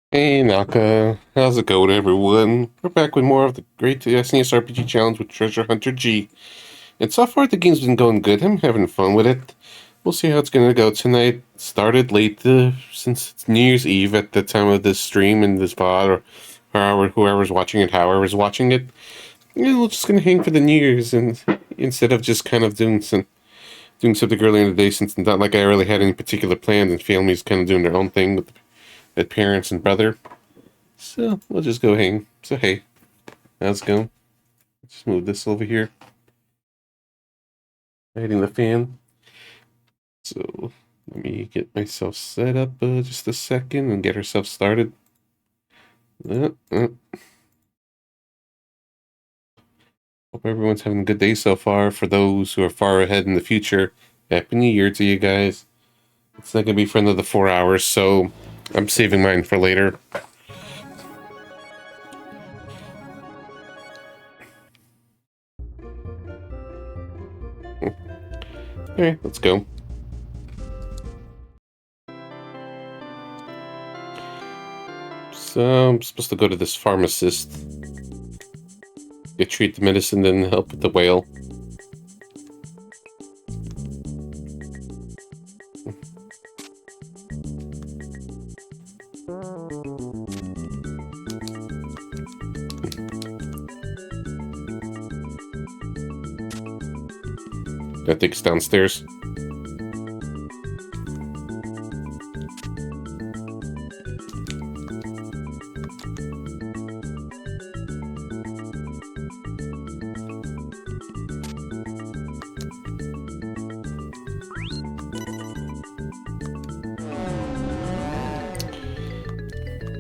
Hey Naka, how's it going, everyone? We're back with more of the great SNES RPG challenge with Treasure Hunter G. And so far, the game's been going good. I'm having fun with it. We'll see how it's gonna go tonight. Started late since it's New Year's Eve at the time of this stream and this VOD, or whoever's watching it, however's watching it. Yeah, we're just gonna hang for the New Year's, and instead of just kind of doing something early in the day, since not like I really had any particular plans, and family's kind of doing their own thing with the parents and brother. So we'll just go hang. So hey, how's it going? Just move this over here. Hiding the fan. So let me get myself set up just a second and get herself started. Uh, uh. Hope everyone's having a good day so far. For those who are far ahead in the future, Happy New Year to you guys. It's not gonna be for another 4 hours, so I'm saving mine for later. Okay, let's go. So I'm supposed to go to this pharmacist, get treat the medicine, then help with the whale. I think it's downstairs.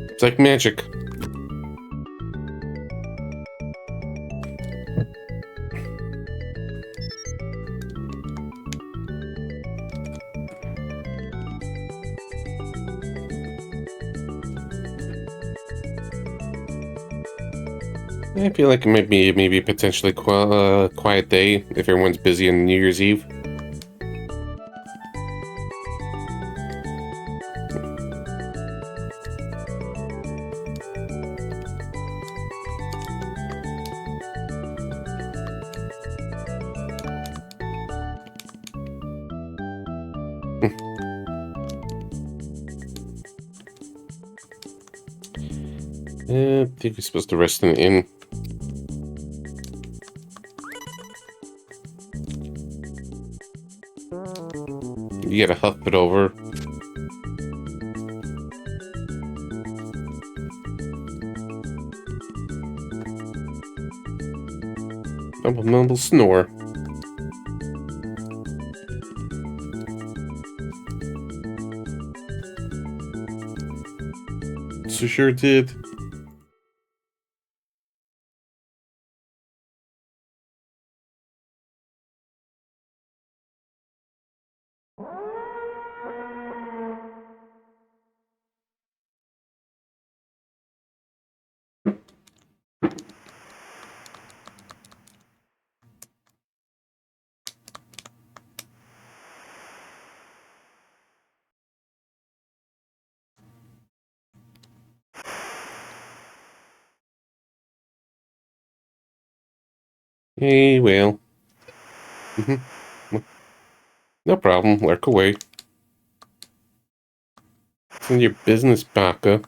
It's like magic. I feel like it might be maybe a potentially quiet day if everyone's busy on New Year's Eve. I think we're supposed to rest in the inn. You gotta huff it over. Mumble mumble snore. So sure did. Hey, whale. No problem. Lurk away. It's in your business, Baka.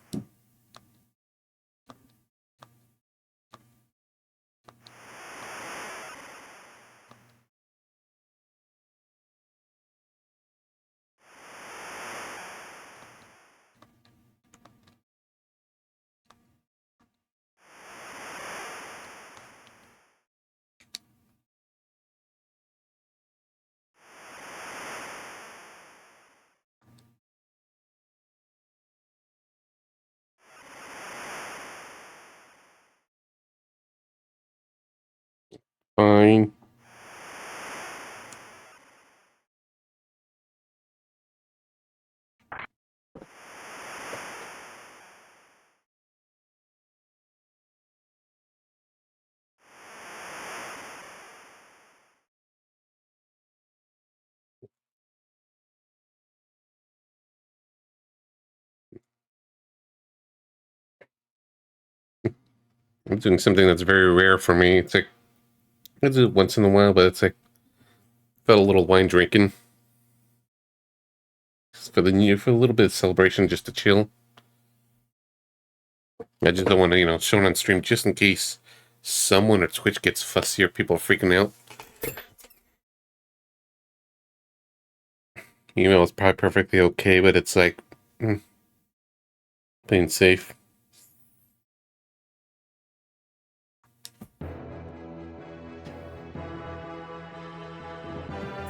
Fine. I'm doing something that's very rare for me. It's like, I do it once in a while, but it's like, felt a little wine drinking. Just for the new, for a little bit of celebration, just to chill. I just don't want to, show it on stream just in case someone at Twitch gets fussy or people are freaking out. Email is probably perfectly okay, but it's like, playing safe.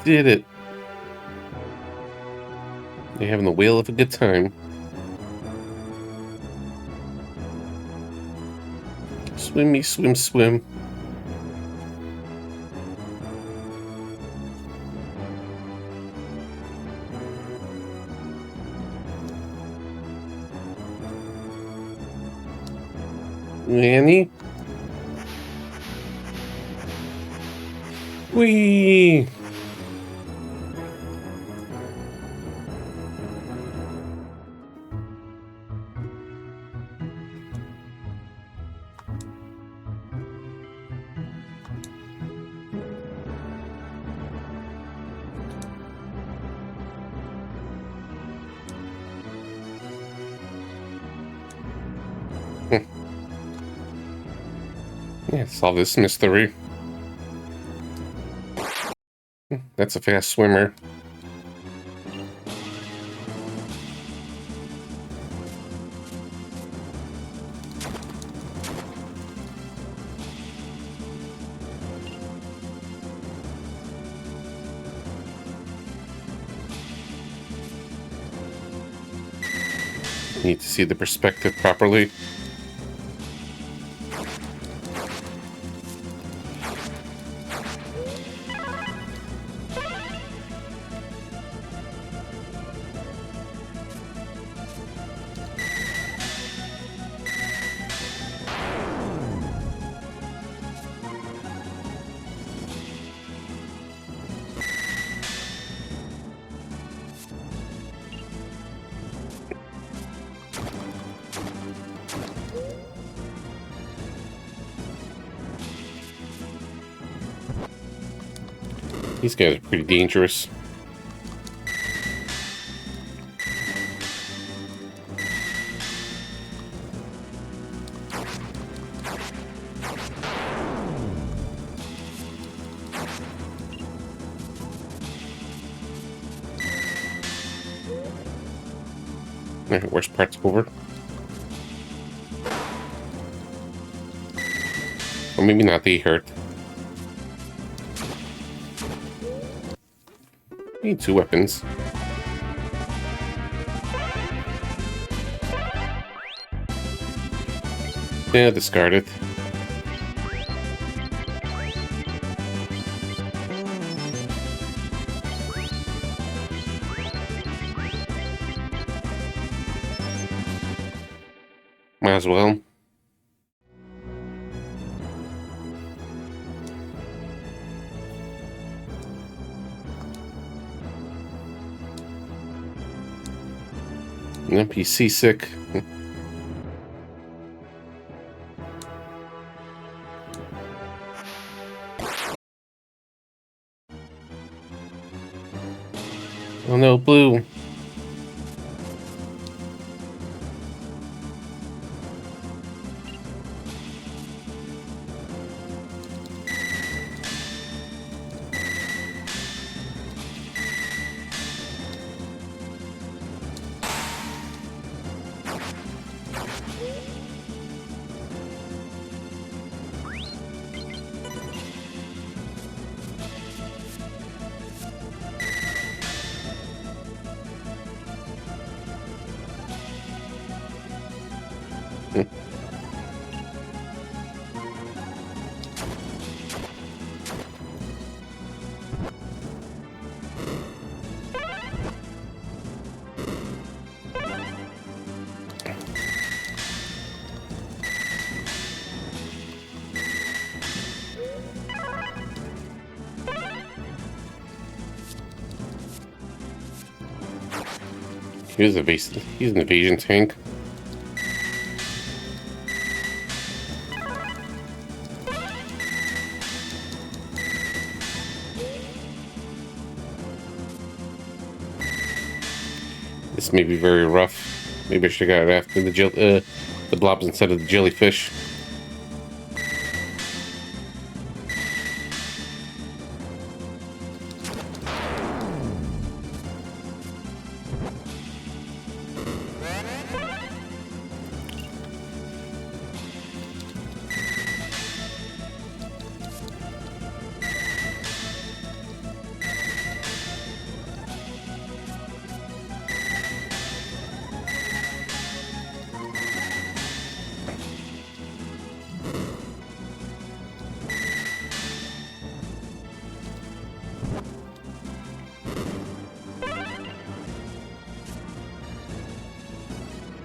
Did it. They're having the whale of a good time. Swim me, swim, swim. Annie? Whee! Yeah, solve this mystery. That's a fast swimmer. Need to see the perspective properly. These guys are pretty dangerous. Alright, worst part's over. Or maybe not, they hurt. Need 2 weapons. Yeah, discard it. Might as well. An NPC sick. Oh no, blue. He's an evasion tank. This may be very rough. Maybe I should have got it after the blobs instead of the jellyfish.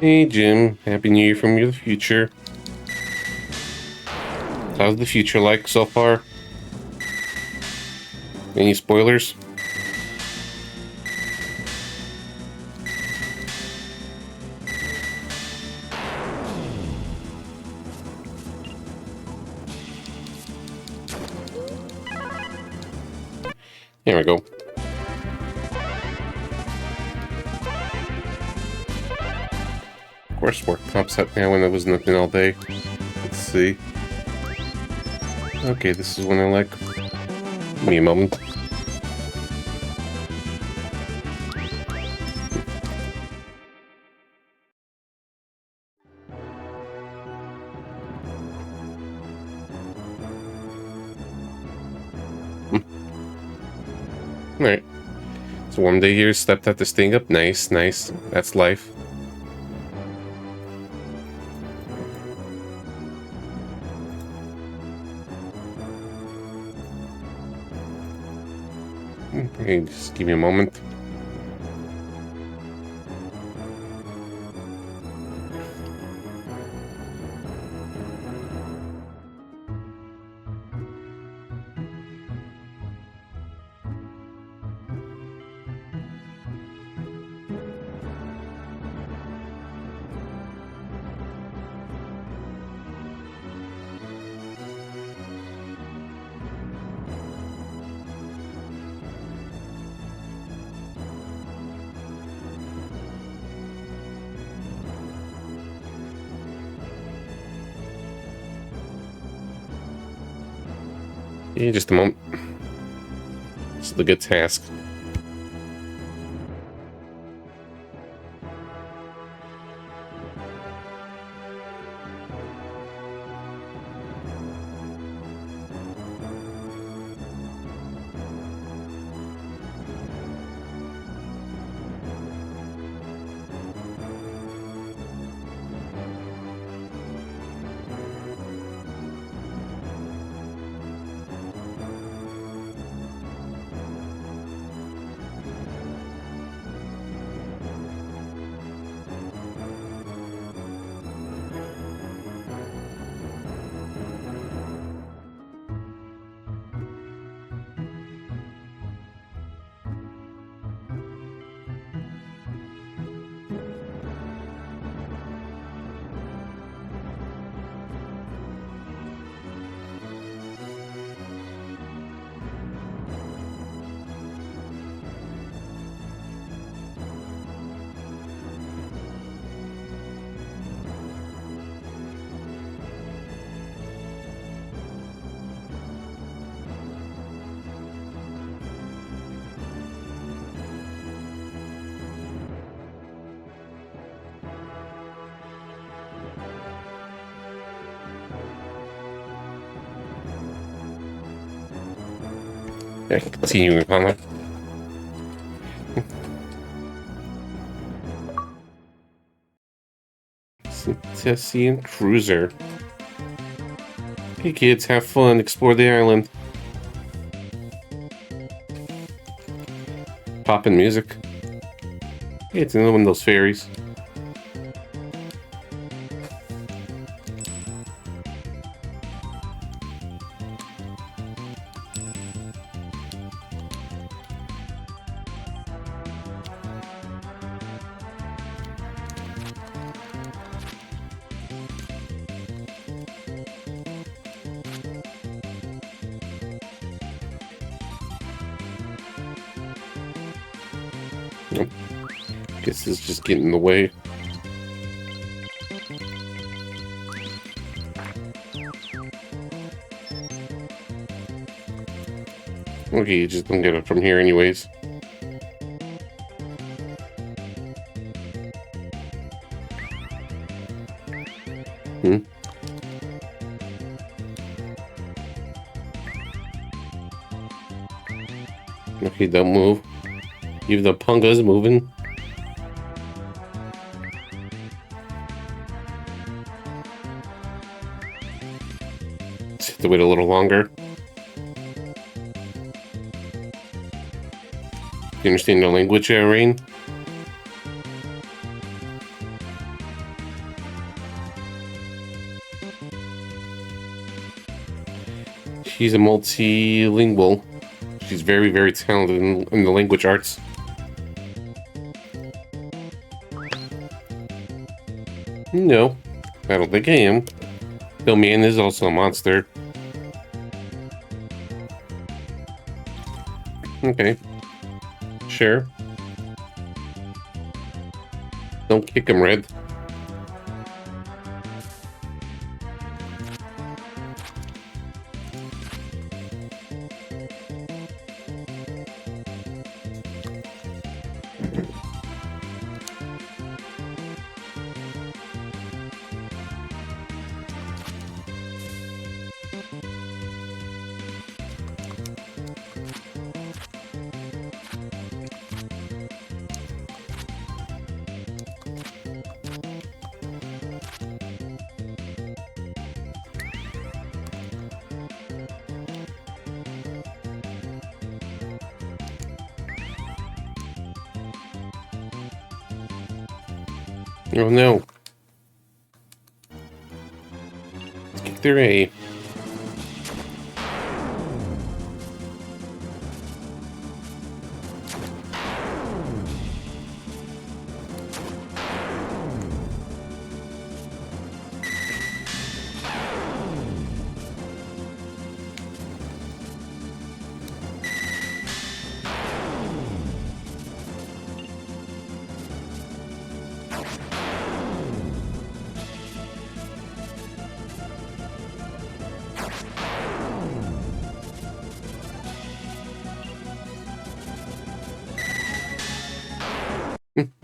Hey Jim, Happy New Year from the future. How's the future like so far? Any spoilers? There we go. Of course, work pops up now when there was nothing all day. Let's see. Okay, this is one I like. Give me a moment. Alright. It's a warm day here. Stepped out this thing up. Nice, nice. That's life. Okay, just give me a moment. Yeah, just a moment. It's the good task. Yeah, continuing on that. Tessie and Cruiser. Hey kids, have fun, explore the island. Poppin' music. Hey, it's another one of those fairies. Guess it's just getting in the way. Okay, you just don't get it from here anyways. Okay, don't move. Even the punga's moving. Just have to wait a little longer. You understand the language, Rain? She's a multilingual. She's very, very talented in the language arts. No, I don't think I am. Though man is also a monster. Okay. Sure. Don't kick him, Red. Oh no. Let's kick their A.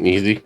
Easy.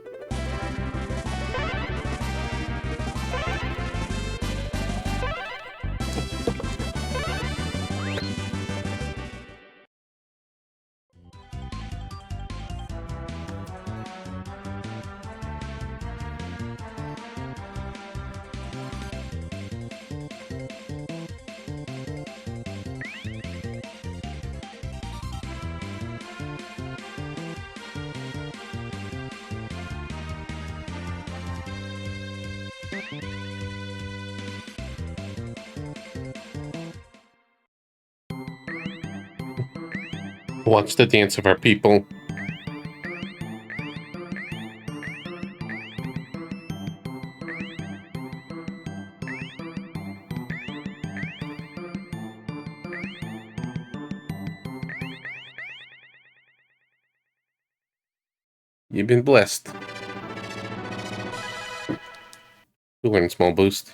Watch the dance of our people. You've been blessed. One small boost.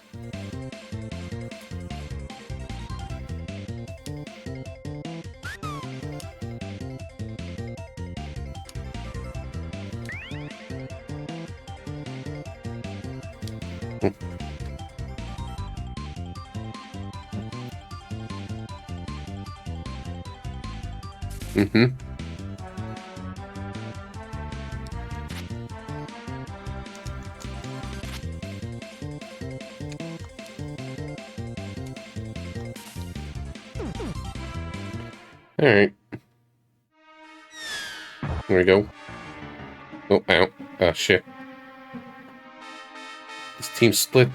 Mm-hmm. All right. There we go. Oh, ow. Oh, shit. This team split.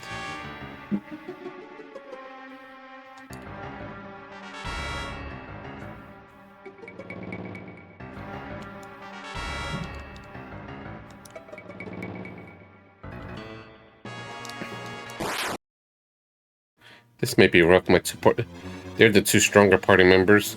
This may be rough. They're the two stronger party members.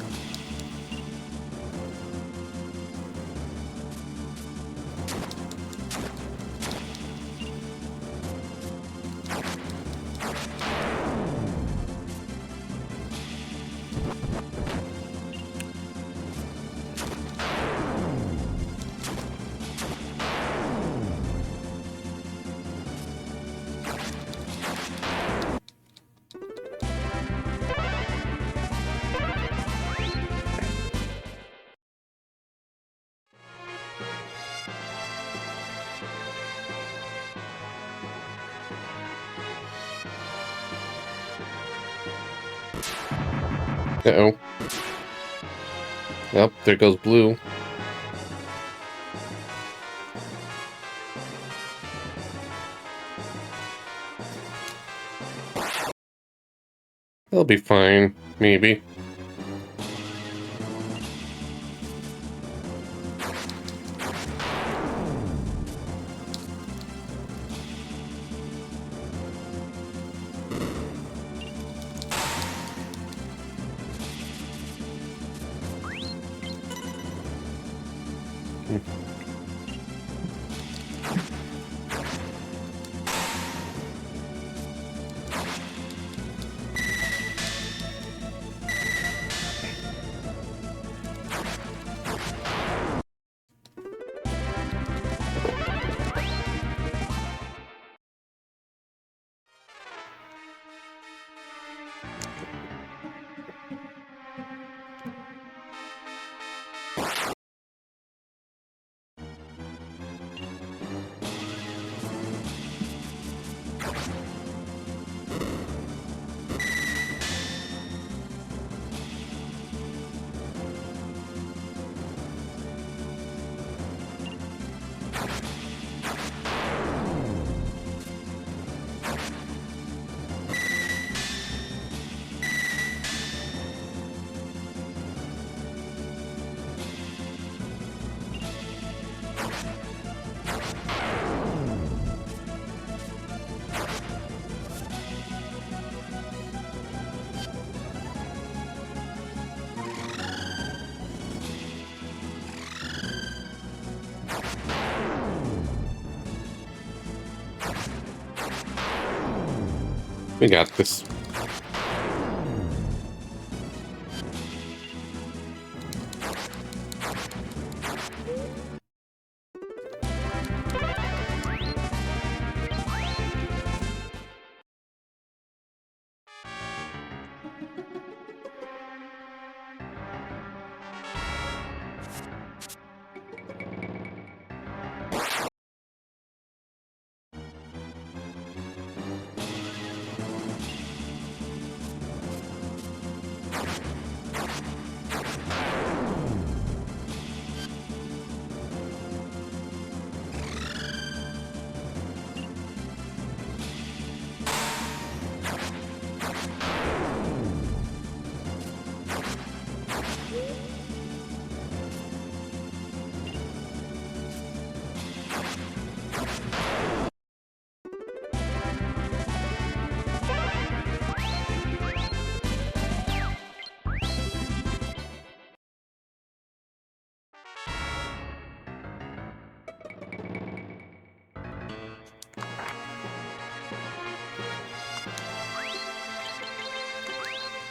Uh-oh. Well, there goes blue. They'll be fine, maybe. We got this.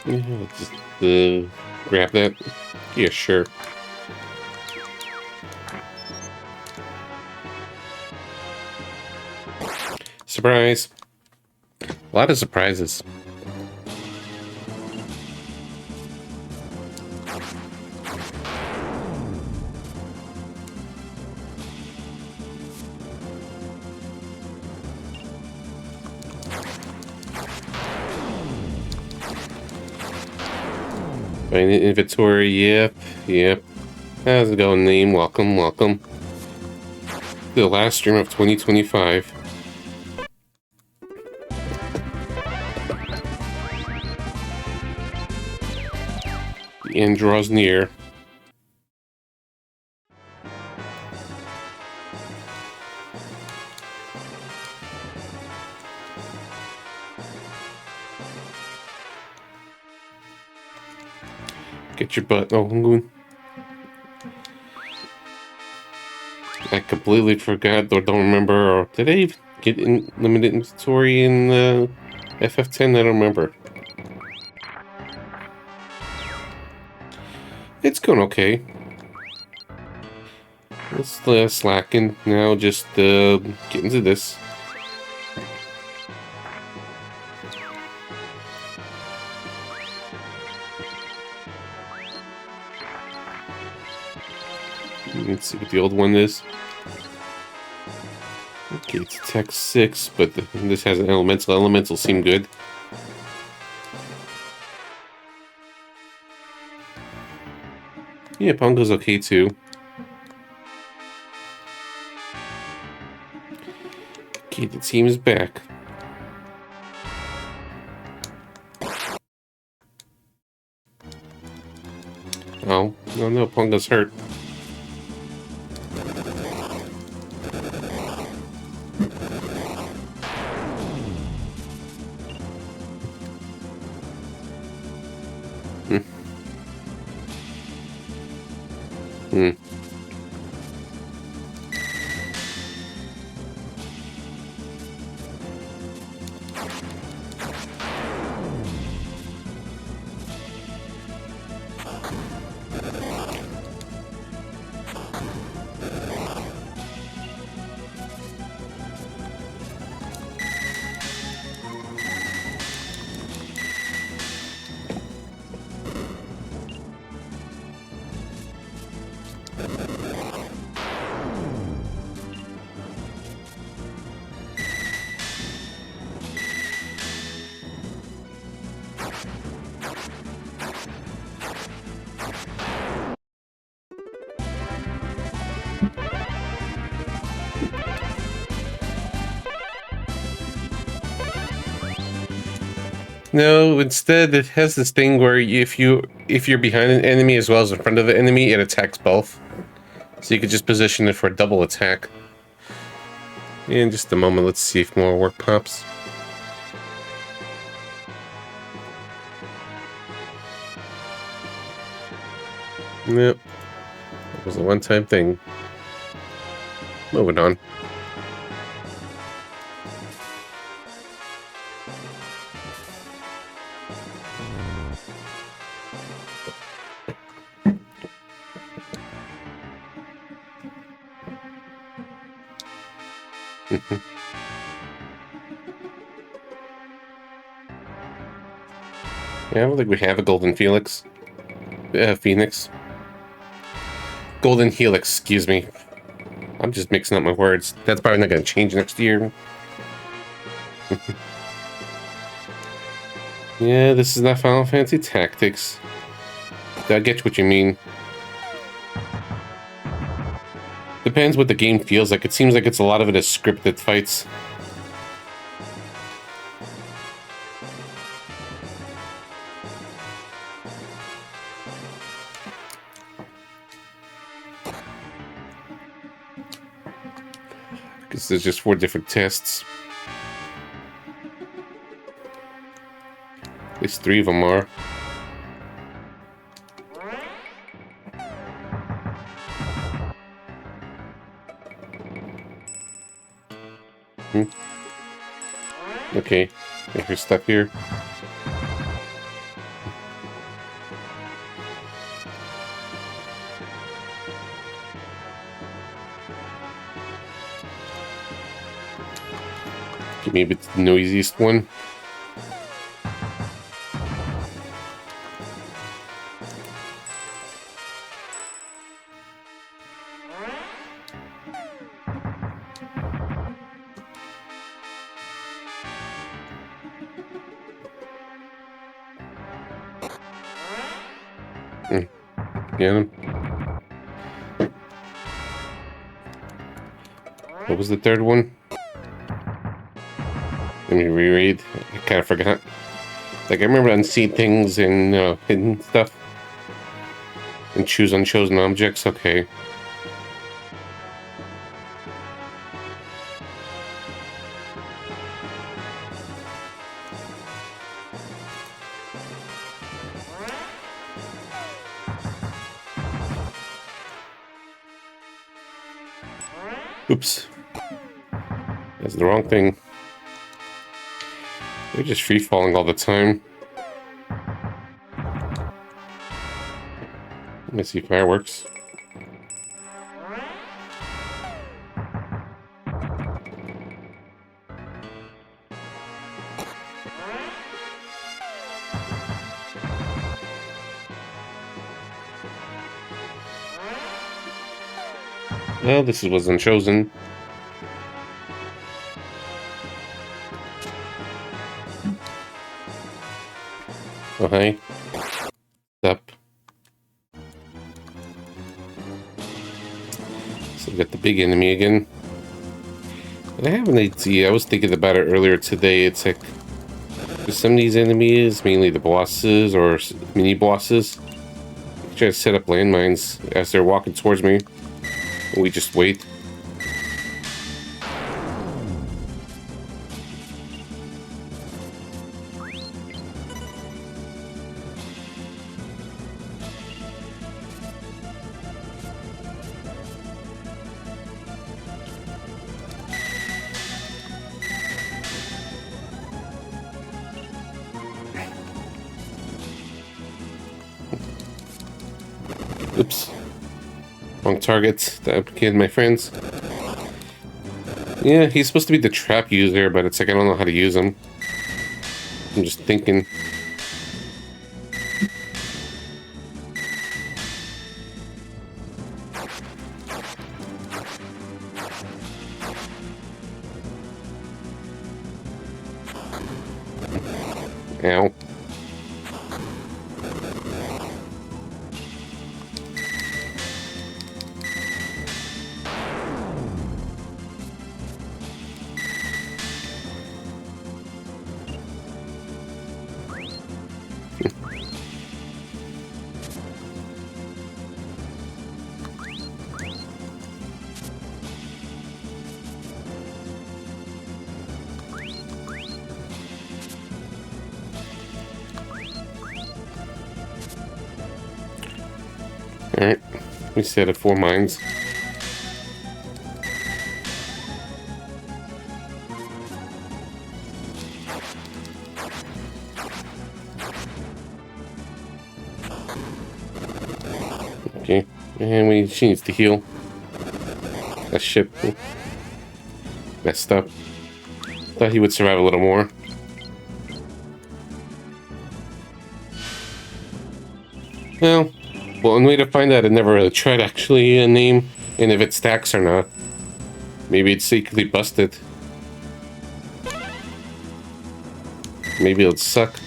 Yeah, just grab that. Yeah, sure. Surprise. A lot of surprises. Find the inventory. Yep. How's it going, name? Welcome. The last stream of 2025. The end draws near. Get your butt. Oh, I'm going. I completely forgot or don't remember. Or did I even get in limited inventory in FF10? I don't remember. It's going okay. Let's slacken now. Just get into this. Let's see what the old one is. Okay, it's Tech 6, but this has an elemental. Elemental seem good. Yeah, Pongo's okay too. Okay, the team is back. Oh, no, Pongo's hurt. Hmm. Hmm. No, instead it has this thing where if you're behind an enemy as well as in front of the enemy, it attacks both. So you could just position it for a double attack. In just a moment, let's see if more work pops. Nope. It was a one-time thing. Moving on. Yeah, I don't think we have a golden Felix. Phoenix. Golden Helix, excuse me. I'm just mixing up my words. That's probably not going to change next year. Yeah, this is not Final Fantasy Tactics. I get what you mean. Depends what the game feels like. It seems like it's a lot of it is scripted fights. Because there's just 4 different tests. At least 3 of them are. Okay, there's stuff here. Okay, maybe it's the noisiest one. Get him. What was the third one? Let me reread. I kind of forgot. Like, I remember unseen things and hidden stuff. And choose unchosen objects. Okay. Oops. That's the wrong thing. They're just free-falling all the time. Let me see fireworks. Well, this was unchosen. Oh, hi. Up. We got the big enemy again. And I have an idea. I was thinking about it earlier today. It's like, for some of these enemies, mainly the bosses or mini bosses, try to set up landmines as they're walking towards me. And we just wait. Oops. Wrong target. Again, my friends. Yeah, he's supposed to be the trap user, but it's like I don't know how to use him. I'm just thinking. Ow. Alright, we set at 4 mines. Okay, and she needs to heal. That ship messed up. Thought he would survive a little more. Well, one way to find out, I never really tried actually a name, and if it stacks or not. Maybe it's secretly busted. Maybe it'll suck.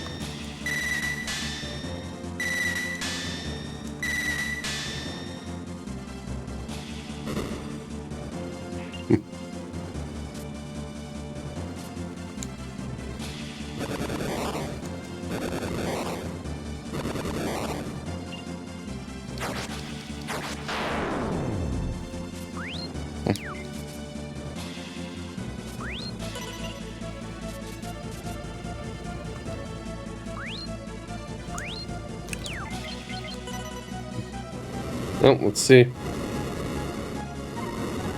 Oh, let's see.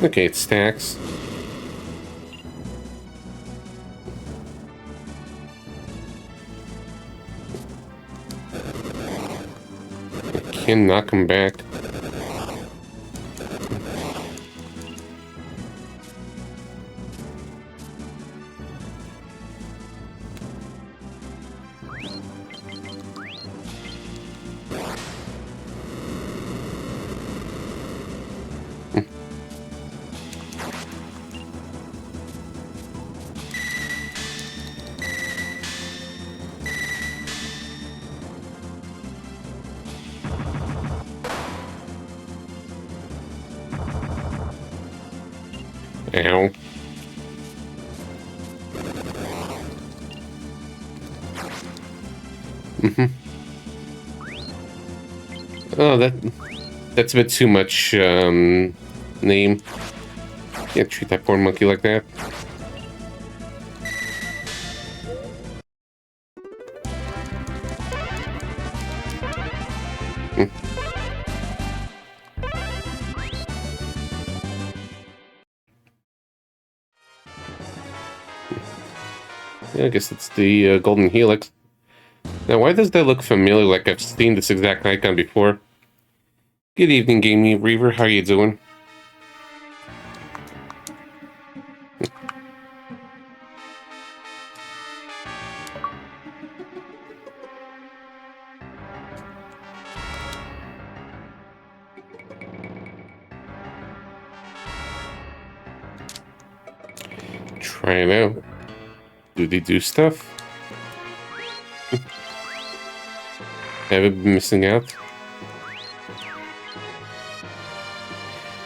Okay, it stacks. I can knock him back. Ow. Oh, that's a bit too much, name. Can't treat that poor monkey like that. Yeah, I guess it's the Golden Helix. Now, why does that look familiar, like I've seen this exact icon before? Good evening, Gaming Reaver. How you doing? Try it out. Do they do stuff? Have I been missing out?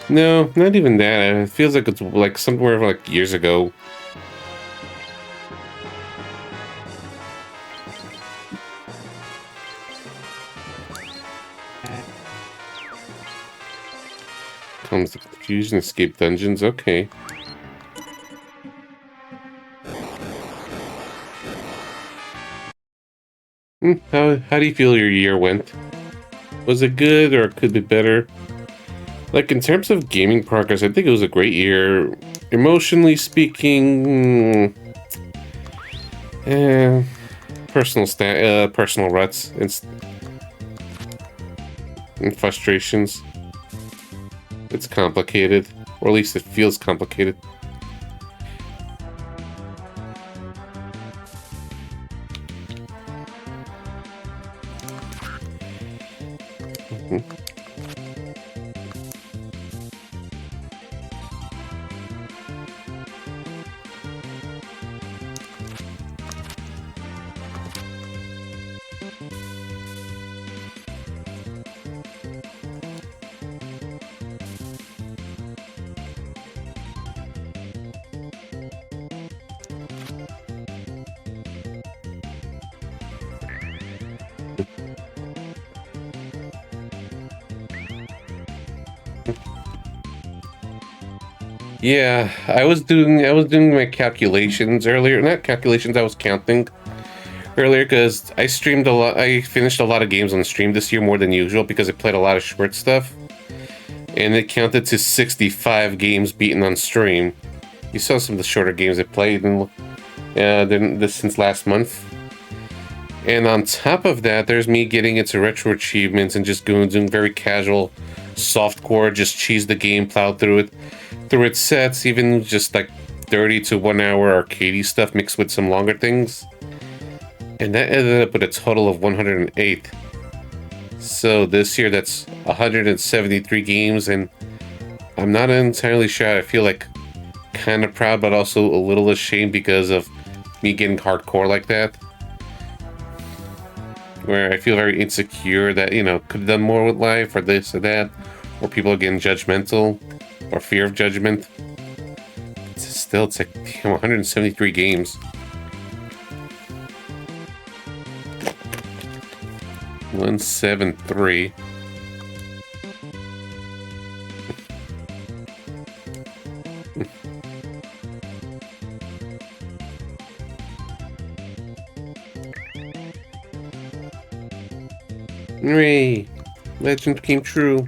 No, not even that. It feels like it's like somewhere like years ago. Comes the confusion, escape dungeons. Okay. How do you feel your year went? Was it good or could be better? Like in terms of gaming progress, I think it was a great year. Emotionally speaking, eh, personal ruts and frustrations. It's complicated, or at least it feels complicated. Mhm. Yeah, I was doing my calculations earlier. Not calculations, I was counting earlier because I streamed a lot. I finished a lot of games on stream this year more than usual because I played a lot of short stuff, and it counted to 65 games beaten on stream. You saw some of the shorter games I played than this since last month. And on top of that, there's me getting into retro achievements and just doing very casual softcore, just cheese the game, plow through its sets, even just like 30 to 1 hour arcadey stuff mixed with some longer things. And that ended up with a total of 108. So this year that's 173 games, and I'm not entirely sure. I feel like kind of proud, but also a little ashamed because of me getting hardcore like that. Where I feel very insecure that, could have done more with life or this or that, or people are getting judgmental or fear of judgment. It's like, damn, 173 games. 173. Hooray! Legend came true.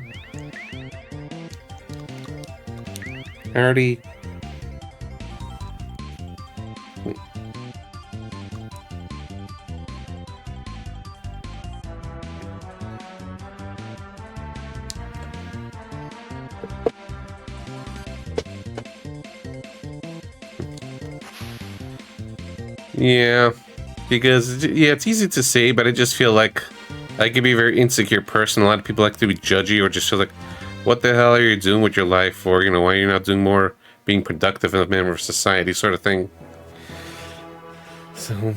Party. Yeah, because it's easy to say, but I just feel like I could be a very insecure person. A lot of people like to be judgy or just feel like, what the hell are you doing with your life? Or, why you're not doing more, being productive and a member of society, sort of thing. So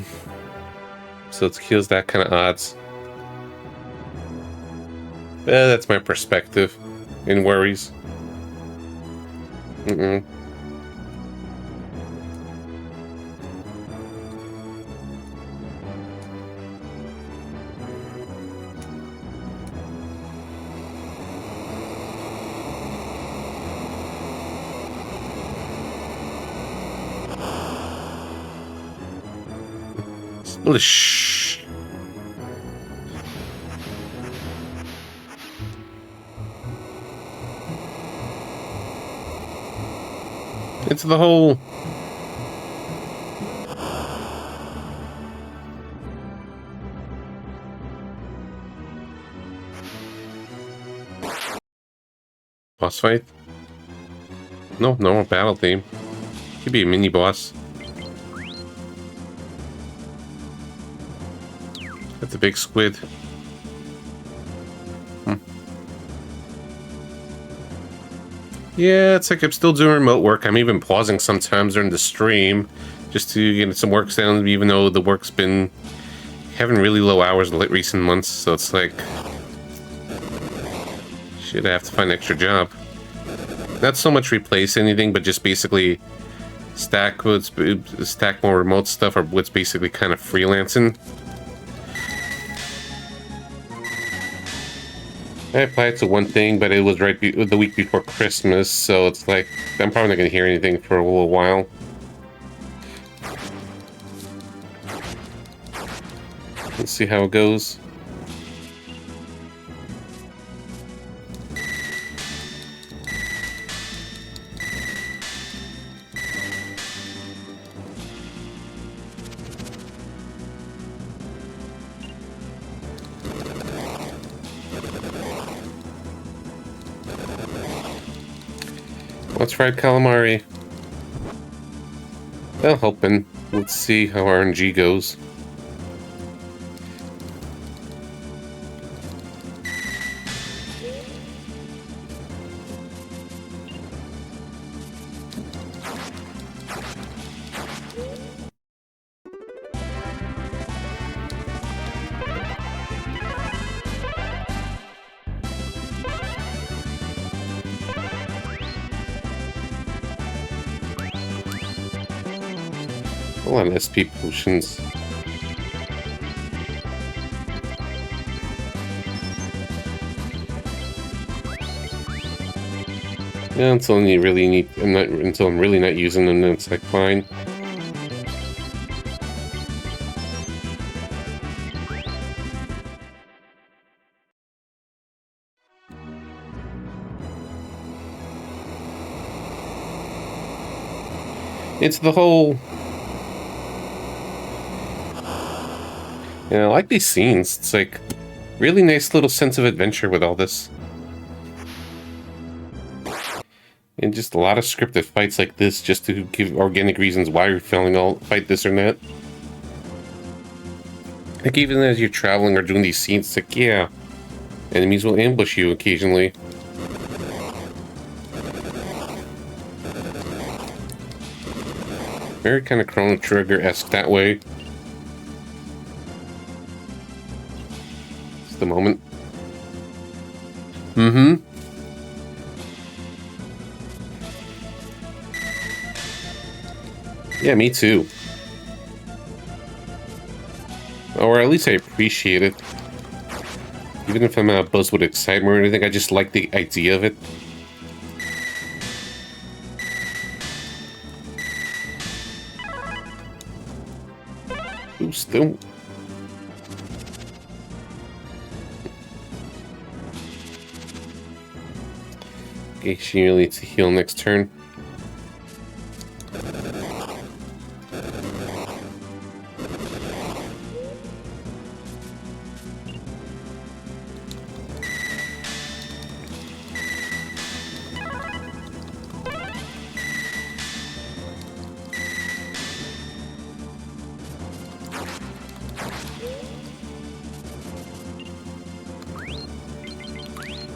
it kills that kind of odds. That's my perspective and worries. Mm-mm. Shh. It's the whole... boss fight? No, normal battle theme. Could be a mini boss. That's a big squid. Yeah, it's like I'm still doing remote work. I'm even pausing sometimes during the stream just to get some work done, even though the work's been having really low hours in recent months. So it's like, shit, I have to find an extra job. not so much replace anything, but just basically stack more remote stuff, or what's basically kind of freelancing. I applied to one thing, but it was the week before Christmas, so it's like I'm probably not going to hear anything for a little while. Let's see how it goes. Let's fried calamari. Well, hoping. Let's see how RNG goes. A lot of SP potions. Yeah, until I'm really not using them, then it's like fine. It's the whole. Yeah, I like these scenes. It's like really nice little sense of adventure with all this. And just a lot of scripted fights like this just to give organic reasons why you're fight this or that. Like even as you're traveling or doing these scenes, it's like, yeah, enemies will ambush you occasionally. Very kind of Chrono Trigger-esque that way. It's the moment. Mm-hmm. Yeah, me too. Or at least I appreciate it. Even if I'm not buzzed with excitement or anything, I just like the idea of it. Ooh, still. Okay, she really needs to heal next turn.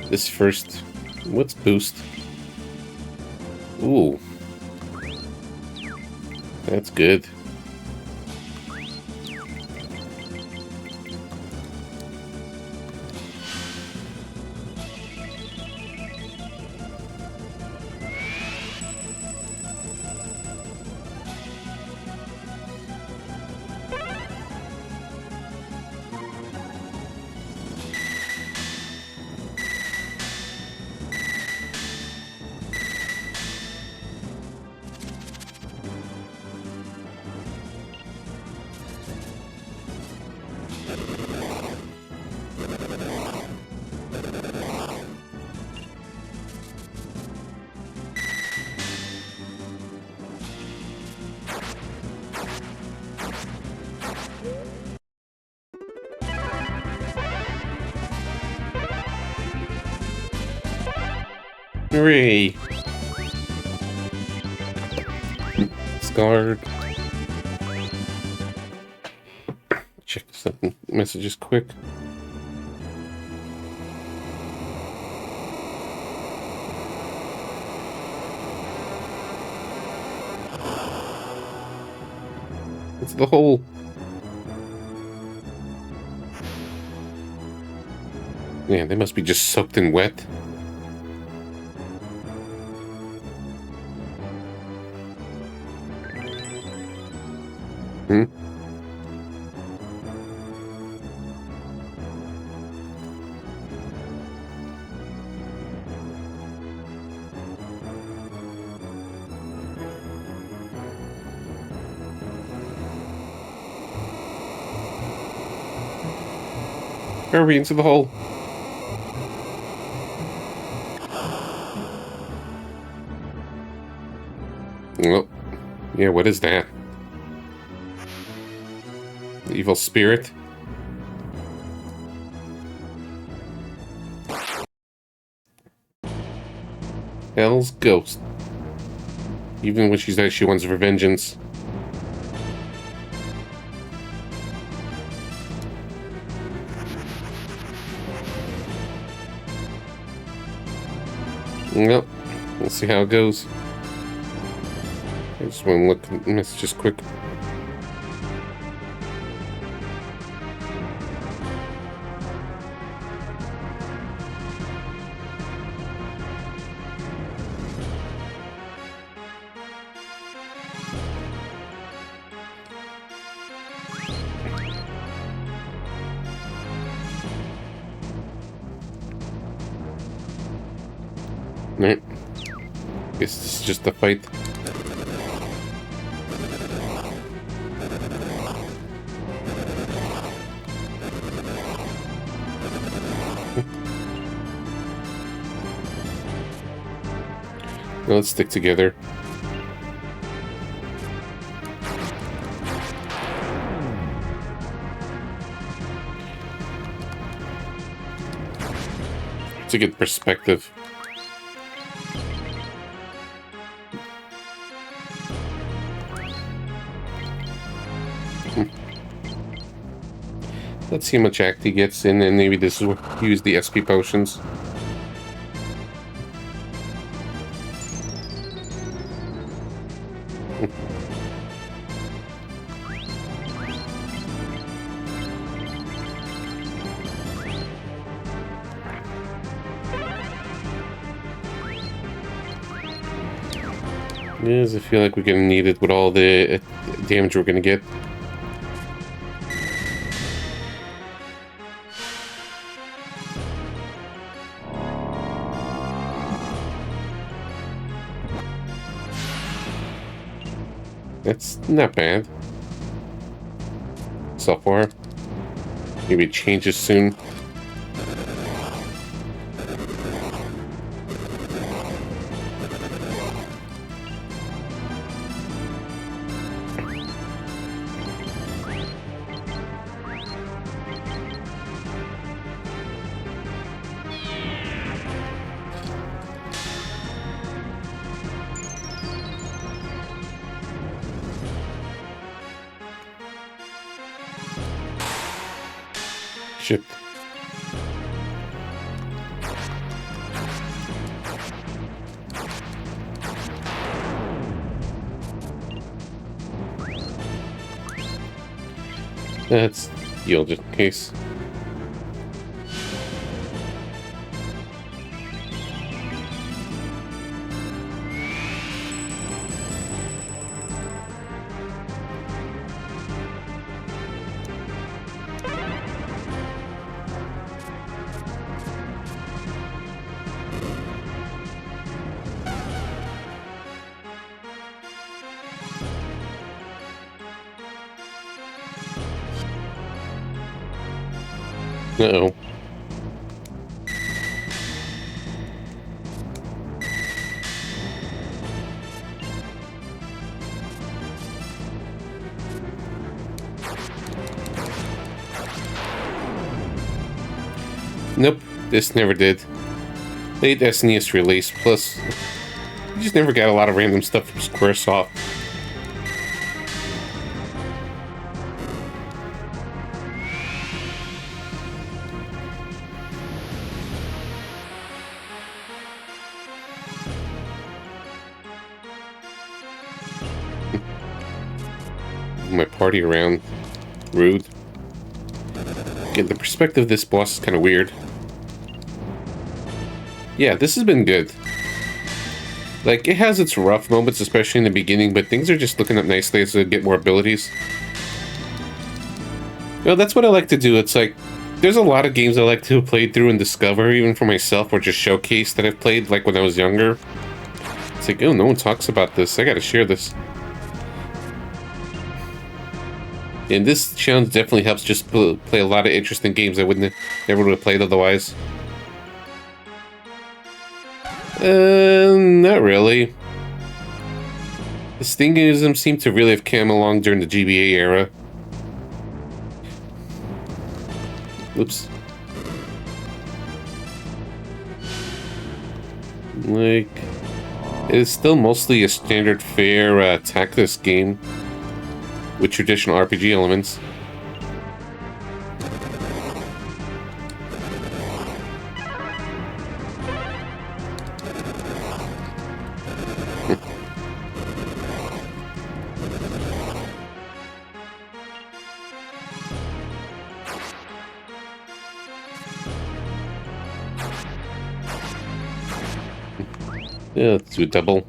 This first, what's boost? Ooh, that's good. Hooray! Scarred. Check some messages quick. It's the whole. Yeah, they must be just soaked in wet. Hmm? Hurry into the hole. Oh, yeah, what is that? The evil spirit? Hell's ghost. Even when she says she wants vengeance. Well, we'll see how it goes. I just want to look at messages quick. Alright. Guess this is just a fight. Now let's stick together. To get perspective. Let's see how much act he gets in, and maybe this is where he use the SP potions. Yes, I feel like we're gonna need it with all the damage we're gonna get. That's not bad. So far. Maybe it changes soon. Shit. That's heal just in case. Uh-oh. Nope, this never did. Late SNES release, plus you just never got a lot of random stuff from Squaresoft. My party around. Rude. Again, the perspective of this boss is kind of weird. Yeah, this has been good. Like, it has its rough moments, especially in the beginning, but things are just looking up nicely as I get more abilities. That's what I like to do. It's like, there's a lot of games I like to play through and discover, even for myself, or just showcase that I've played, like when I was younger. It's like, oh, no one talks about this. I gotta share this. And this challenge definitely helps just play a lot of interesting games I never would have played otherwise. Not really. The Stingism seemed to really have come along during the GBA era. Oops. Like, it's still mostly a standard fare tactics game with traditional RPG elements. Yeah, let's do a double.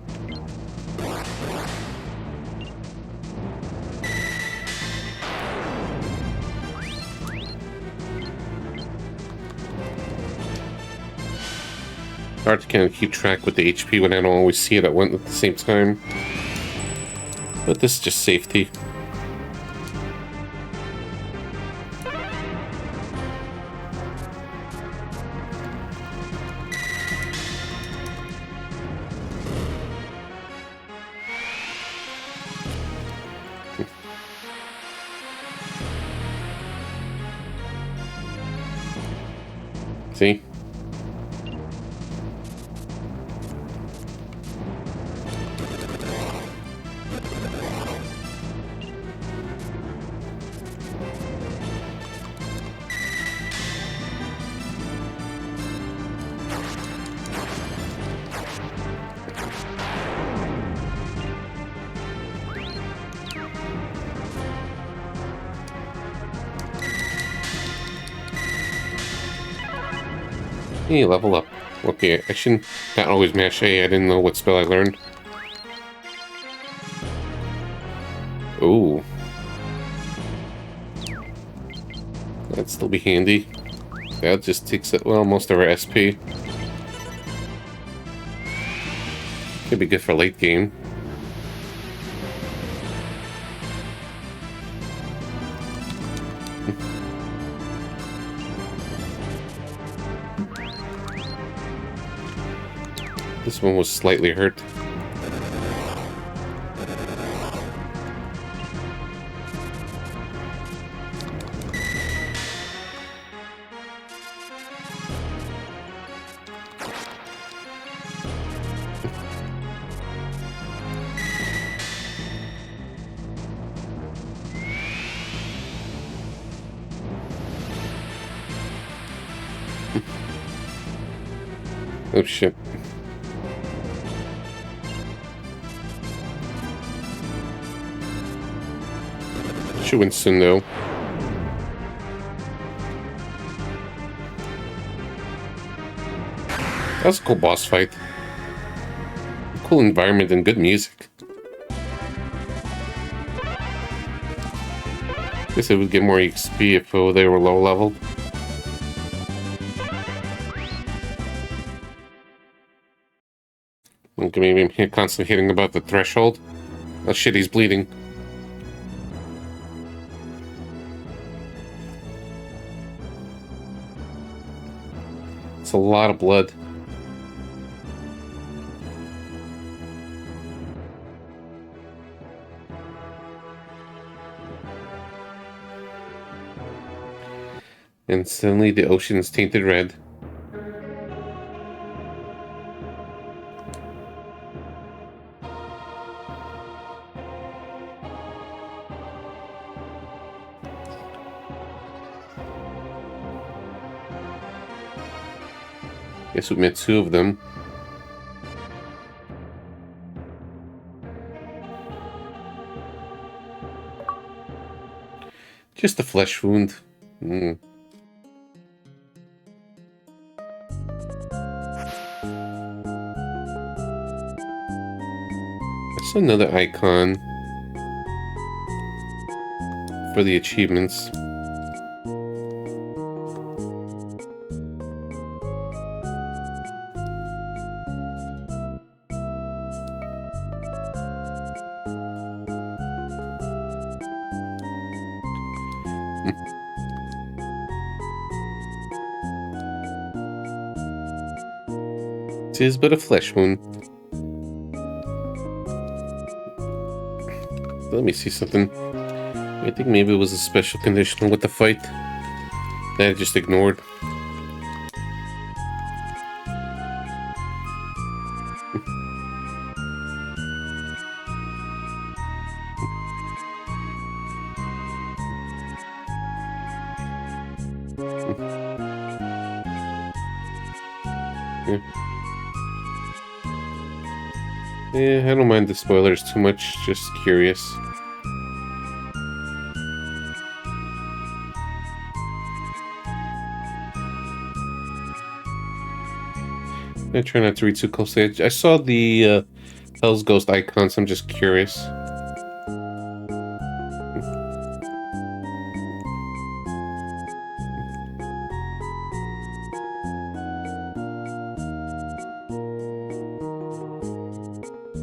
Hard to kind of keep track with the HP when I don't always see it at the same time. But this is just safety. See? Hey, level up. Okay, I shouldn't not always mash A. I didn't know what spell I learned. Ooh. That'd still be handy. That just takes it, well, most of our SP. Could be good for late game. This one was slightly hurt. Oh shit. Should win soon though. That was a cool boss fight. Cool environment and good music. Guess it would get more XP if they were low leveled. Okay, maybe I'm constantly hitting about the threshold. Oh shit, he's bleeding. It's a lot of blood. And suddenly the ocean is tainted red. Guess we met two of them. Just a flesh wound. That's another icon for the achievements. 'Tis but a flesh wound. Let me see something. I think maybe it was a special condition with the fight that I just ignored. Yeah. Yeah, I don't mind the spoilers too much, just curious. I try not to read too closely. I saw the Hell's Ghost icons, I'm just curious.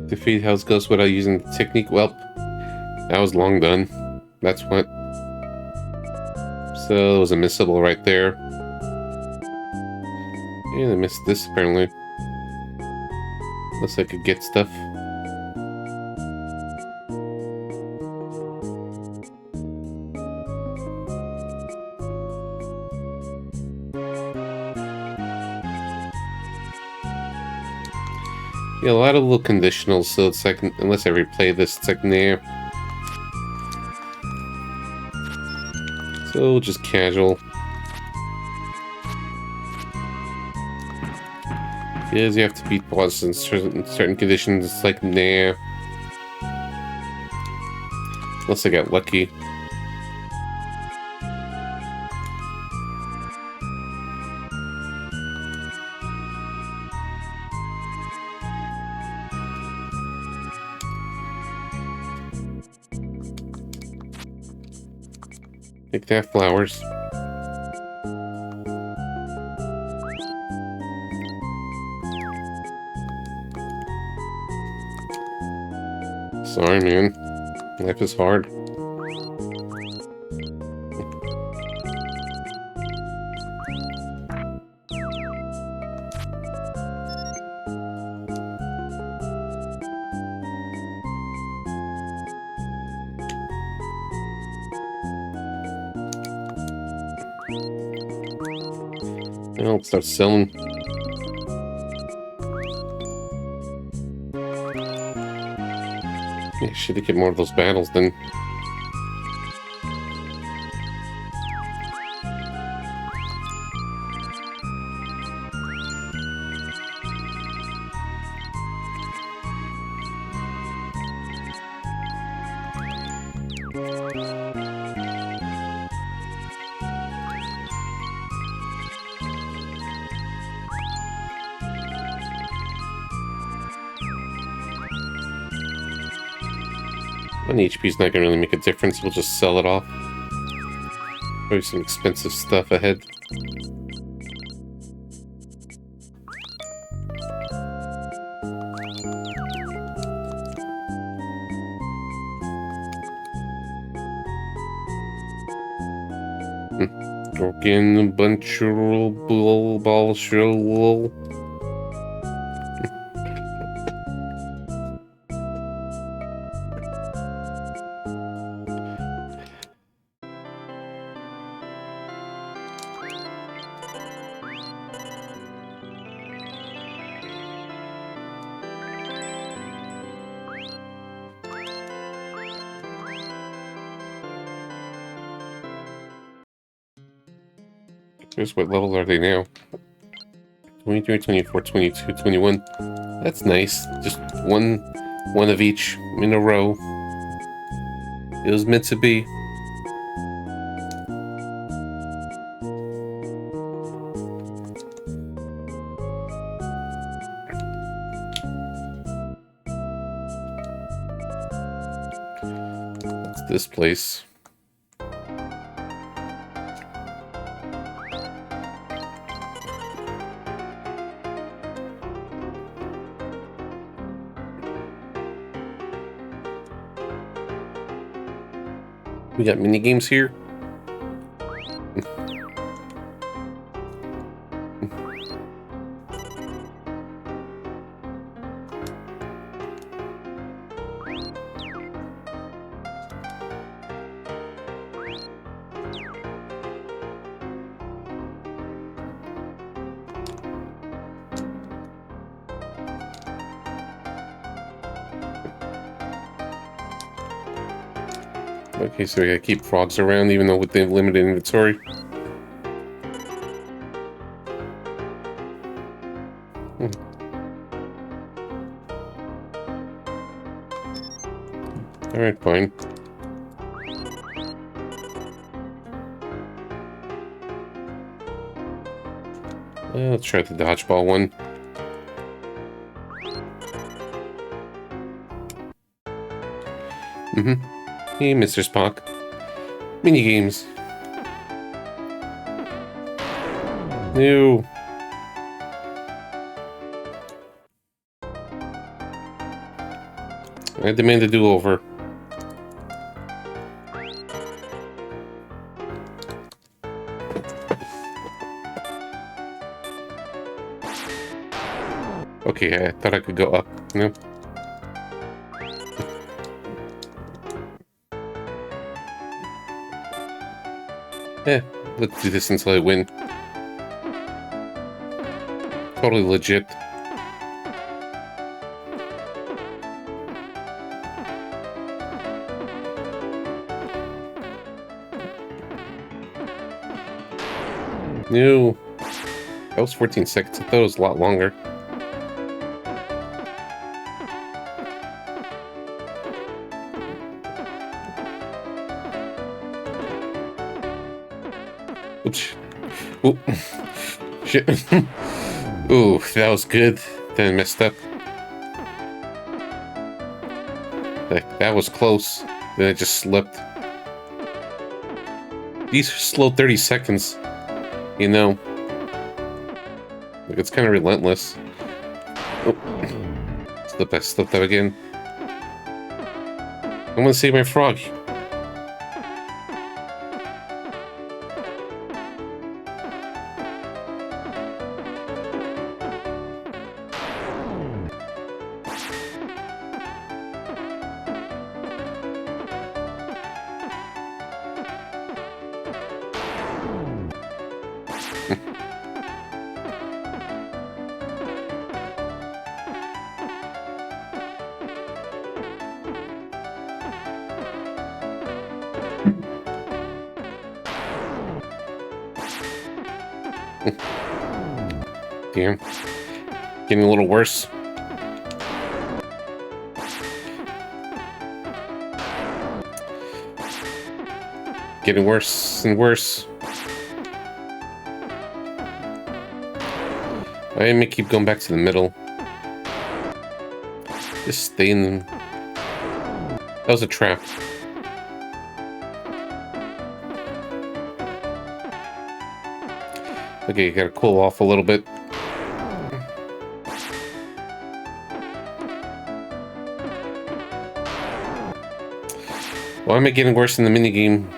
Defeat Hell's Ghost without using the technique. Well, that was long done. That's what. So it was a missable right there. And I missed this apparently. Looks like I could get stuff. Yeah, a lot of little conditionals, so it's like, unless I replay this, it's like, nah. So, just casual. Because you have to beat bosses in certain conditions, it's like, nah. Unless I got lucky. Take that, flowers. Sorry, man. Life is hard. I'll start selling. Yeah, should get more of those battles then. One HP is not going to really make a difference. We'll just sell it off. Probably some expensive stuff ahead. Broken bunch of ball show. Here's what level are they now? 23, 24, 22, 21. That's nice. Just one of each in a row. It was meant to be. That's this place. We got mini games here. Okay, so we gotta keep frogs around even though with the limited inventory. Alright, fine. Let's try the dodgeball one. Hey, Mr. Spock. Minigames. No. I demand a do-over. Okay, I thought I could go up. No. Let's do this until I win. Totally legit. No. That was 14 seconds. I thought it was a lot longer. Oops. Ooh. Shit. Ooh, that was good. Then I messed up. That was close. Then I just slipped. These are slow 30 seconds. You know. Like, it's kind of relentless. Oh. I slipped up again. I want to save my frog. Damn. Getting a little worse. Getting worse and worse. I may keep going back to the middle. Just stay in them. That was a trap. Okay, you gotta cool off a little bit. Why am I getting worse in the minigame?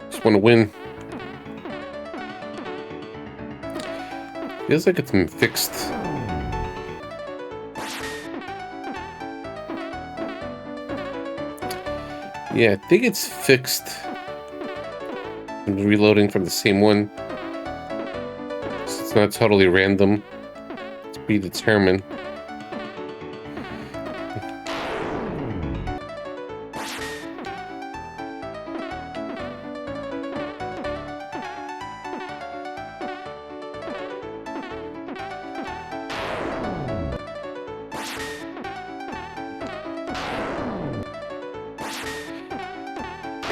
Just want to win. Feels like it's been fixed. Yeah, I think it's fixed. I'm reloading from the same one. So it's not totally random. It's predetermined.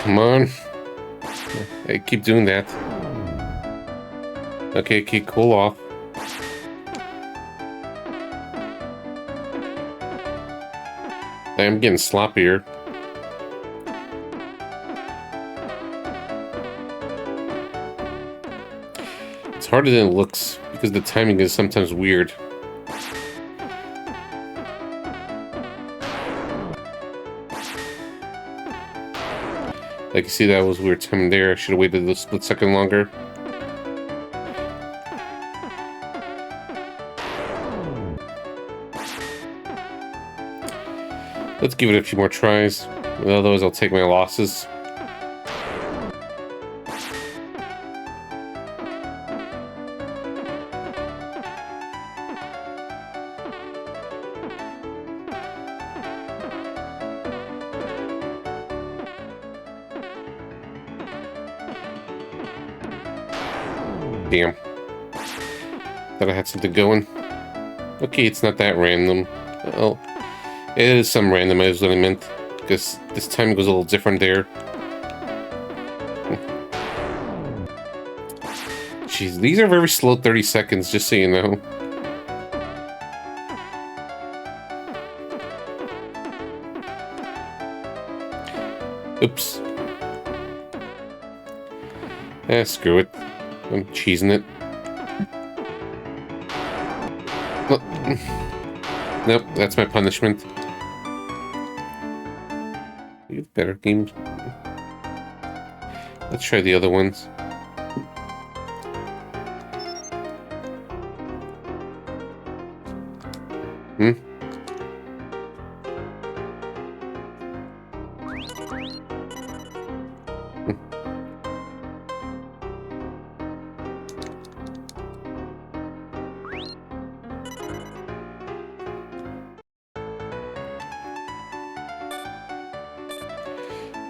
Come on. I keep doing that. Okay, cool off. I'm getting sloppier. It's harder than it looks because the timing is sometimes weird. Like you see, that was weird timing there. I should have waited a split second longer. Let's give it a few more tries. Otherwise, I'll take my losses. Damn. Thought I had something going. Okay, it's not that random. Well, it is some random, is what I meant. Because this time goes a little different there. Jeez, these are very slow 30 seconds, just so you know. Oops. Screw it. I'm cheesing it. Nope, that's my punishment. You get better games. Let's try the other ones. Hmm?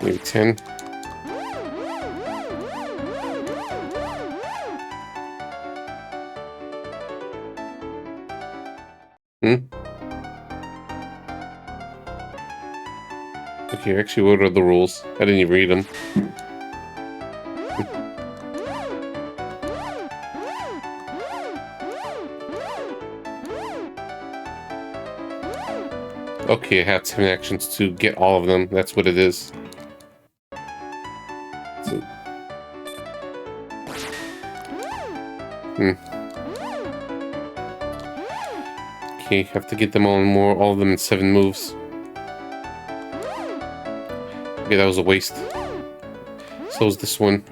Maybe 10. Okay, actually, what are the rules? I didn't even read them. Okay, I have 10 actions to get all of them. That's what it is. So, Okay, have to get them all of them in 7 moves. Okay, that was a waste. So is this one.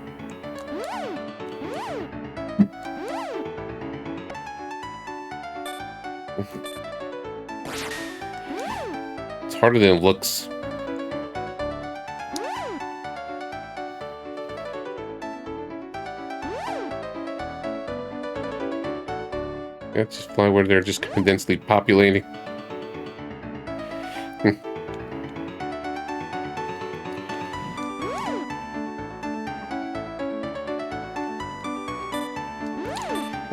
It's harder than it looks. Yeah, just fly where they're just kind of densely populating.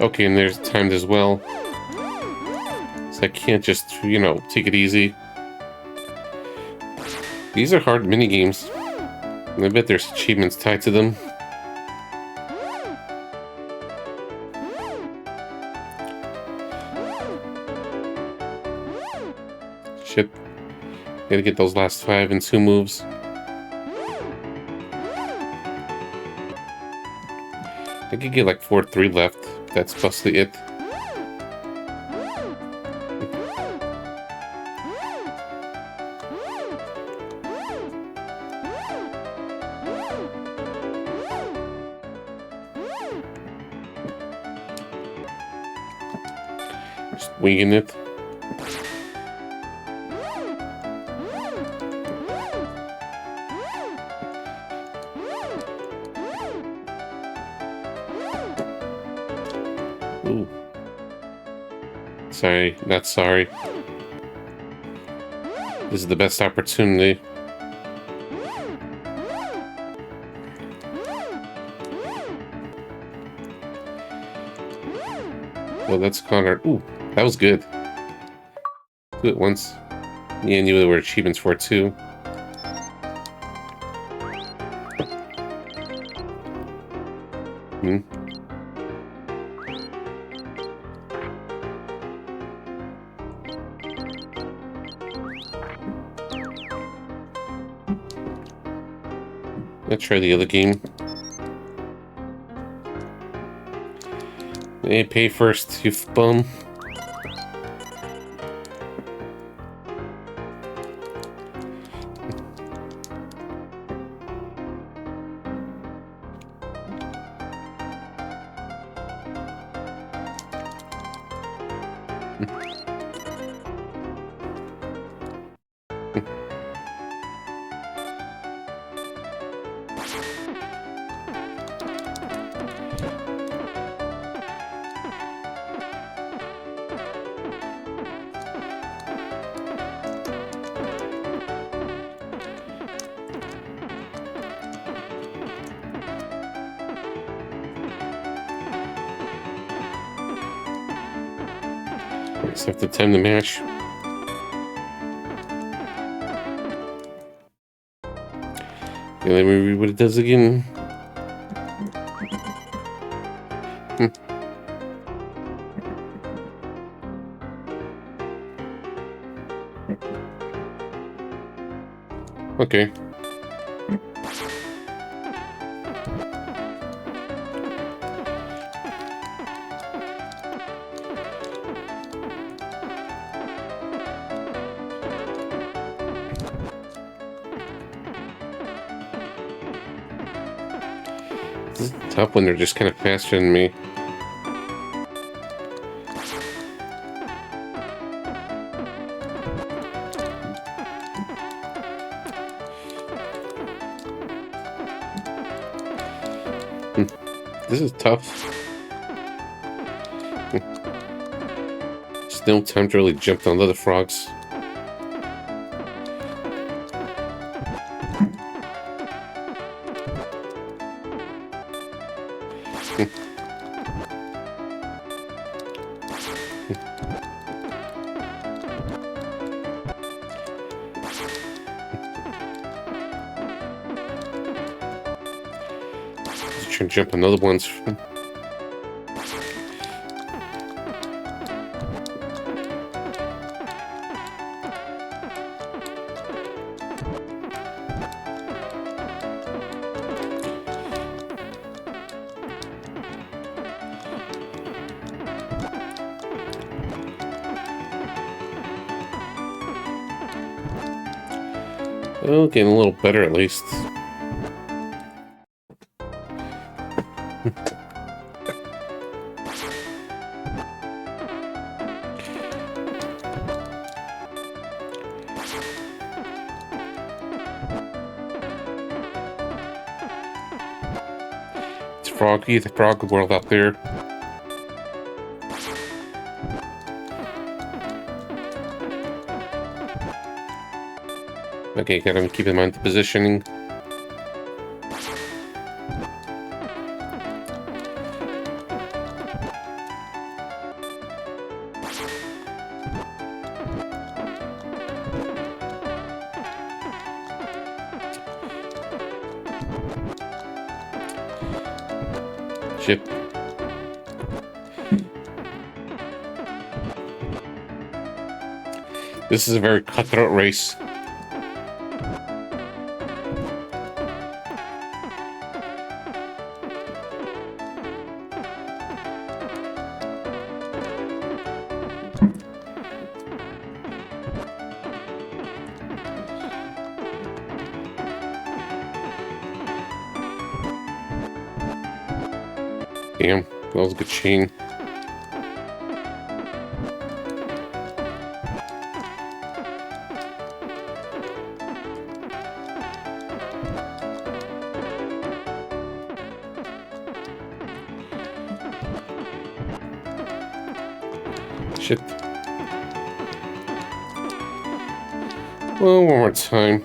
Okay, and there's timed as well. So I can't just, take it easy. These are hard minigames. And I bet there's achievements tied to them. Shit. Gotta get those last 5 in 2 moves. I could get like 4 3 left. That's mostly it. Just winging it. Ooh. Sorry, not sorry. This is the best opportunity. Well, that's Connor. Ooh, that was good. Do it once. Yeah, I knew there were achievements for it too. Hmm. Let's try the other game. Hey, pay first, you bum. Just have to time the mash. And let me read what it does again. Okay. This is tough when they're just kind of faster than me. This is tough. Still time to really jump on the other frogs. Just trying to jump on other ones. Oh, getting a little better at least. It's Froggy, the frog world out there. Okay, gotta keep in mind the positioning. Shit. This is a very cutthroat race. Damn, that was a good chain. Shit. Well, one more time.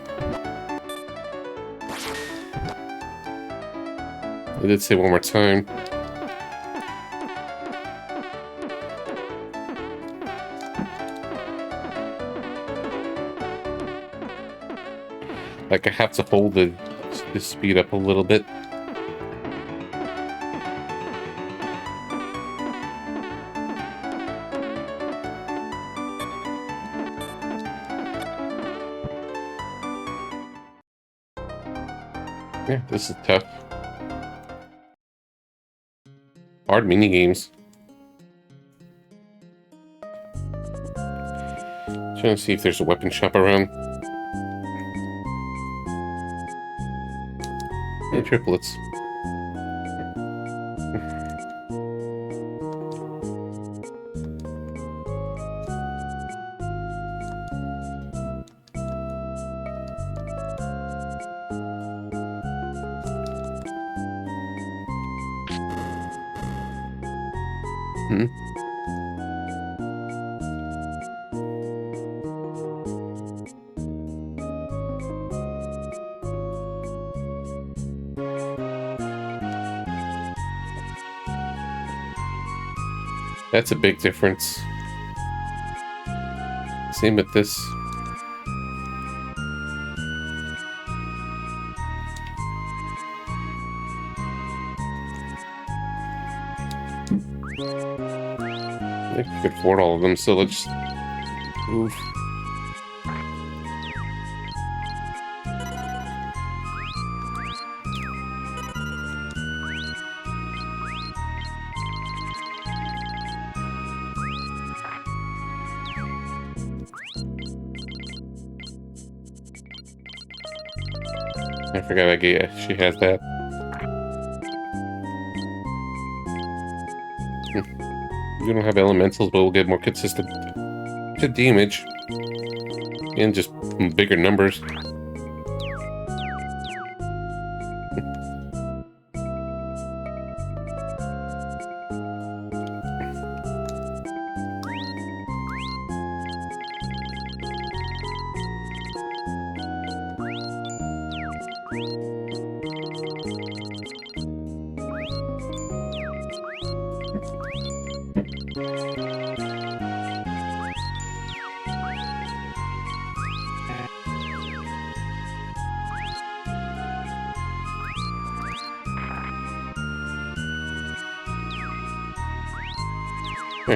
I did say one more time. Like, I have to hold the speed up a little bit. Yeah, this is tough. Hard mini games. Trying to see if there's a weapon shop around. And triplets. That's a big difference. Same with this. I think we could afford all of them, so let's... Oof. I forgot she has that. We don't have elementals, but we'll get more consistent damage. And just bigger numbers.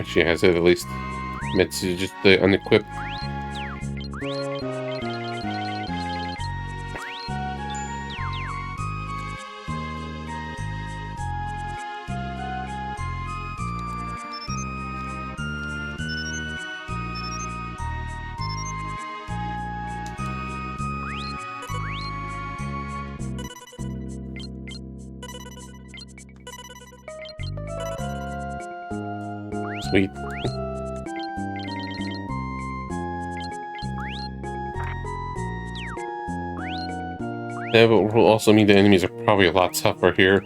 She has it at least. It's just the unequipped. Sweet. Yeah, but it will also mean the enemies are probably a lot tougher here.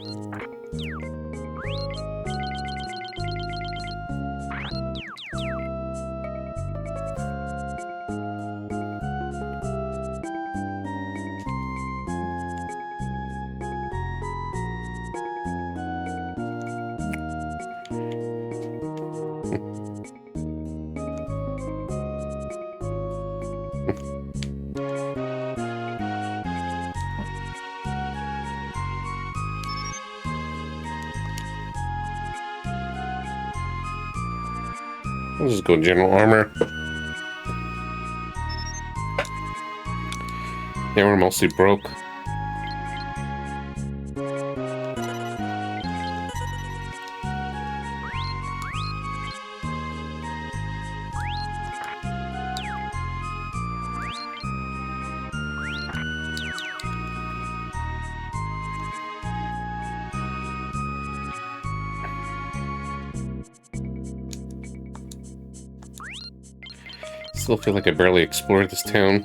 I'll just go general armor. Yeah, we're mostly broke. Still feel like I barely explored this town.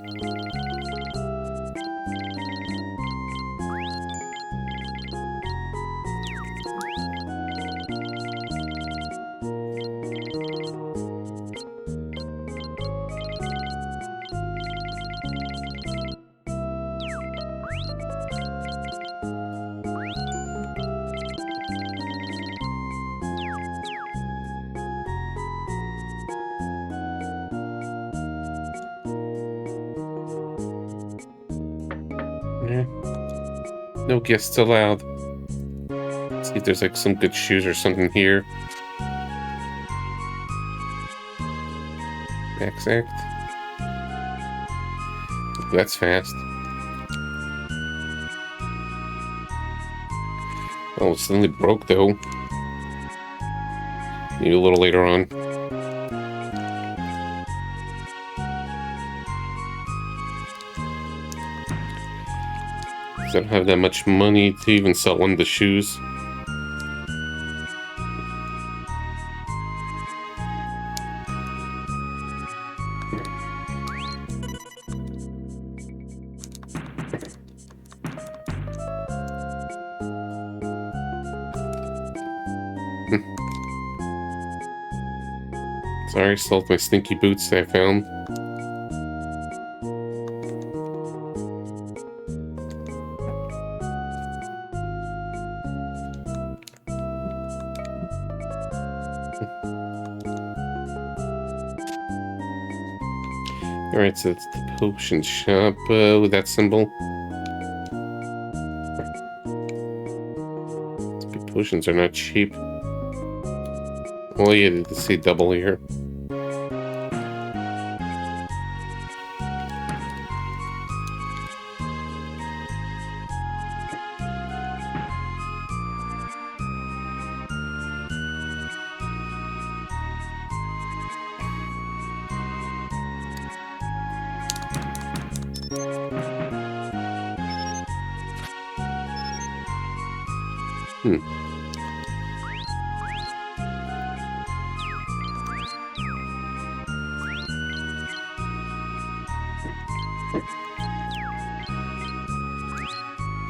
Yeah. No guests allowed. Let's see if there's like some good shoes or something here. Max Act. That's fast. Oh, it's suddenly broke though. Maybe a little later on. I don't have that much money to even sell one of the shoes. Sorry, sold my stinky boots I found. Alright, so it's the potion shop with that symbol. Potions are not cheap. Oh yeah, they say double here.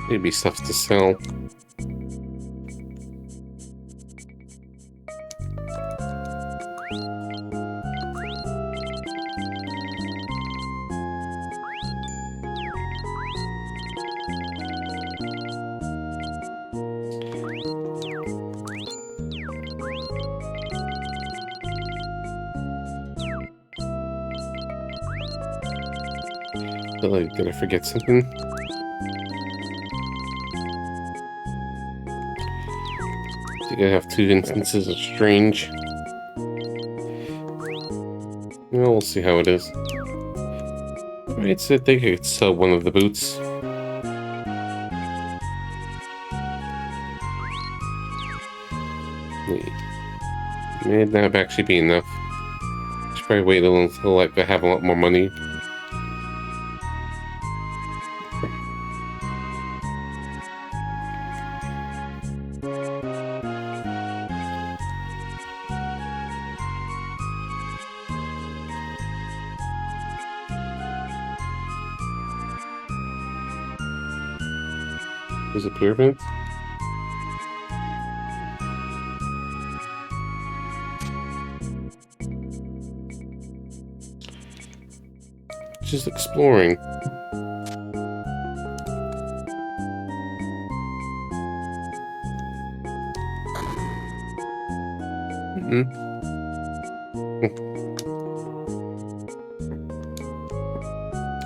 Maybe stuff to sell. Oh, did I forget something? I think I have 2 instances of strange. Well, we'll see how it is. Alright, so I think I could sell one of the boots. May not actually be enough. Should probably wait a little until I have a lot more money. There's a pyramid. Just exploring.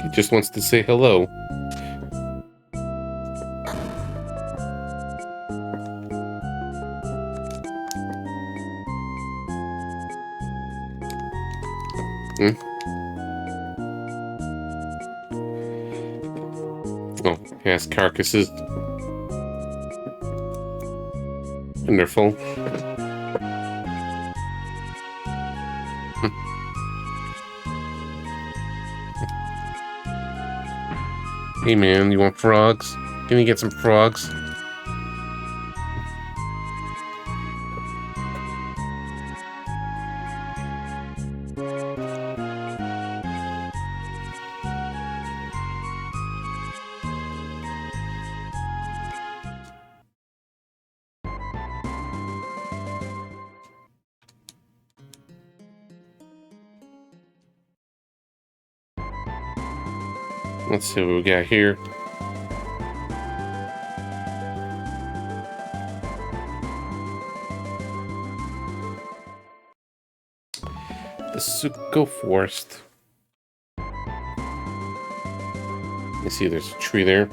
He just wants to say hello. Oh, has carcasses. Wonderful. Hey man, you want frogs? Can you get some frogs? Let's see what we got here. The Suko Forest. You see there's a tree there.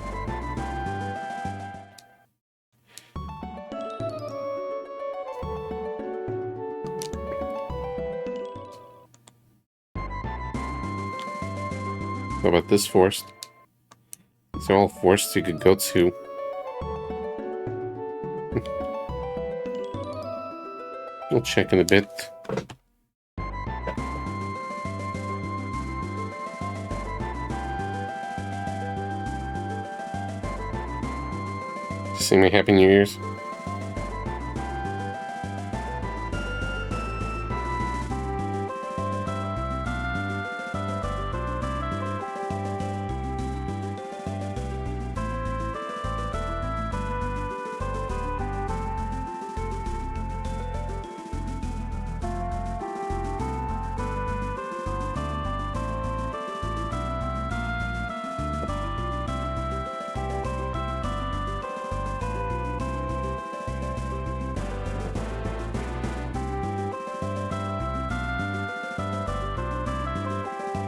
How about this forest? These are all forests you could go to. We'll check in a bit. See my Happy New Year's.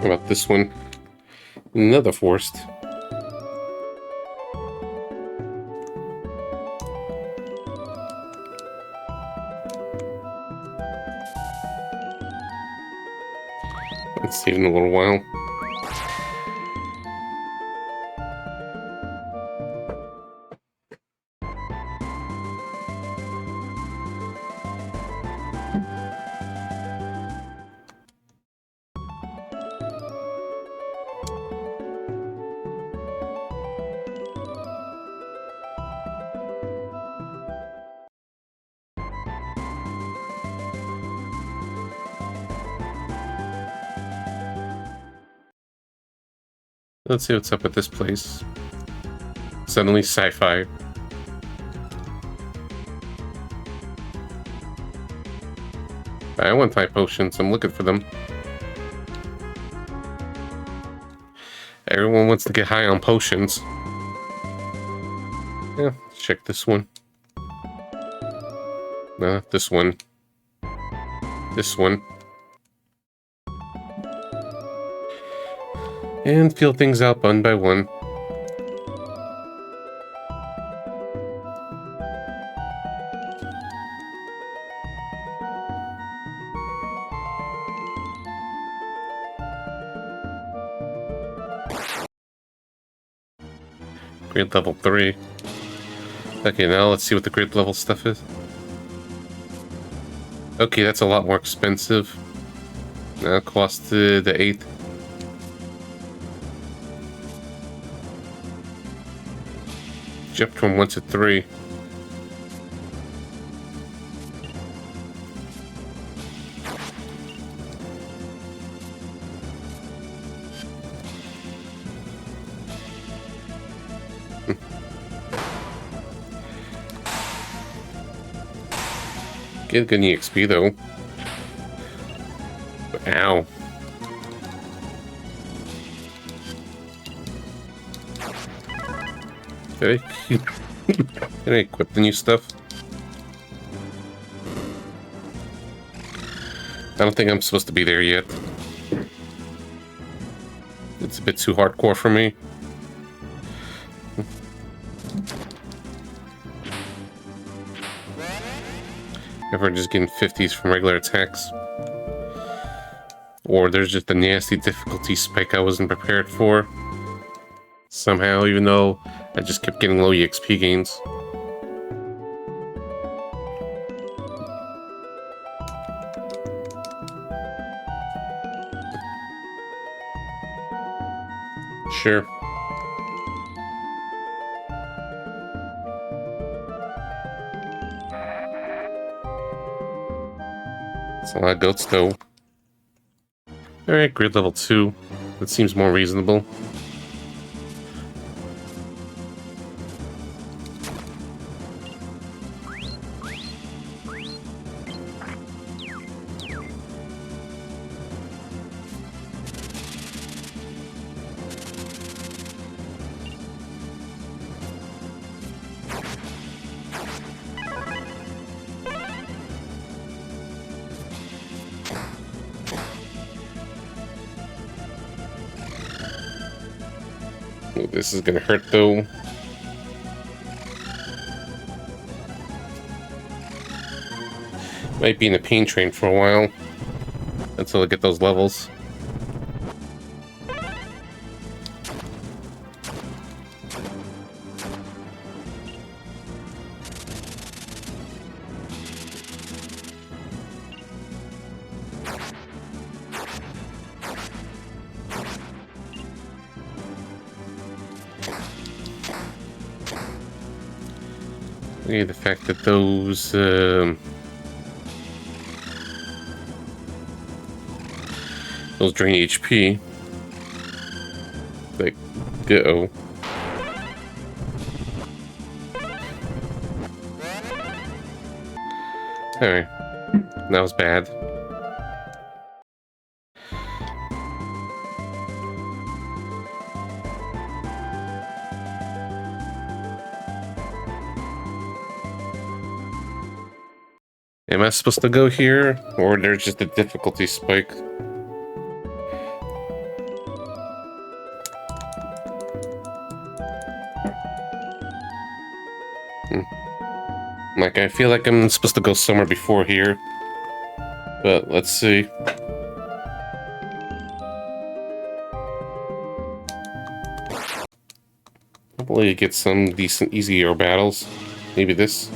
How about this one? Another forest. Let's save in a little while. Let's see what's up with this place. Suddenly sci-fi. I want high potions. I'm looking for them. Everyone wants to get high on potions. Yeah, let's check this one. No, this one. This one. And feel things out one by one. Grade level 3. Okay, now let's see what the grade level stuff is. Okay, that's a lot more expensive. Now it costs the 8th. Jumped from 1 to 3. Get good EXP though. Ow. Did I equip the new stuff? I don't think I'm supposed to be there yet. It's a bit too hardcore for me. Everyone just getting 50s from regular attacks. Or there's just a nasty difficulty spike I wasn't prepared for. Somehow, even though I just kept getting low EXP gains. Sure. It's a lot of goats though. Alright, grade level 2. That seems more reasonable. Oh, this is gonna hurt though. Might be in a pain train for a while until I get those levels. Yeah, the fact that those drain HP. Like, go. Alright. That was bad. Am I supposed to go here? Or there's just a difficulty spike? Like, I feel like I'm supposed to go somewhere before here. But let's see. Hopefully you get some decent, easier battles. Maybe this.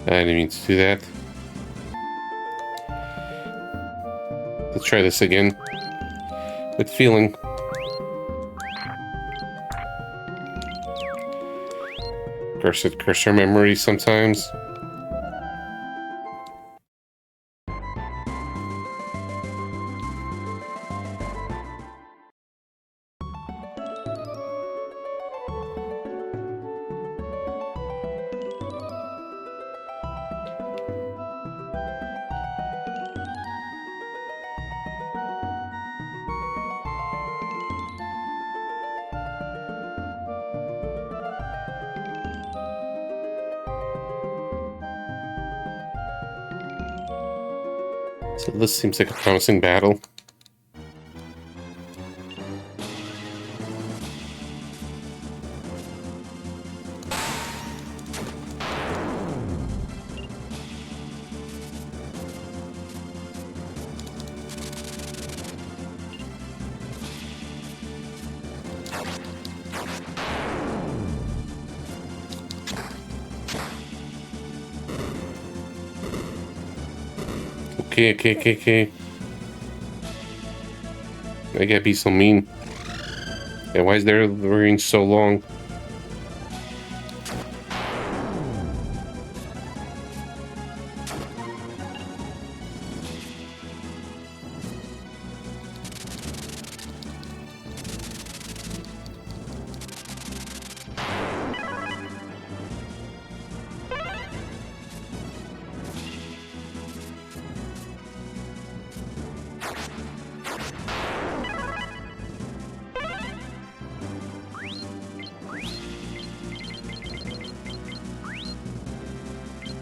I didn't mean to do that. Let's try this again. With feeling. Cursor memory sometimes. So this seems like a promising battle. Okay. I gotta be so mean. Yeah, why is their range so long?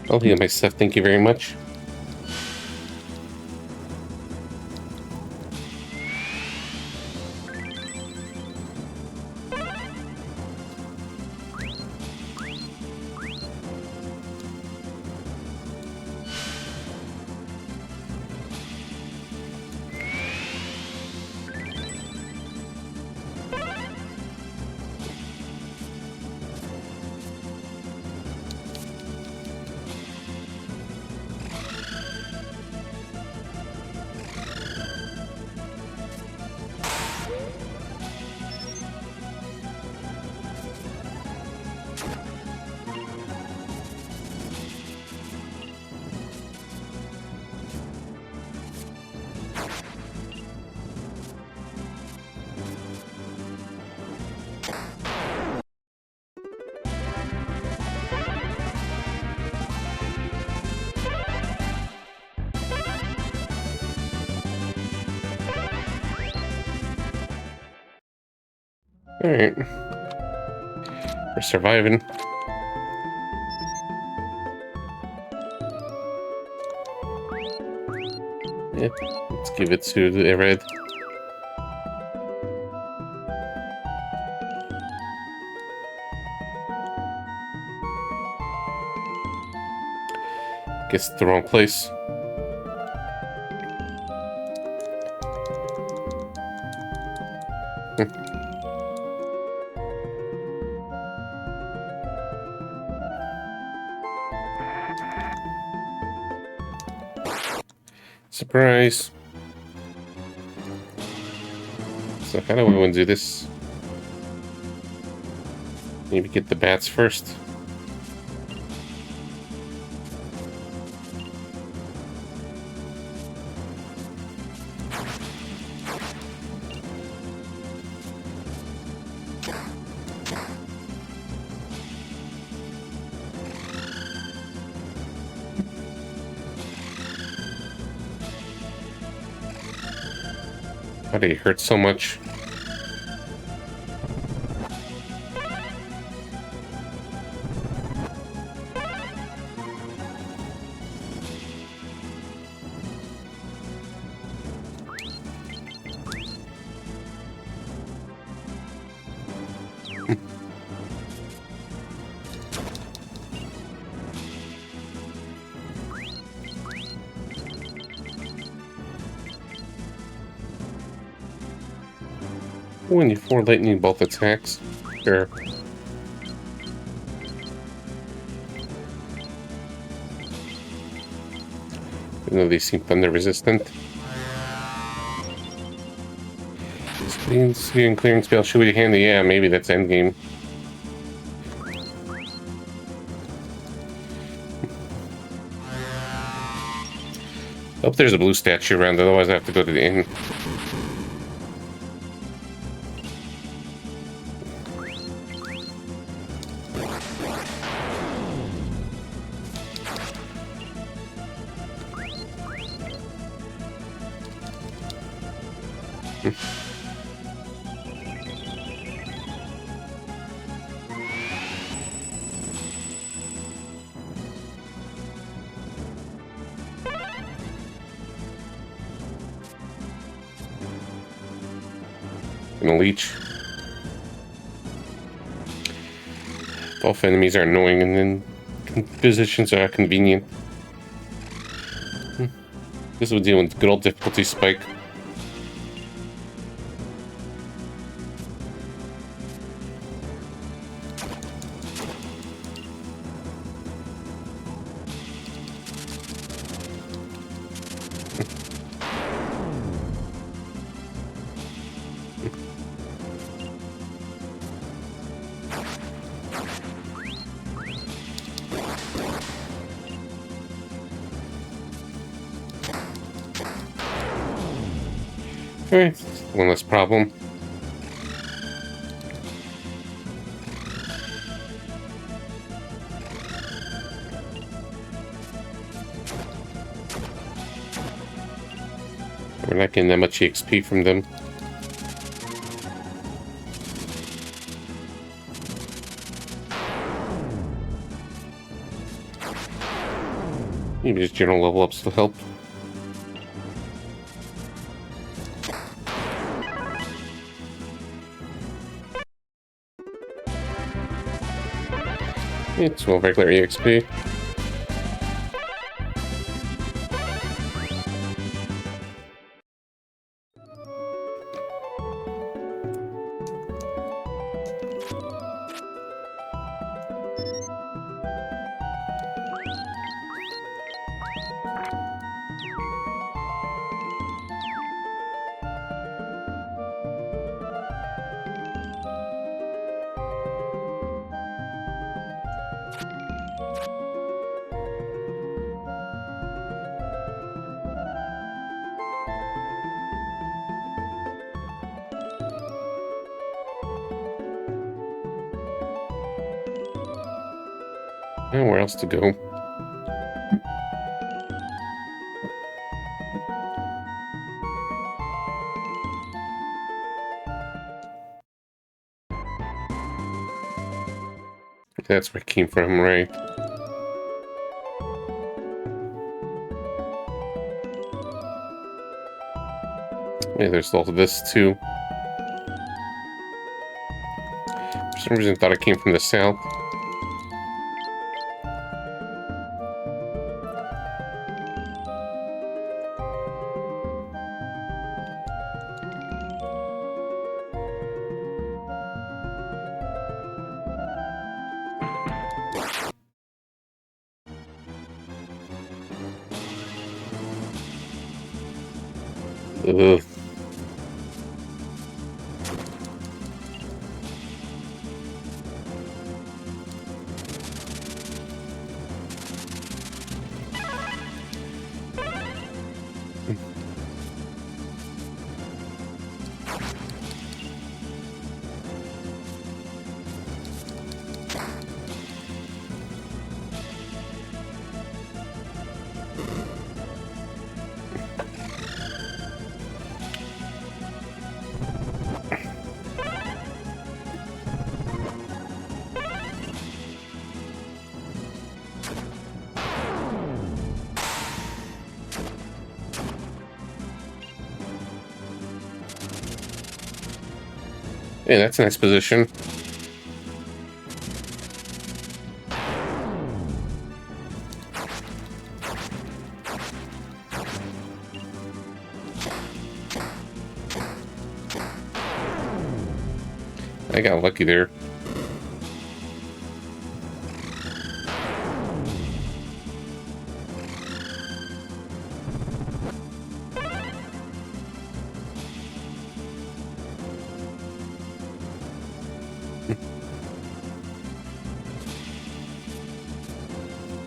I'll heal my stuff, thank you very much. Alright. We're surviving. Yeah, let's give it to the red. Guess the wrong place. Surprise! So how do we want to do this? Maybe get the bats first. Why do you hurt so much? When you 4 lightning bolt attacks. Sure. Even though they seem thunder resistant. Speed and clearing spell should be handy. Yeah, maybe that's endgame. Hope there's a blue statue around, otherwise I have to go to the inn. And a leech. Both enemies are annoying and then positions are convenient. This would deal with good old difficulty spike. Alright, one less problem. We're not getting that much XP from them. Maybe just general level ups will help. It's 12 regular EXP. And where else to go? That's where it came from, right? Yeah, there's all of this too. For some reason I thought it came from the south. Ugh. Yeah, that's a nice position. I got lucky there.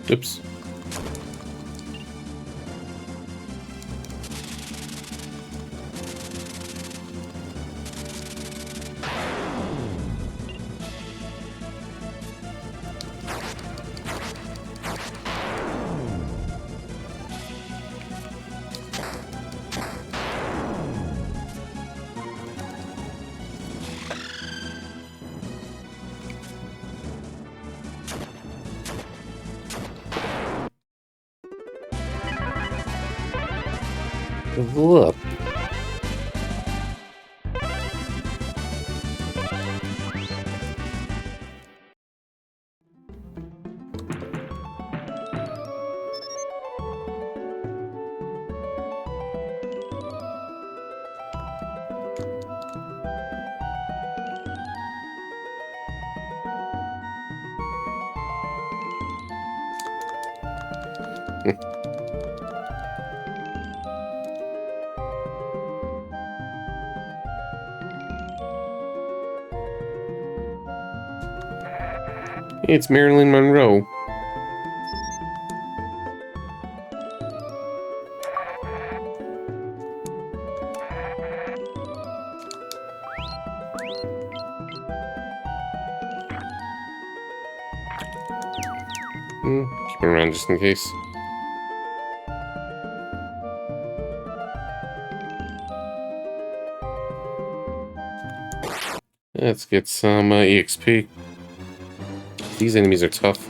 Oops. Look. It's Marilyn Monroe. Keep it around just in case. Let's get some EXP. These enemies are tough.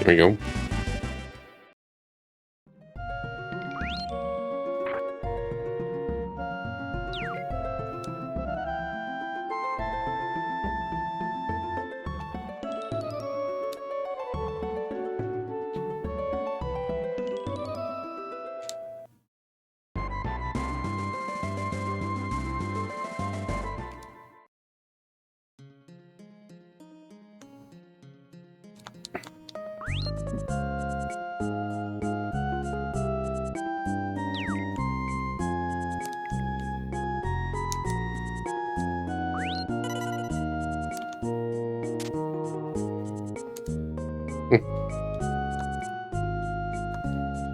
There we go.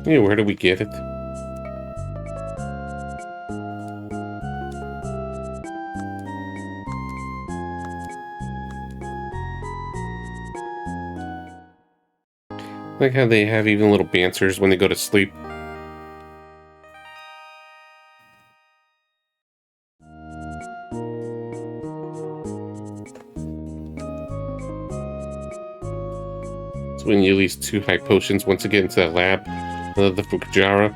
Yeah, where do we get it? Like how they have even little dancers when they go to sleep. So when you release 2 high potions once you get into that lab, the Fukujara.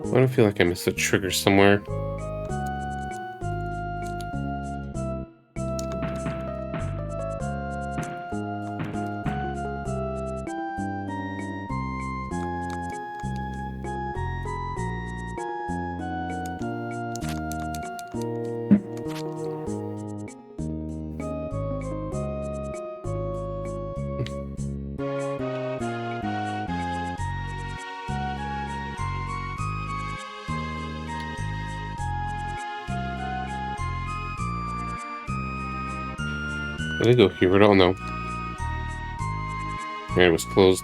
I don't feel like I missed a trigger somewhere. Did I go here at all? No. Yeah, it was closed.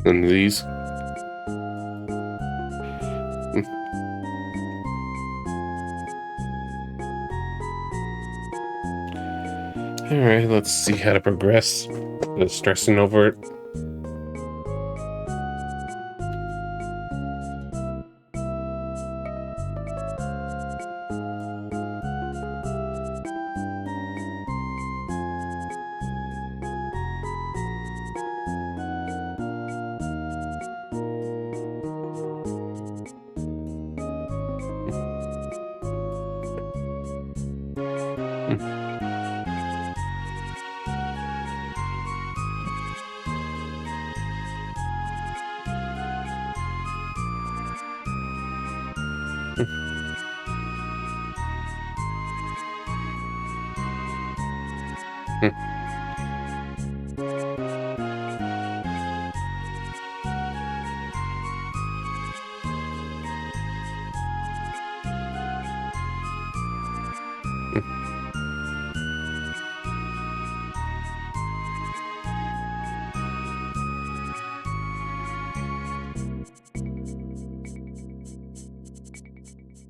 And these. Alright, let's see how to progress. Just stressing over it.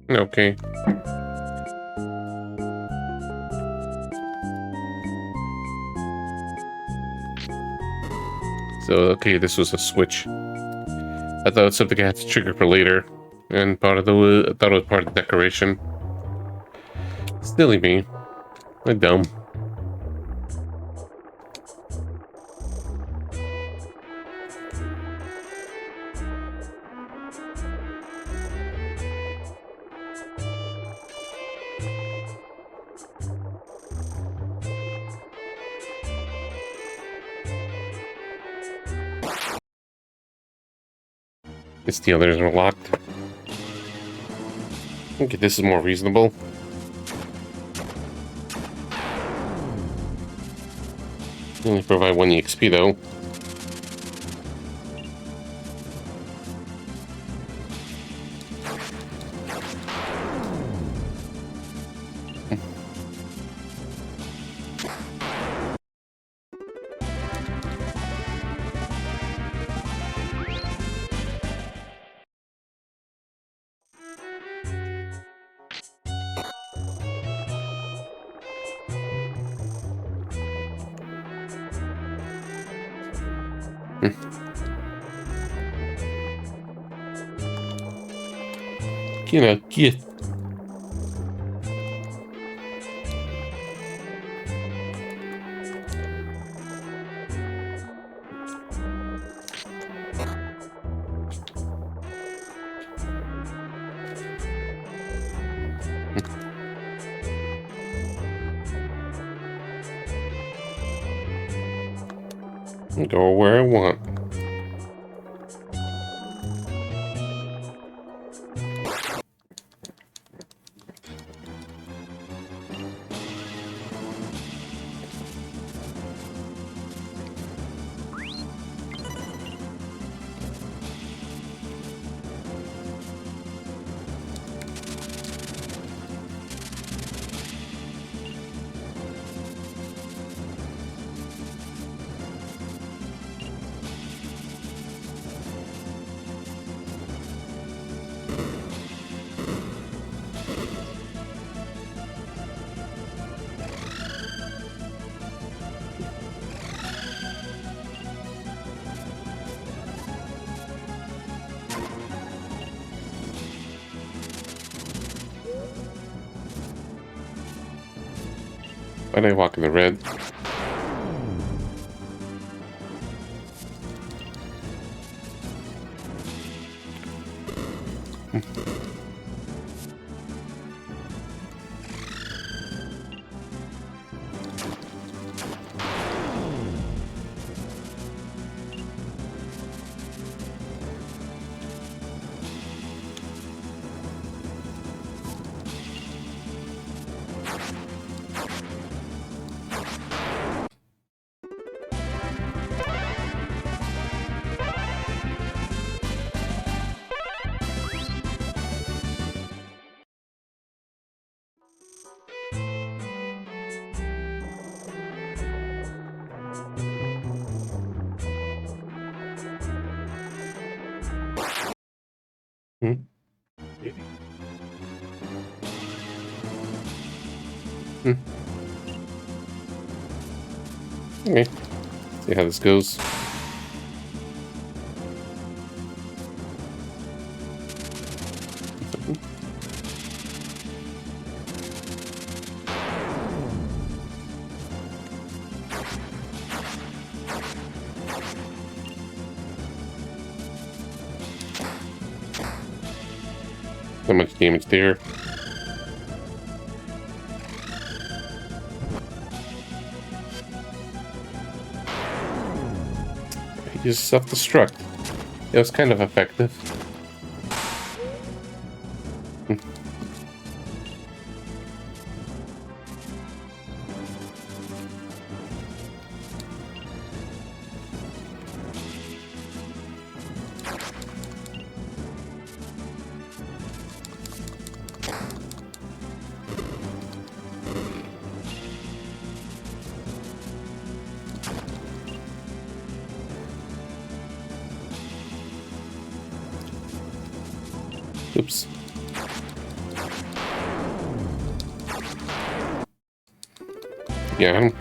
Okay. So, okay, this was a switch. I thought it was something I had to trigger for later. And I thought it was part of the decoration. Silly me. I'm dumb. Guess the others are locked. Okay, this is more reasonable. Only provide 1 EXP though. Get. Go where I want. Why'd I walk in the red? Hmm? Hmm. Okay. See how this goes. Not much damage there. I used self-destruct. It was kind of effective. Oops. Yeah.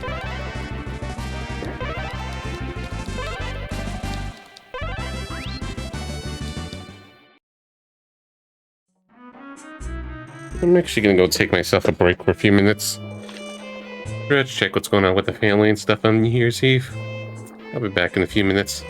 I'm actually gonna go take myself a break for a few minutes. Let's check what's going on with the family and stuff on New Year's Eve. I'll be back in a few minutes.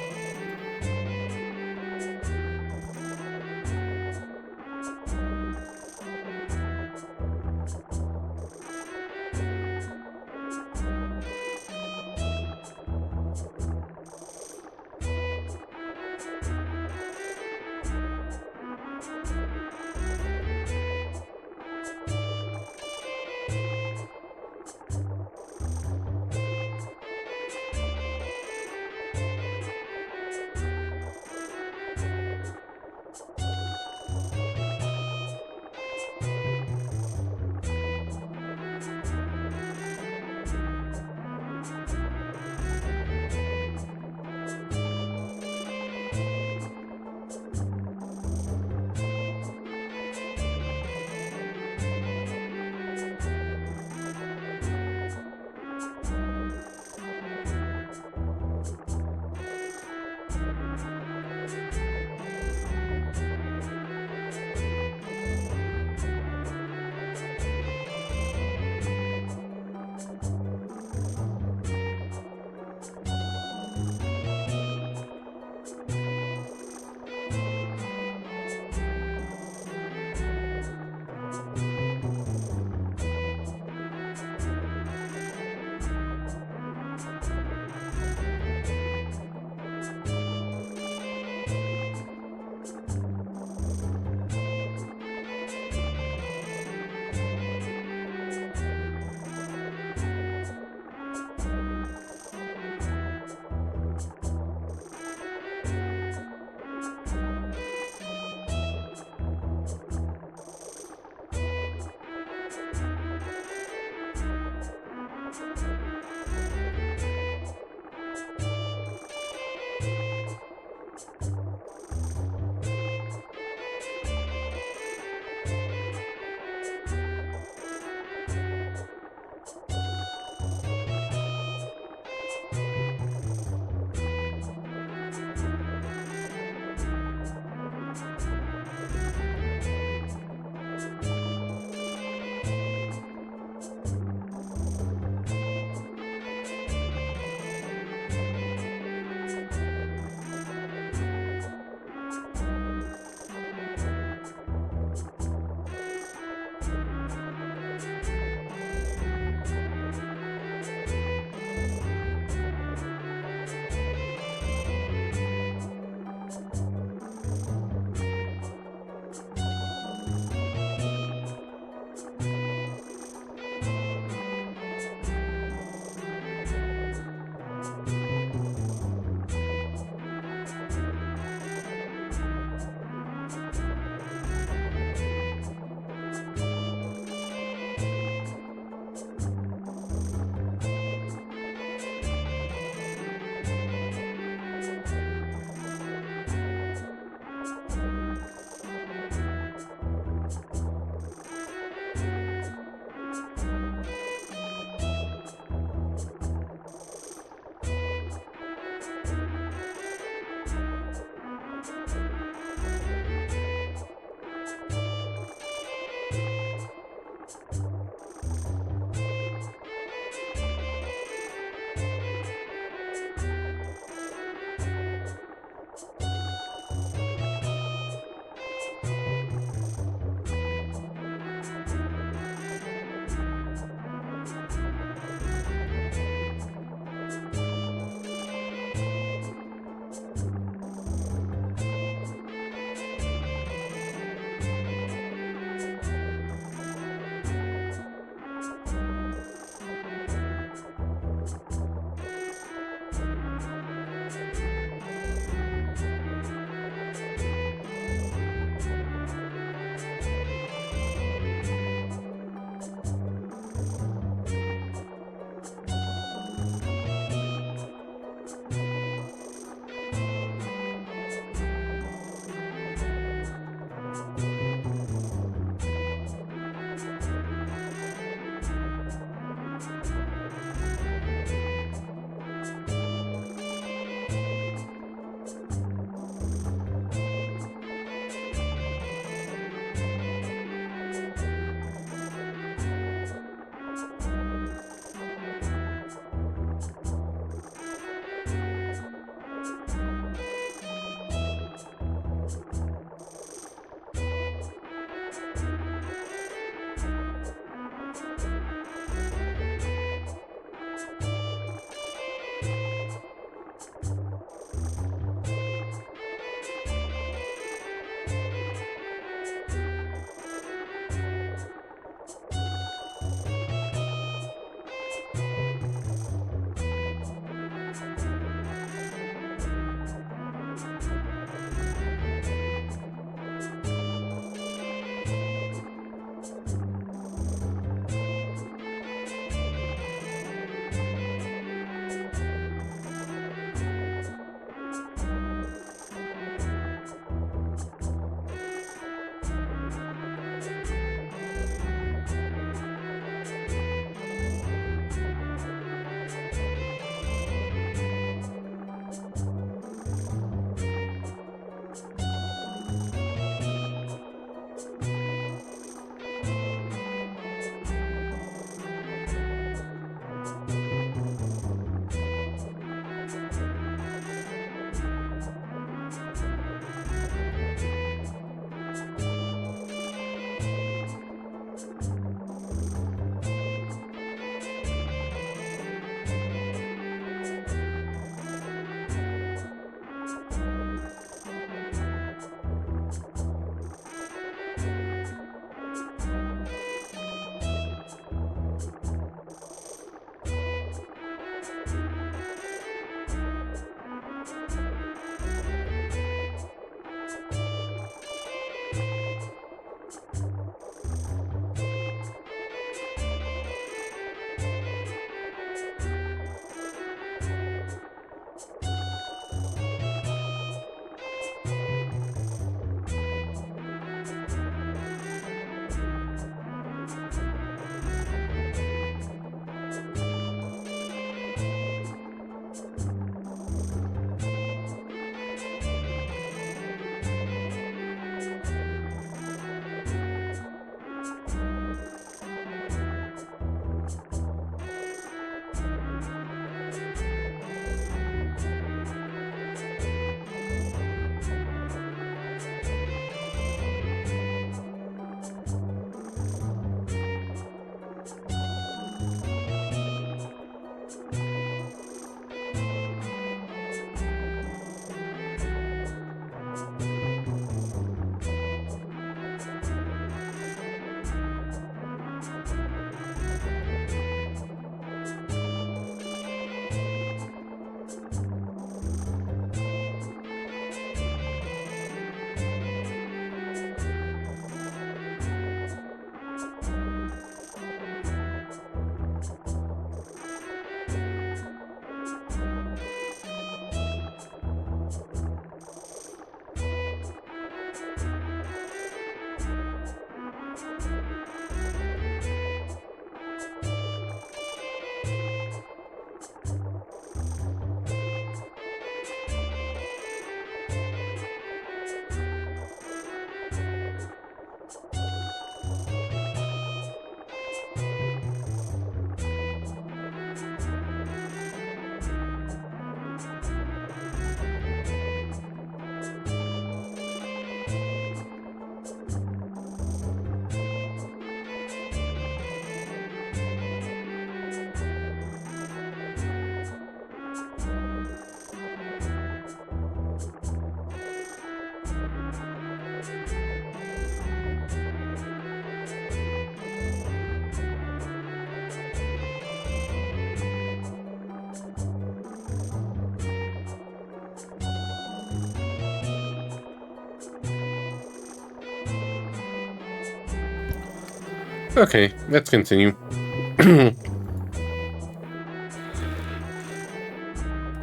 Okay, let's continue.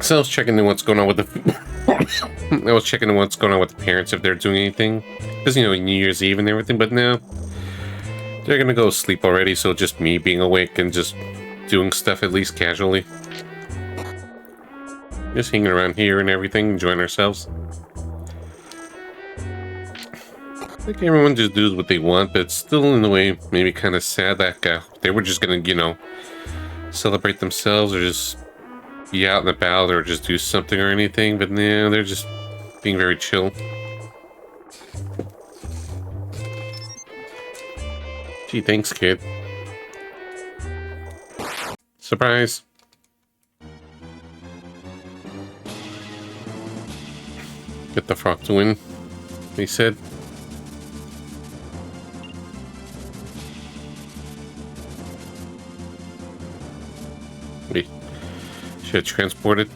So I was checking in what's going on with the... I was checking in what's going on with the parents, if they're doing anything. Because, you know, New Year's Eve and everything, but no. They're gonna go sleep already, so just me being awake and just doing stuff at least casually. Just hanging around here and everything, enjoying ourselves. I think everyone just does what they want, but it's still in a way maybe kind of sad that they were just gonna, you know, celebrate themselves or just be out and about or just do something or anything, but no, they're just being very chill. Gee, thanks, kid. Surprise. Get the frog to win, they said. Wait, should have transported.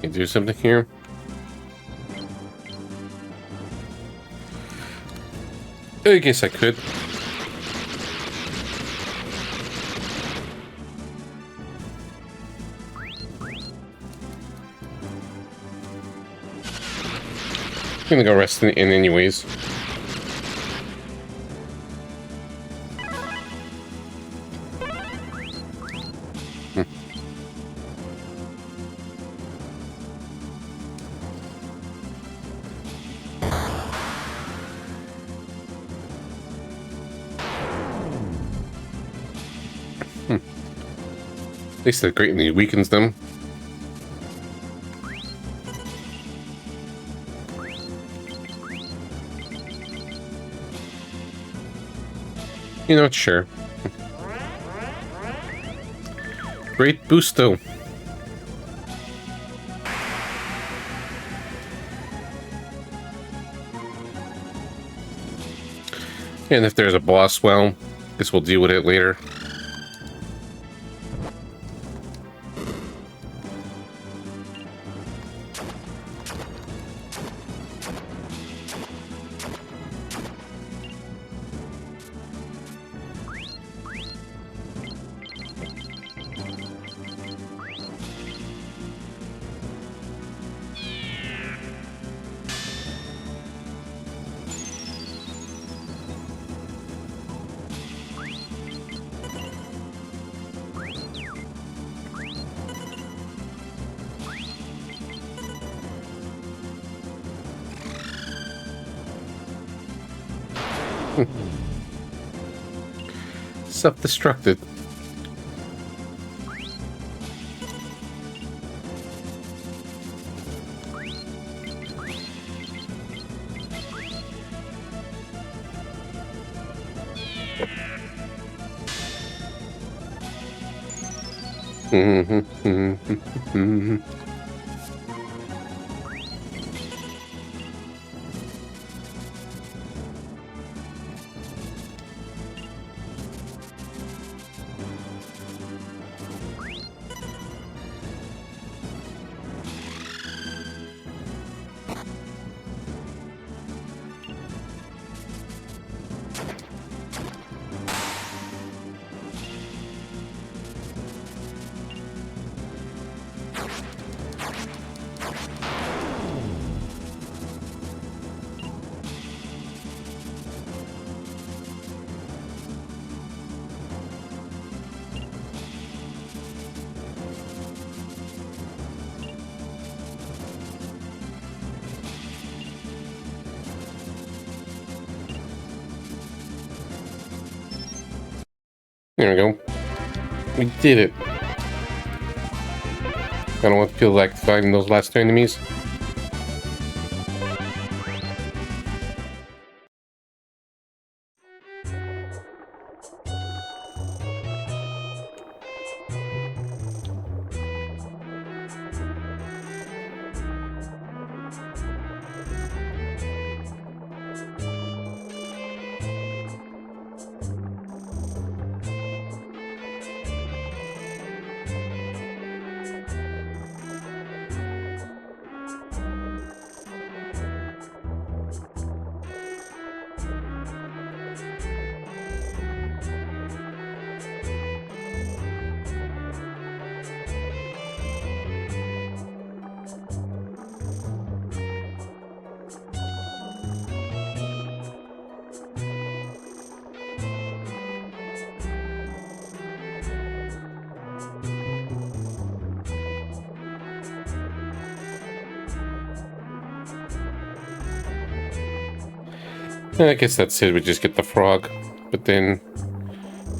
Can you do something here? I guess I could. I'm gonna go rest in anyways. At least that greatly weakens them. You know, sure. Great boost, though. And if there's a boss, well, guess we'll deal with it later. Self-destructed. There we go. We did it. I don't want to feel like fighting those last two enemies. I guess that's it. We just get the frog. But then...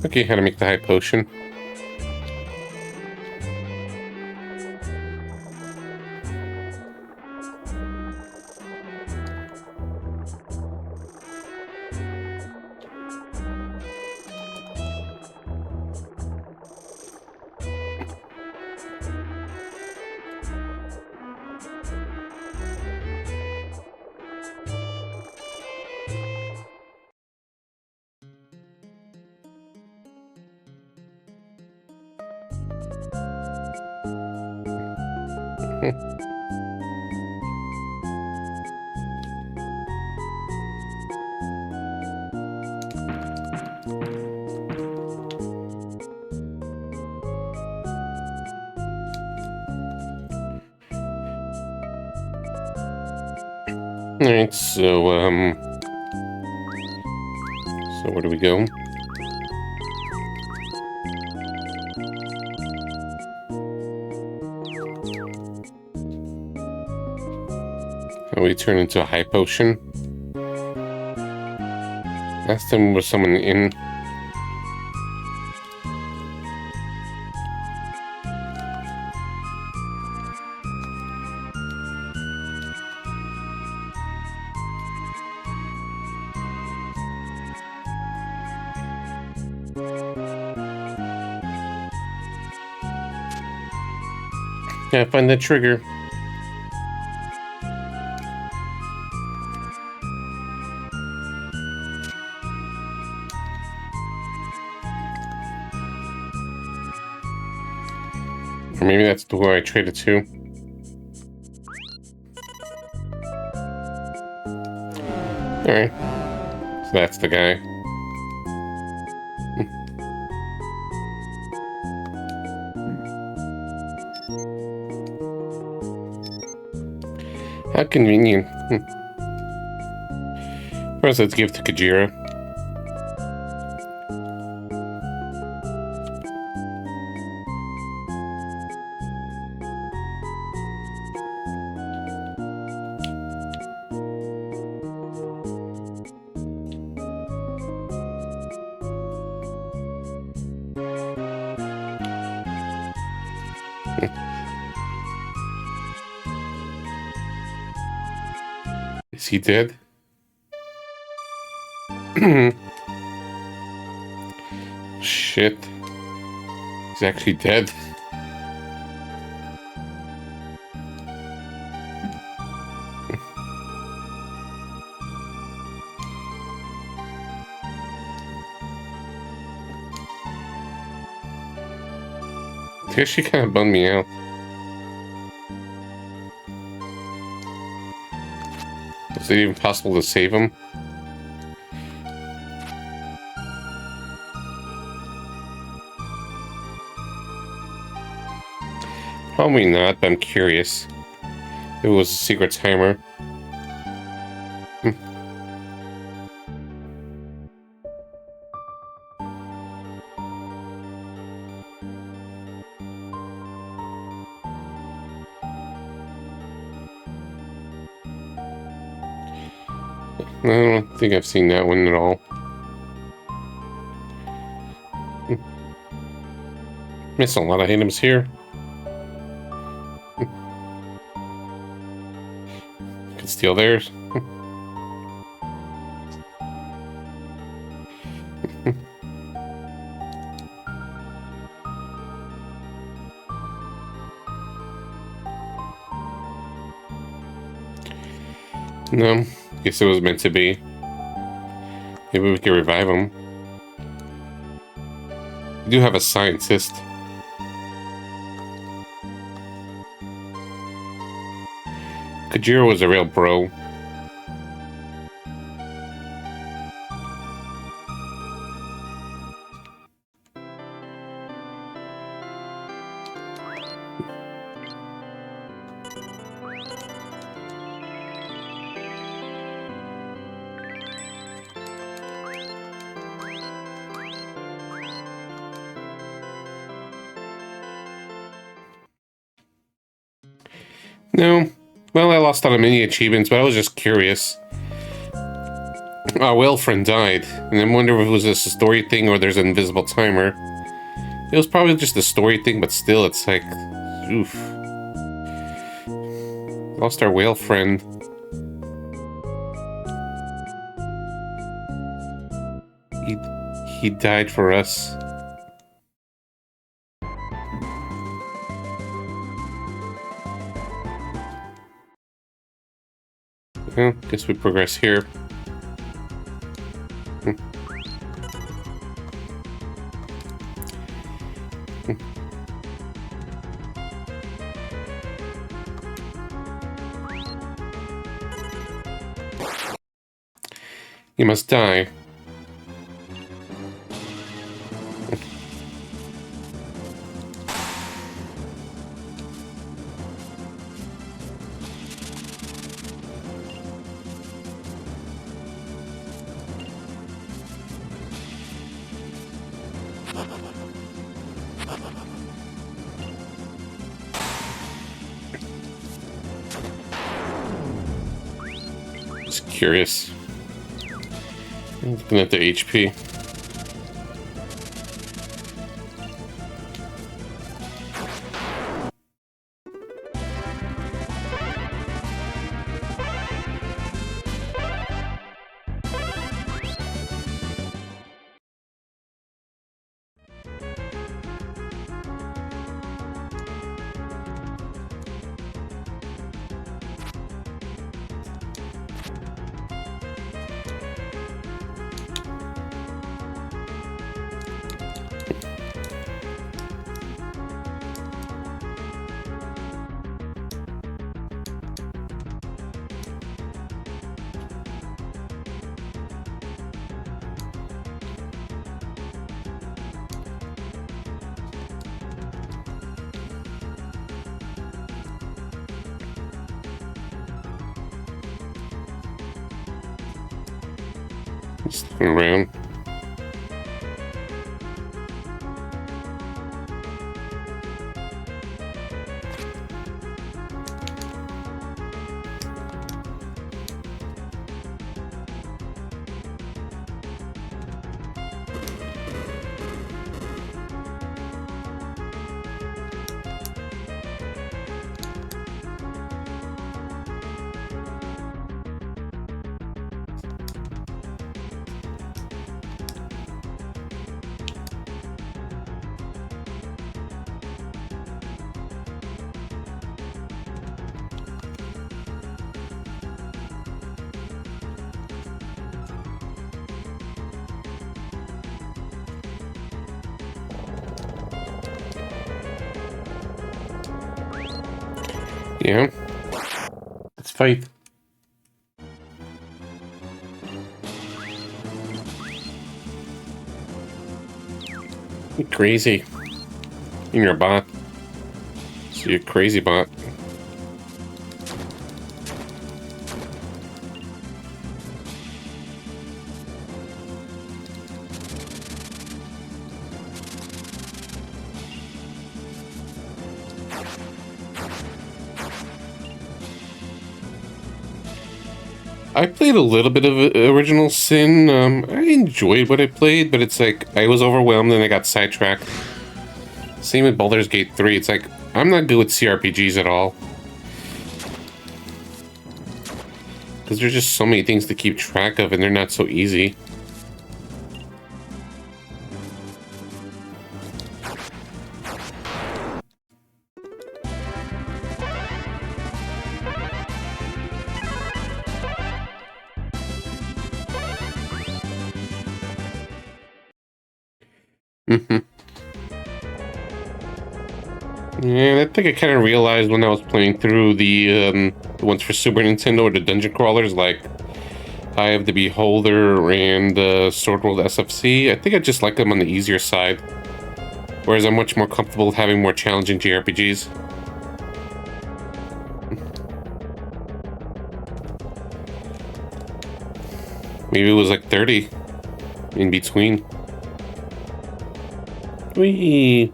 Okay, how to make the high potion. Alright, so where do we go? Oh, we turn into a high potion. Last time was someone in. Yeah, find that trigger. Or maybe that's the who I traded to. Alright. So that's the guy. How convenient. First, let's give to Kajira. Is he dead? Shit. He's actually dead. It actually kind of bummed me out. Is it even possible to save him? Probably not, but I'm curious. It was a secret timer. I don't think I've seen that one at all. Missing a lot of items here. Could steal theirs. No, guess it was meant to be. Maybe we can revive him. We do have a scientist. Kajiro was a real bro. No. Well, I lost on many achievements, but I was just curious. Our whale friend died, and I wonder if it was just a story thing or there's an invisible timer. It was probably just a story thing, but still, it's like, oof. Lost our whale friend. He died for us. Well, guess we progress here. You must die. Just curious. Looking at the HP. Just looking around. Yeah. Let's fight. You crazy. You're a bot. So you're a crazy bot. I played a little bit of Original Sin. I enjoyed what I played, but it's like I was overwhelmed and I got sidetracked. Same with Baldur's Gate 3. It's like I'm not good with CRPGs at all. Because there's just so many things to keep track of and they're not so easy. Yeah, I think I kind of realized when I was playing through the ones for Super Nintendo or the dungeon crawlers, like Eye of the Beholder and Sword World SFC. I think I just like them on the easier side. Whereas I'm much more comfortable with having more challenging JRPGs. Maybe it was like 30 in between. Whee!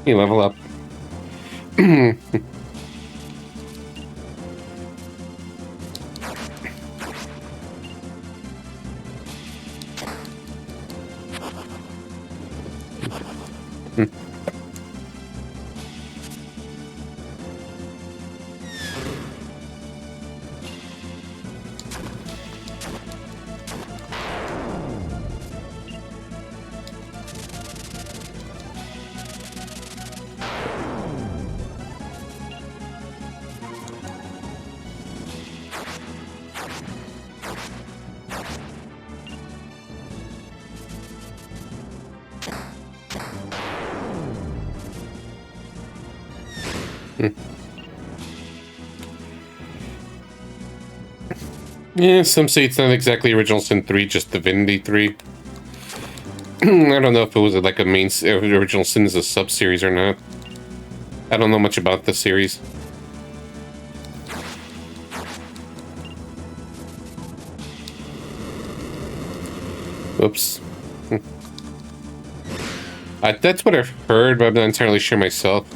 You level up. Yeah, some say it's not exactly Original Sin 3, just Divinity 3. I don't know if it was like a main Original Sin is a sub-series or not. I don't know much about the series. Oops. That's what I've heard, but I'm not entirely sure myself.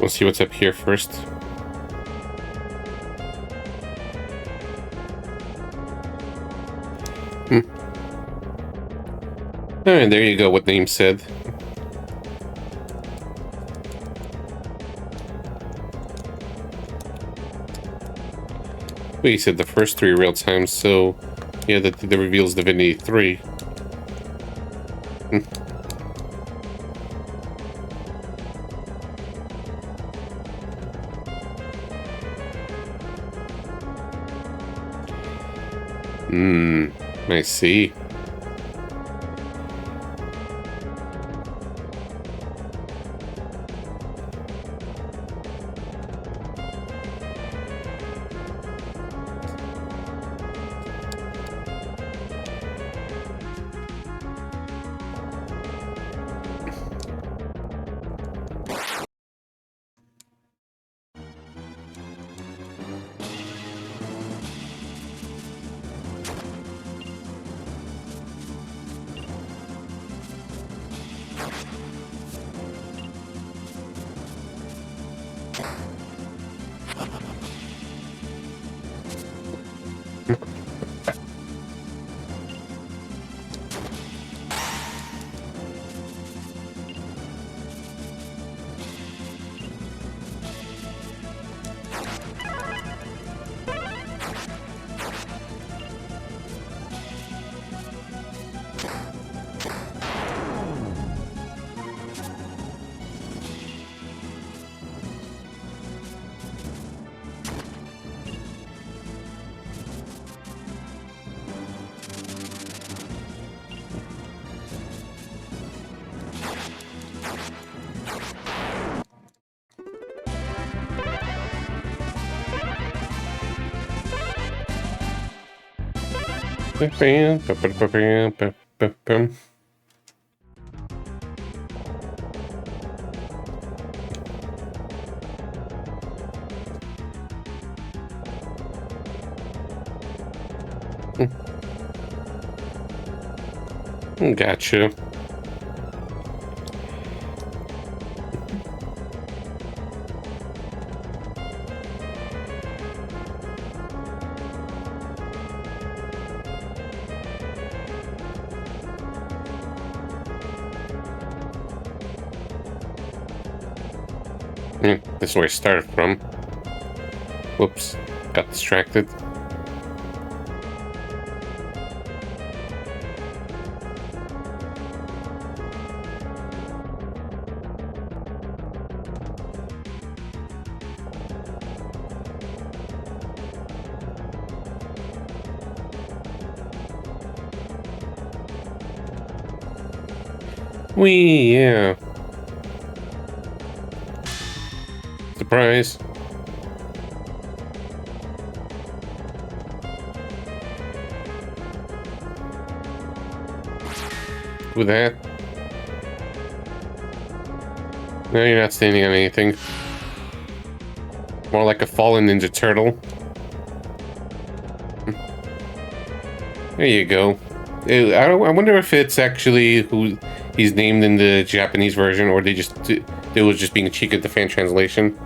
We'll see what's up here first. Alright, there you go, what name said. Well, you said the first 3 real times, so yeah, that reveals Divinity 3. I see. Gotcha. This is where I started from. Whoops, got distracted. Wee, yeah. Surprise. With that. No, you're not standing on anything. More like a fallen Ninja Turtle. There you go. I wonder if it's actually who he's named in the Japanese version, or it was just being cheeky at the fan translation.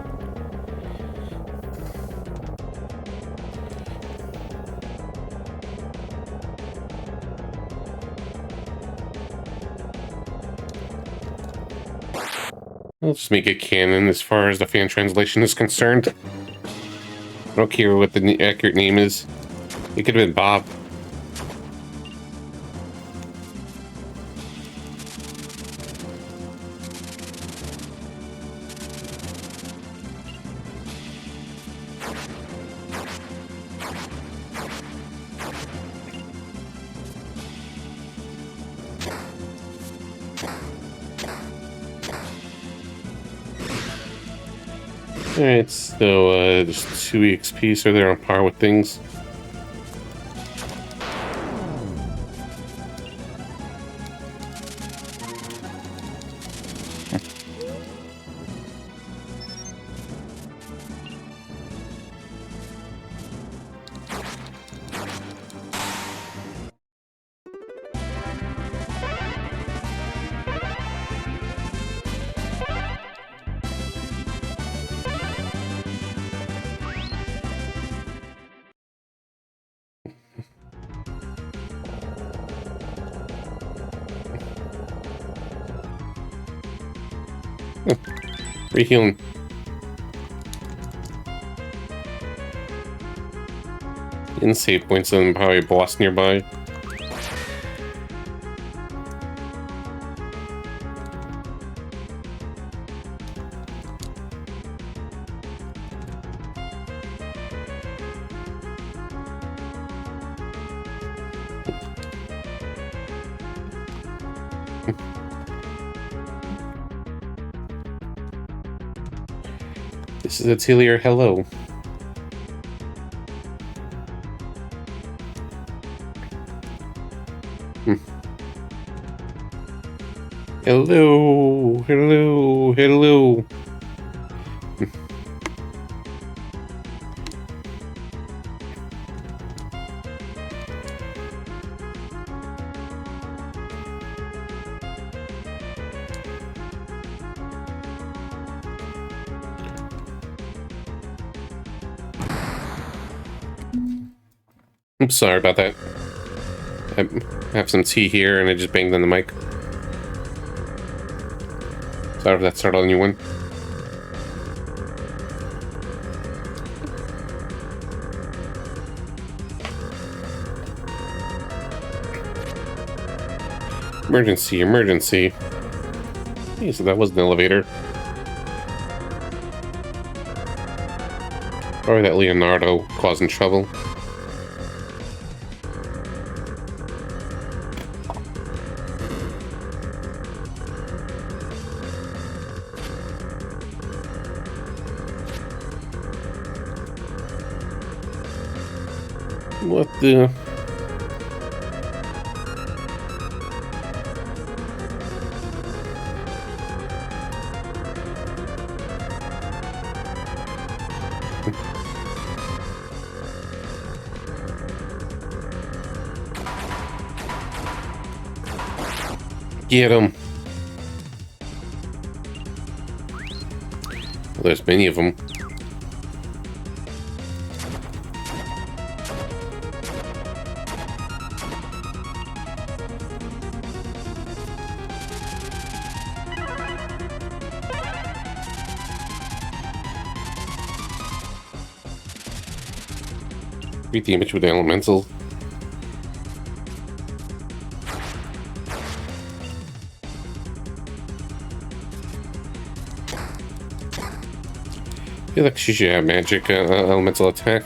I'll just make it canon as far as the fan translation is concerned. I don't care what the accurate name is. It could have been Bob. Alright, so just 2 EXP, so they're on par with things. Free healing. In save points and probably a boss nearby. This is Atelier, hello. Hello, hello, hello. I'm sorry about that. I have some tea here and I just banged on the mic. Sorry if that started a new one. Emergency, emergency. Hey, so that was an elevator. Probably that Leonardo causing trouble. What the... Get him. Well, there's many of them. Beat the image with the elemental. I feel like she should have magic elemental attack.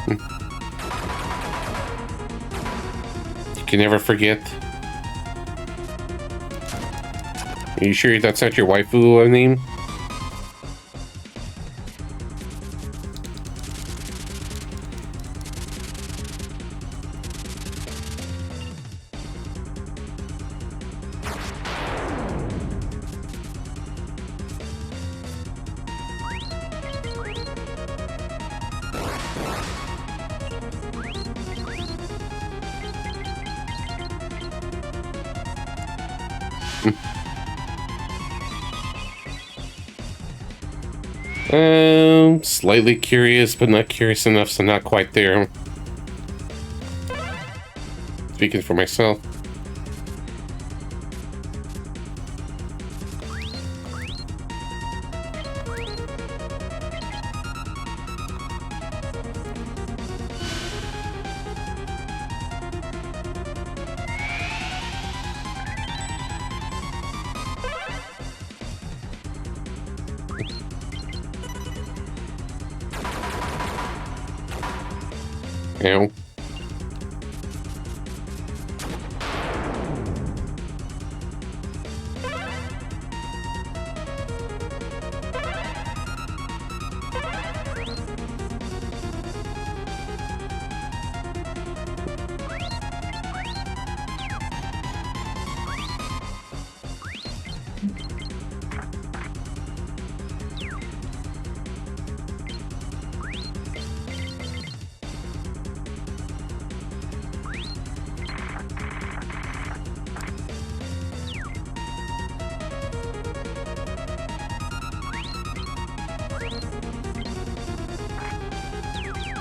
You can never forget. Are you sure that's not your waifu name? Slightly curious, but not curious enough, so not quite there. Speaking for myself. Ow.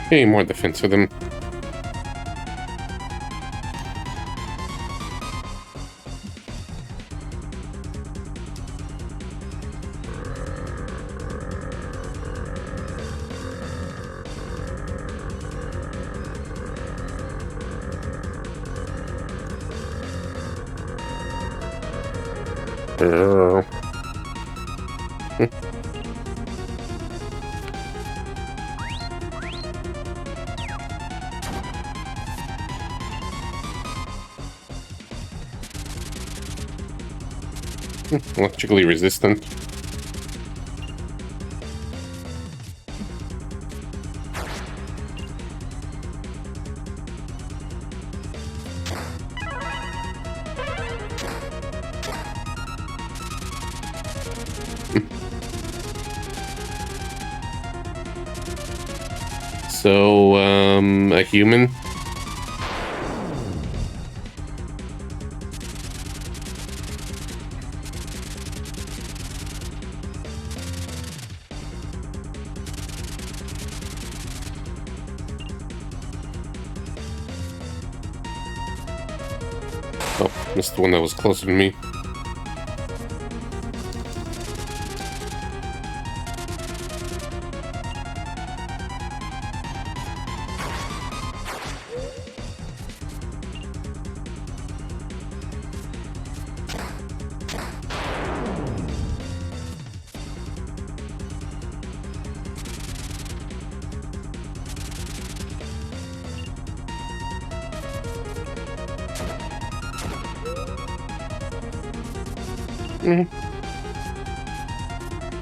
Hey, more defense for them. Electrically resistant. So, a human? Oh, missed the one that was closer to me.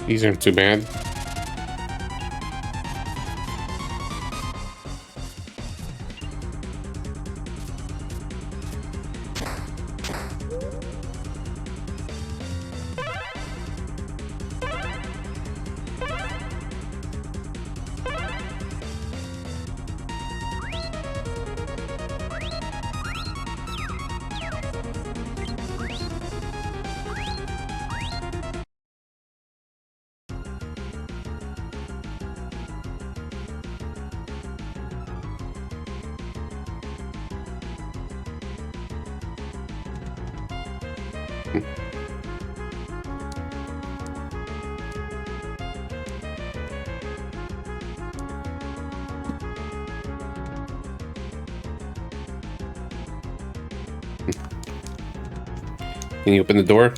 These aren't too bad. Can you open the door?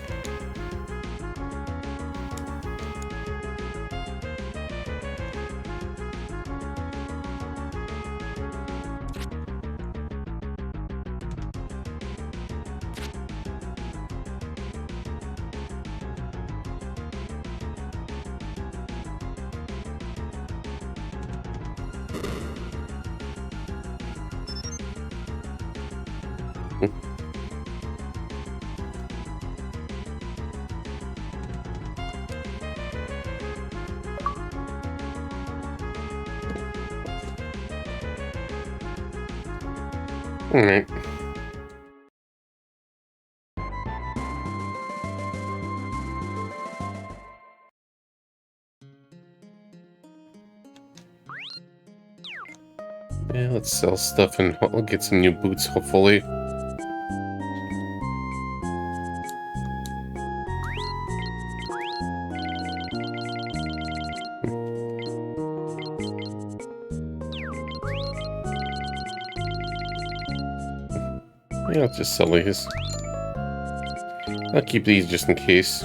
Alright. Yeah, let's sell stuff and we'll get some new boots, hopefully. Yeah, I'll just sell these. I'll keep these just in case.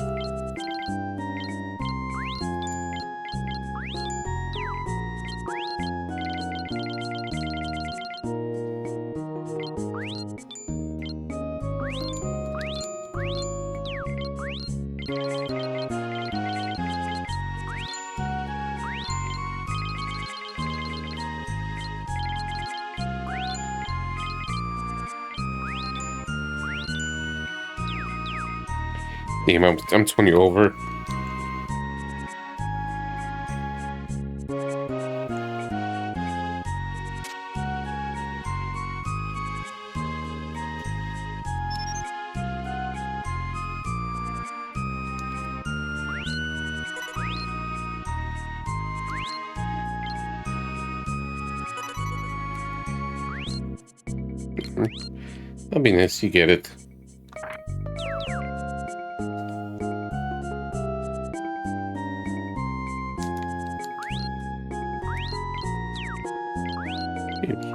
Damn, I'm 20 over. That'll be nice, you get it.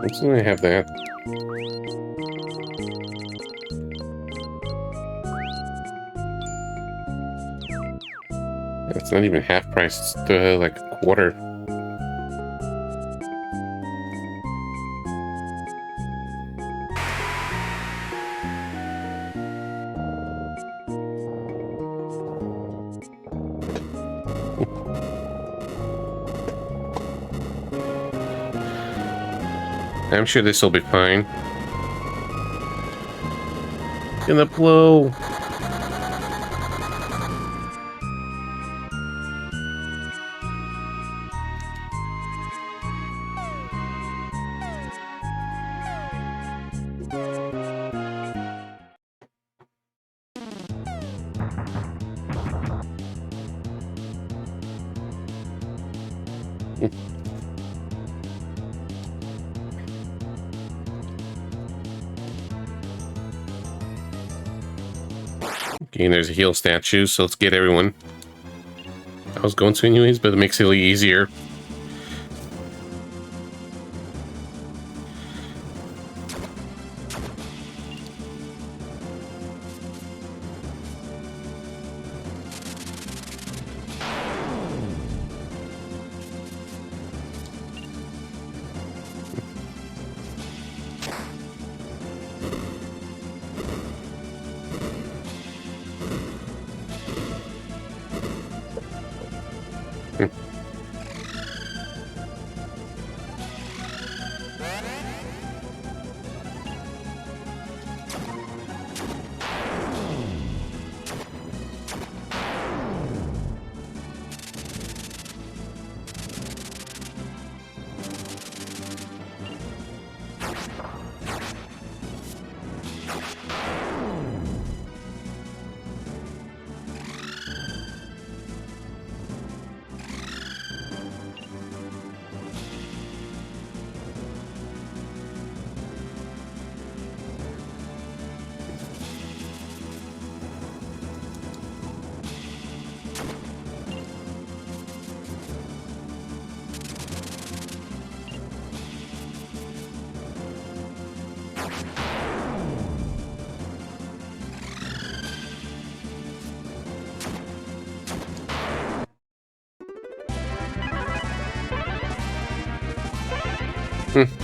Let's only have that. It's not even half price, it's like a quarter. I'm sure this will be fine. Gonna blow. Okay, there's a heal statue, so let's get everyone. I was going to anyways, but it makes it a little easier.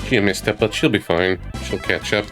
She missed it, but she'll be fine. She'll catch up.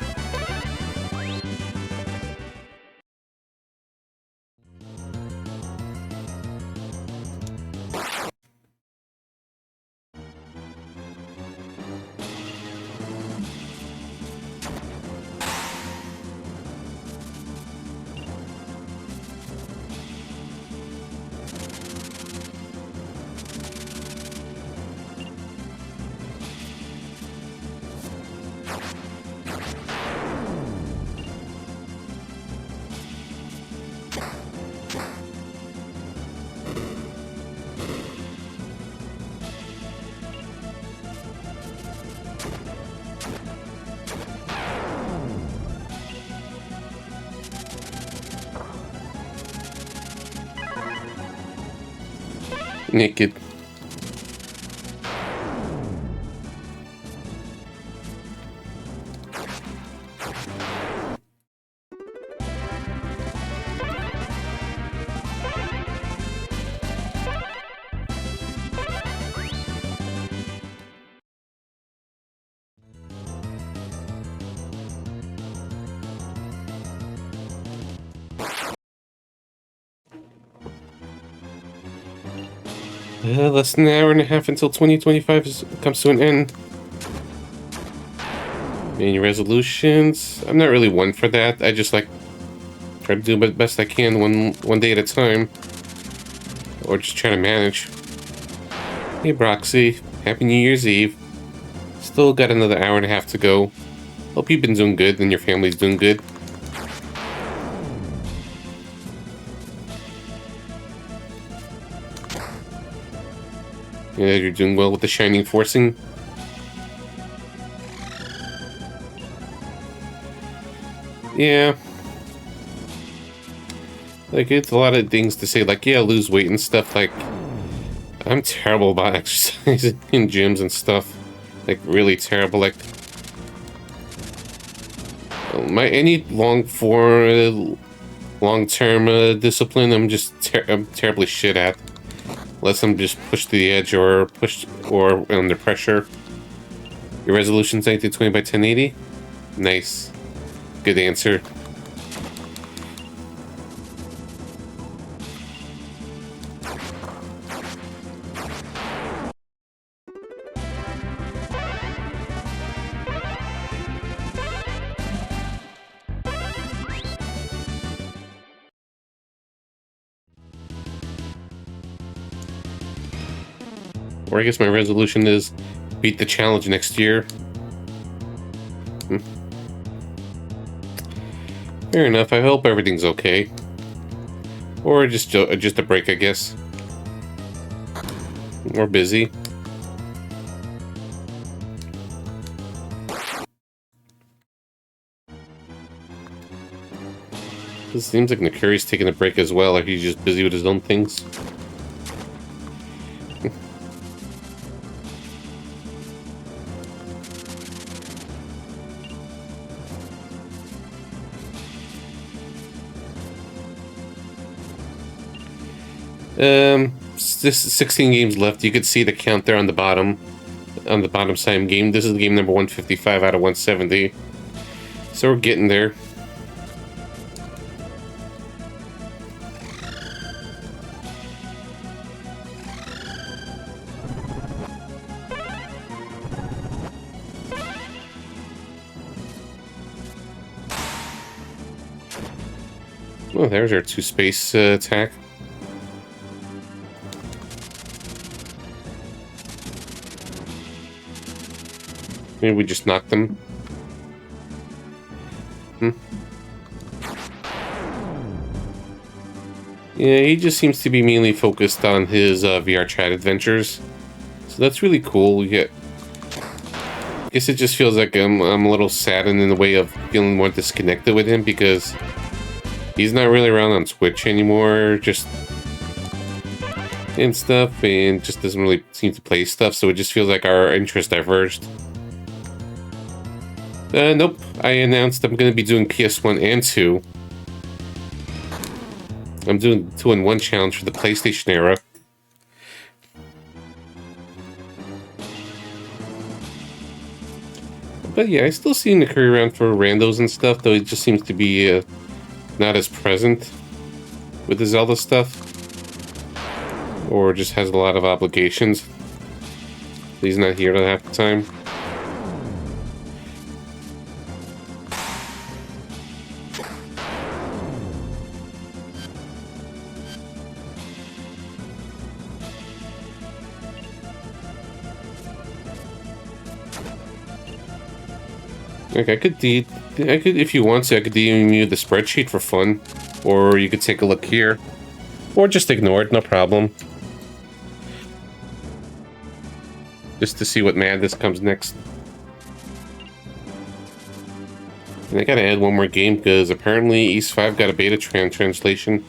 Naked. Less than an hour and a half until 2025 comes to an end. Any resolutions? I'm not really one for that. I just like try to do the best I can one day at a time, or just try to manage. Hey Broxy, Happy New Year's Eve. Still got another hour and a half to go. Hope you've been doing good and your family's doing good. Yeah, you're doing well with the Shining Forcing. Yeah. Like, it's a lot of things to say, like, yeah, lose weight and stuff. Like, I'm terrible about exercising in gyms and stuff. Like, really terrible. Like, any long-term discipline, I'm terribly shit at. Unless I'm just pushed to the edge or under pressure. Your resolution's 1920 by 1080? Nice. Good answer. Or I guess my resolution is beat the challenge next year. Fair enough. I hope everything's okay. Or just a break, I guess. Or busy. It seems like Nakuri's taking a break as well, or he's just busy with his own things. This 16 games left. You could see the count there on the bottom side game. This is game number 155 out of 170. So we're getting there. Oh, there's our 2-space attack. Maybe we just knocked them. Yeah, he just seems to be mainly focused on his VR chat adventures. So that's really cool. I guess it just feels like I'm a little saddened in the way of feeling more disconnected with him because he's not really around on Twitch anymore, and stuff, and just doesn't really seem to play stuff, so it just feels like our interests diverged. Nope. I announced I'm going to be doing PS1 and 2. I'm doing 2-in-1 challenge for the PlayStation era. But yeah, I still see Nakuri around for randos and stuff, though he just seems to be not as present with the Zelda stuff. Or just has a lot of obligations. He's not here half the time. Like I could, if you want to, I could DM you the spreadsheet for fun, or you could take a look here, or just ignore it, no problem. Just to see what madness comes next. And I gotta add one more game because apparently East 5 got a beta translation,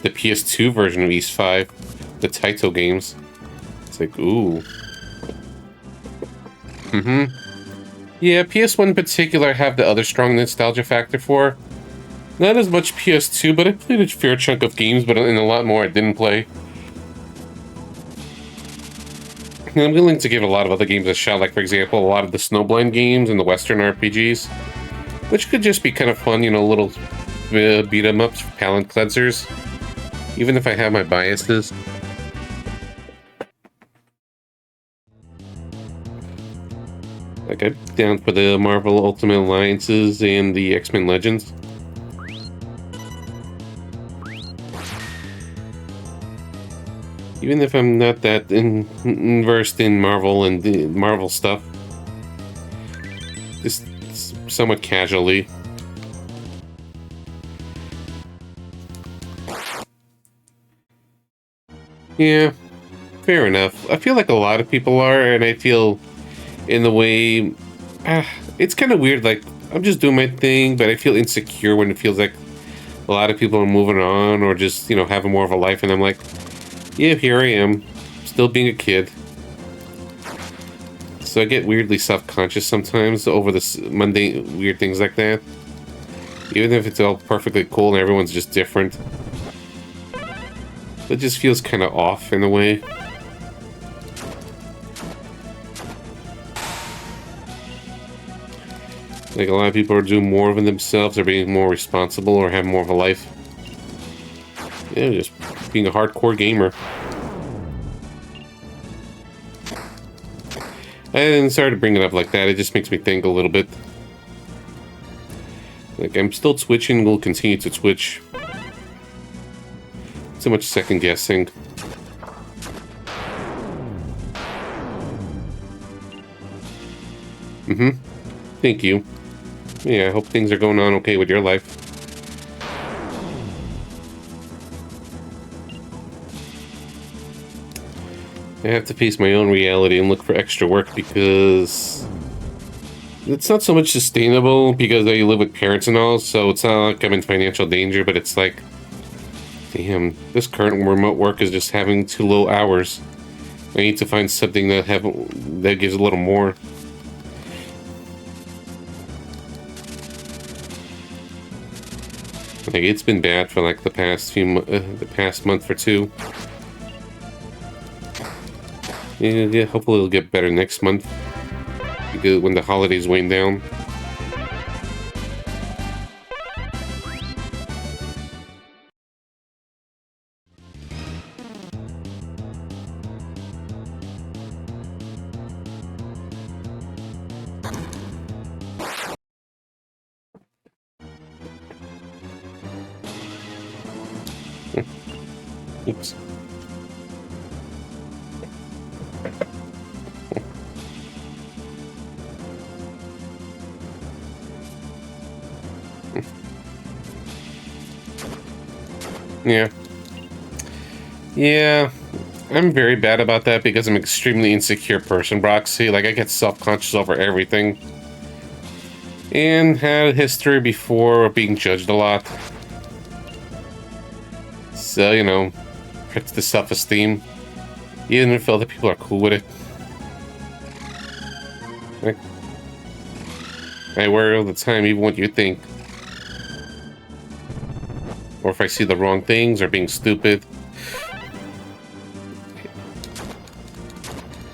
the PS2 version of East 5, the Taito games. It's like, ooh. Yeah, PS1 in particular I have the other strong nostalgia factor for. Not as much PS2, but I played a fair chunk of games, but in a lot more I didn't play. And I'm willing to give a lot of other games a shot, like, for example, a lot of the Snowblind games and the Western RPGs, which could just be kind of fun, you know, little beat-em-ups, palate cleansers, even if I have my biases. Like, I'm down for the Marvel Ultimate Alliances and the X-Men Legends. Even if I'm not that versed in Marvel and the Marvel stuff, just somewhat casually. Yeah, fair enough. I feel like a lot of people are, and I feel in the way, it's kind of weird. Like, I'm just doing my thing, but I feel insecure when it feels like a lot of people are moving on or just, you know, having more of a life, and I'm like, yeah, here I am, still being a kid. So I get weirdly self-conscious sometimes over this mundane, weird things like that. Even if it's all perfectly cool and everyone's just different. It just feels kind of off in a way. Like, a lot of people are doing more of it themselves, or being more responsible, or have more of a life. Yeah, just being a hardcore gamer. And sorry to bring it up like that, it just makes me think a little bit. Like, I'm still twitching, will continue to twitch. So much second guessing. Thank you. Yeah, I hope things are going on okay with your life. I have to face my own reality and look for extra work because it's not so much sustainable because I live with parents and all, so it's not like I'm in financial danger, but it's like, damn, this current remote work is just having too low hours. I need to find something that gives a little more. Like, it's been bad for like the past month or two. Yeah, hopefully it'll get better next month, because when the holidays wane down. Oops. Yeah. Yeah. I'm very bad about that because I'm an extremely insecure person, Broxy. Like, I get self-conscious over everything. And had a history before of being judged a lot. So, you know, hurts the self-esteem. Even if other people are cool with it. Like, I worry all the time, even what you think. Or if I see the wrong things, or being stupid.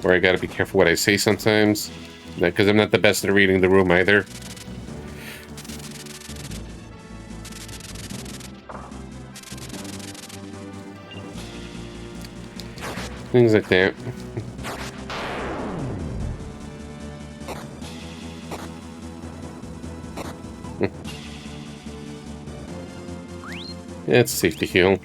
Or I gotta be careful what I say sometimes. Because I'm not the best at reading the room either. Things like that. Yeah, it's safe to heal.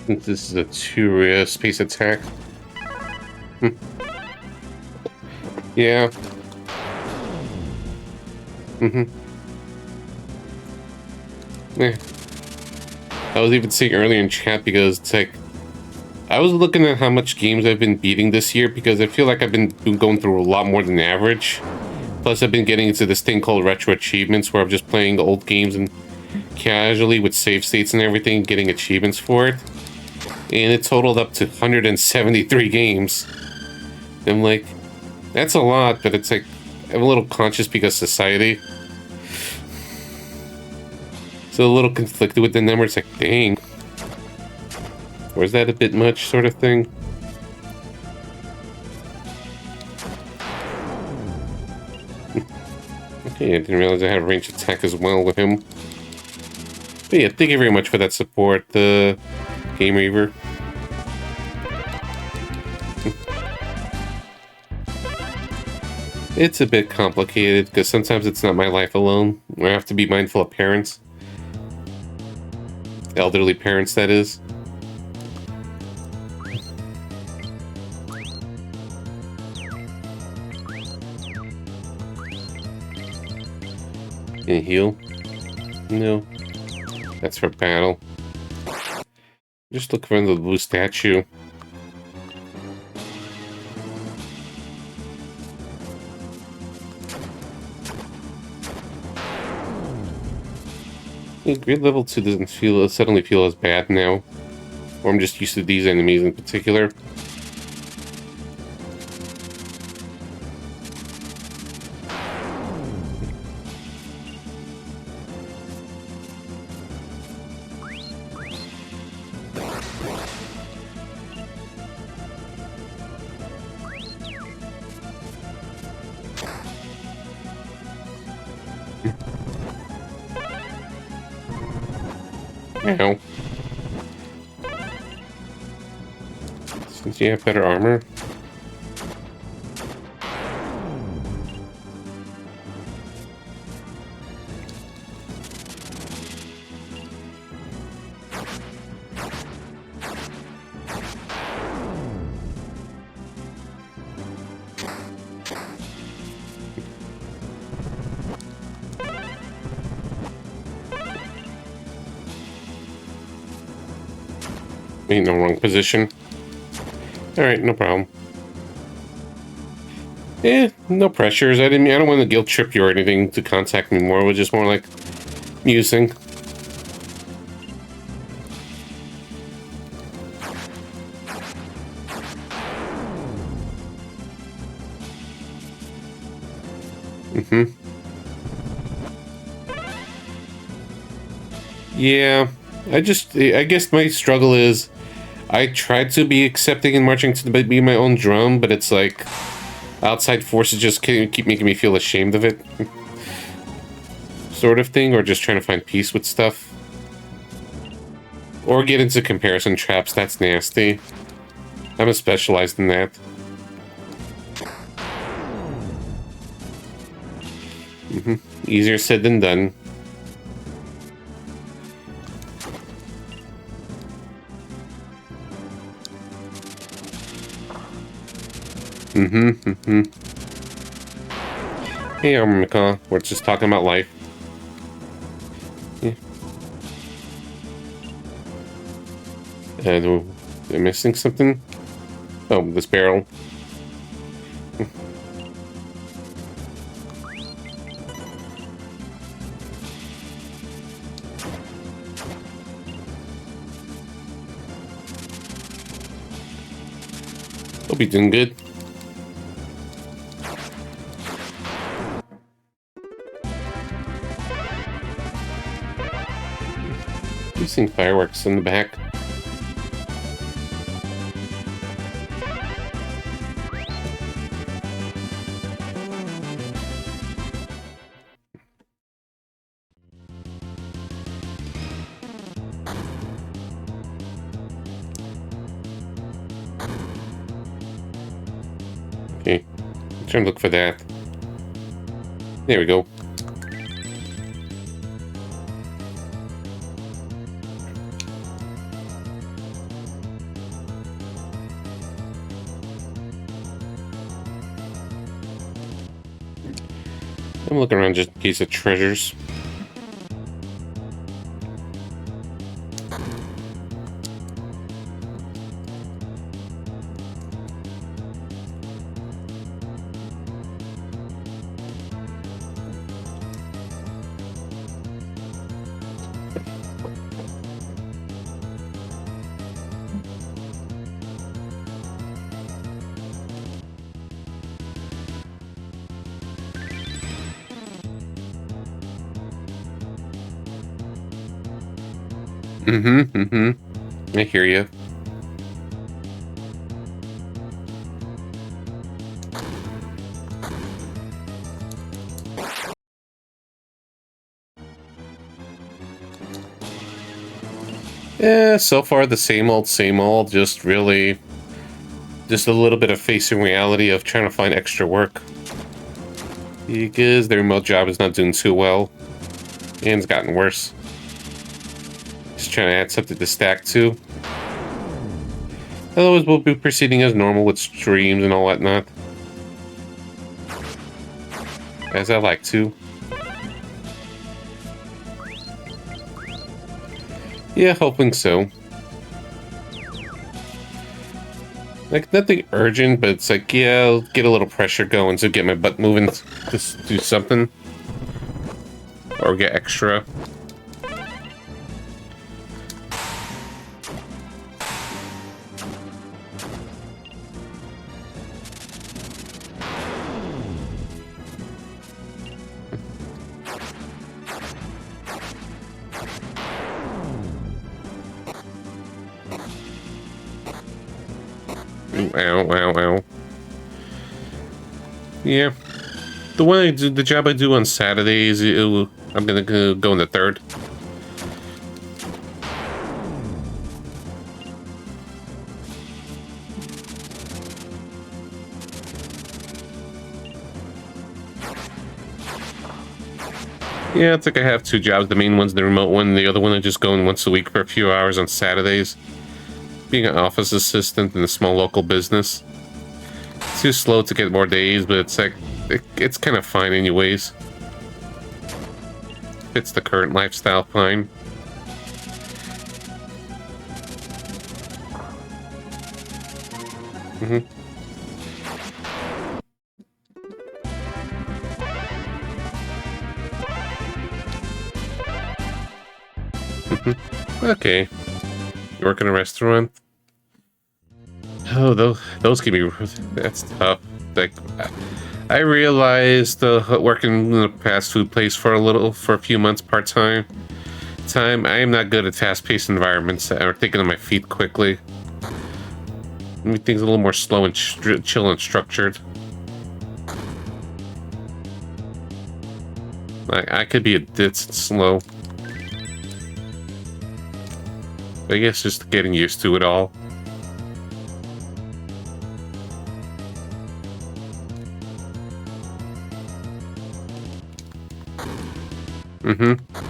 Since this is a 2 space attack. Yeah. Yeah. I was even saying earlier in chat because it's like I was looking at how much games I've been beating this year because I feel like I've been going through a lot more than average. Plus, I've been getting into this thing called retro achievements where I'm just playing old games and casually with save states and everything, getting achievements for it. And it totaled up to 173 games. I'm like, that's a lot, but it's like, I'm a little conscious because society. So a little conflicted with the number. It's like, dang. Or is that a bit much, sort of thing? Okay, I didn't realize I had a range attack as well with him. But yeah, thank you very much for that support, Game Reaver. It's a bit complicated, because sometimes it's not my life alone. I have to be mindful of parents. Elderly parents, that is. Can you heal? No. That's for battle. Just look for the blue statue. Grid level 2 doesn't suddenly feel as bad now. Or I'm just used to these enemies in particular. Ow. Since you have better armor. Ain't no wrong position. Alright, no problem. No pressures. I don't want to guilt trip you or anything to contact me more. It was just more like musing. Yeah. I guess my struggle is I tried to be accepting and marching to be my own drum, but it's like outside forces just keep making me feel ashamed of it. Sort of thing, or just trying to find peace with stuff. Or get into comparison traps, that's nasty. I'm specialized in that. Easier said than done. Hey, Armica. We're just talking about life. Yeah. Am I missing something? Oh, this barrel. Hope you're doing good. You've seen fireworks in the back. Okay, I'm trying to look for that. There we go. I'm looking around just in case of treasures. I hear you. Yeah, so far the same old, just really, just a little bit of facing reality of trying to find extra work. Because the remote job is not doing too well, and it's gotten worse. Just trying to add something to stack too. Otherwise, we'll be proceeding as normal with streams and all whatnot. As I like to. Yeah, hoping so. Like, nothing urgent, but it's like, yeah, I'll get a little pressure going to get my butt moving to do something. Or get extra. Ooh, ow, ow, ow. Yeah. The one I do, the job I do on Saturdays, I'm gonna go in the third. Yeah, it's like I have two jobs. The main one's the remote one. The other one I just go in once a week for a few hours on Saturdays. Being an office assistant in a small local business. It's too slow to get more days, but it's like, it's kind of fine anyways. Fits the current lifestyle fine. Okay. You work in a restaurant? Oh, those can be... That's tough. Like, I realized working in a fast food place for a few months part-time, I am not good at fast-paced environments or thinking on my feet quickly. Things a little more slow and chill and structured. I could be a bit slow. I guess just getting used to it all.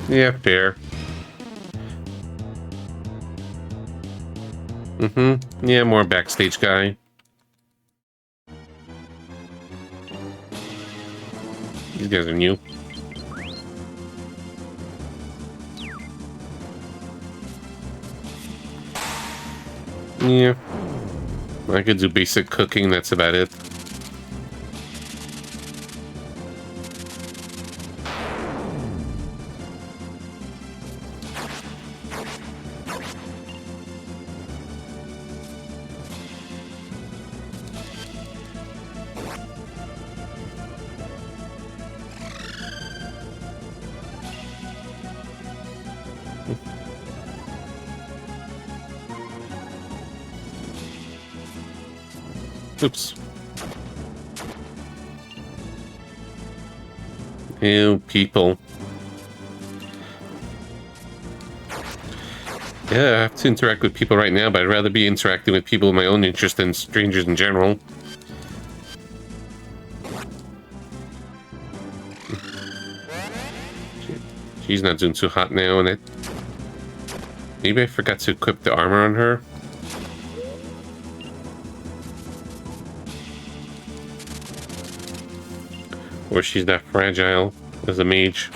Yeah, fair. Yeah, more backstage guy. These guys are new. Yeah. I could do basic cooking, that's about it. Oops. Ew, people. Yeah, I have to interact with people right now, but I'd rather be interacting with people of my own interest than strangers in general. She's not doing too hot now, and maybe I forgot to equip the armor on her. Or she's not fragile as a mage.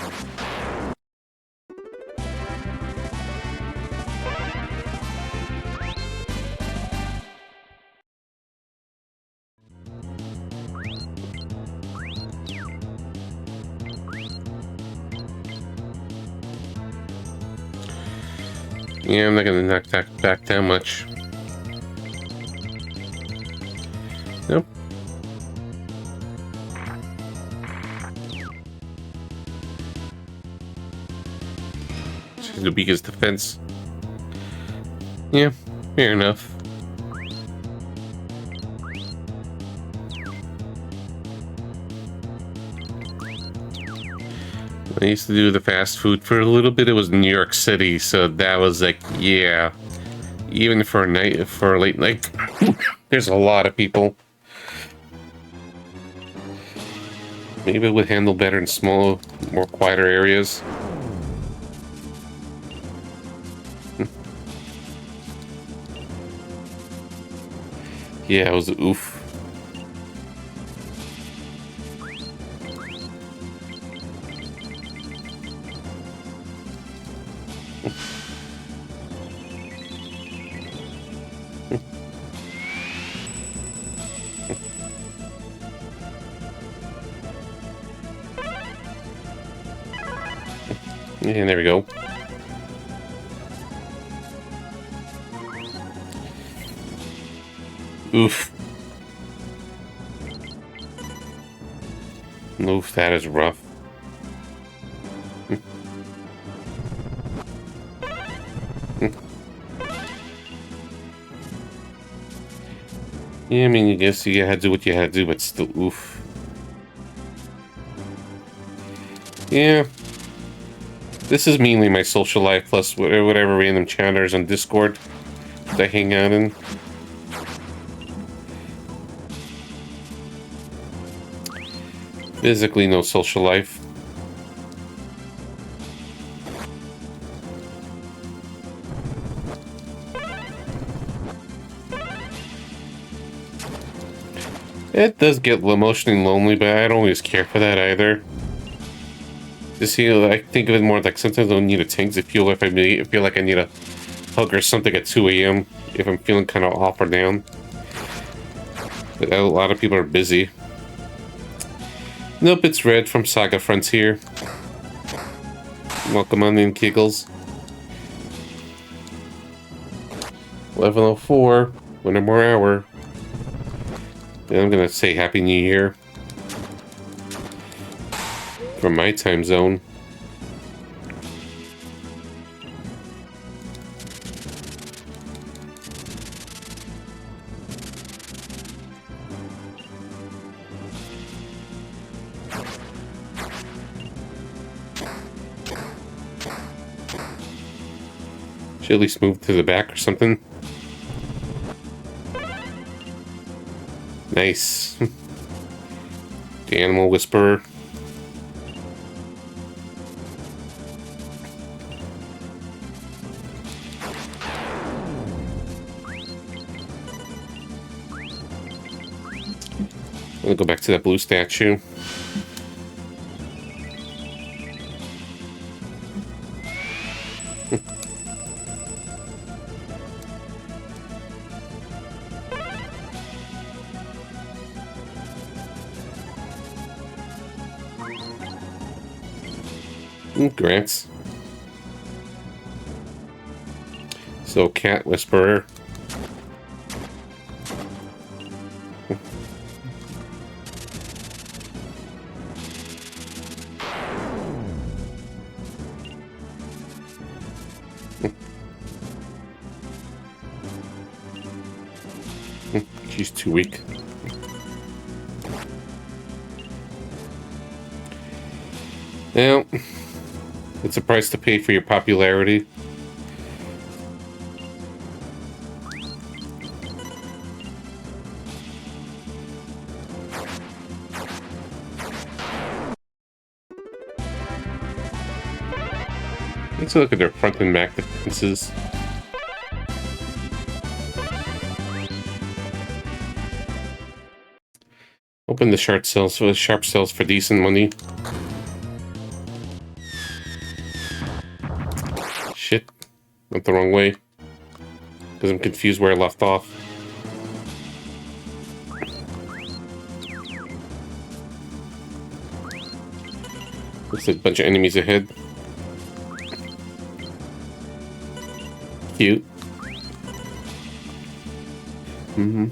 Yeah, I'm not gonna knock that back that much. Nope. She's the weakest defense. Yeah, fair enough. I used to do the fast food for a little bit. It was New York City, so that was like, yeah. Even for a night, for a late night, there's a lot of people. Maybe it would handle better in small, more quieter areas. Yeah, it was oof. And there we go. Oof. Oof, that is rough. Yeah, I mean, I guess you had to do what you had to do, but still, oof. Yeah. This is mainly my social life, plus whatever random chatters on Discord that I hang out in. Physically, no social life. It does get emotionally lonely, but I don't always care for that either. Just I think of it more like sometimes I don't need a tank to feel if I feel like I need a hug or something at 2 a.m. if I'm feeling kind of off or down. But a lot of people are busy. Nope, it's Red from Saga Frontier. Welcome on in, Kiggles. 11:04, 1 more hour. Then I'm gonna say Happy New Year from my time zone. Should at least move to the back or something. Nice. The Animal Whisperer. I'm gonna go back to that blue statue. Grants. So, Cat Whisperer. She's too weak. Well, it's a price to pay for your popularity. Let's look at their front and back defenses. Open the sharp cells for decent money. Shit. Went the wrong way. Because I'm confused where I left off. Looks like a bunch of enemies ahead. Cute. Mm-hmm.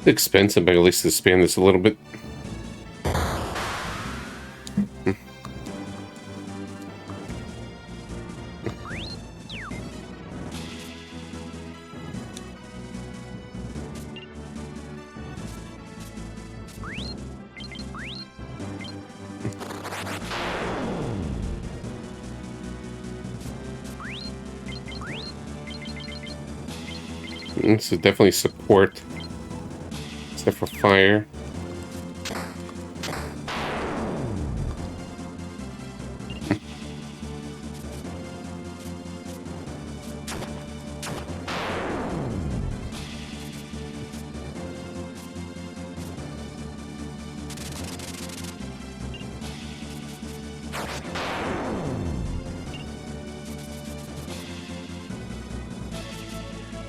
Expensive, but at least to expand this a little bit. This is definitely support. Except for fire.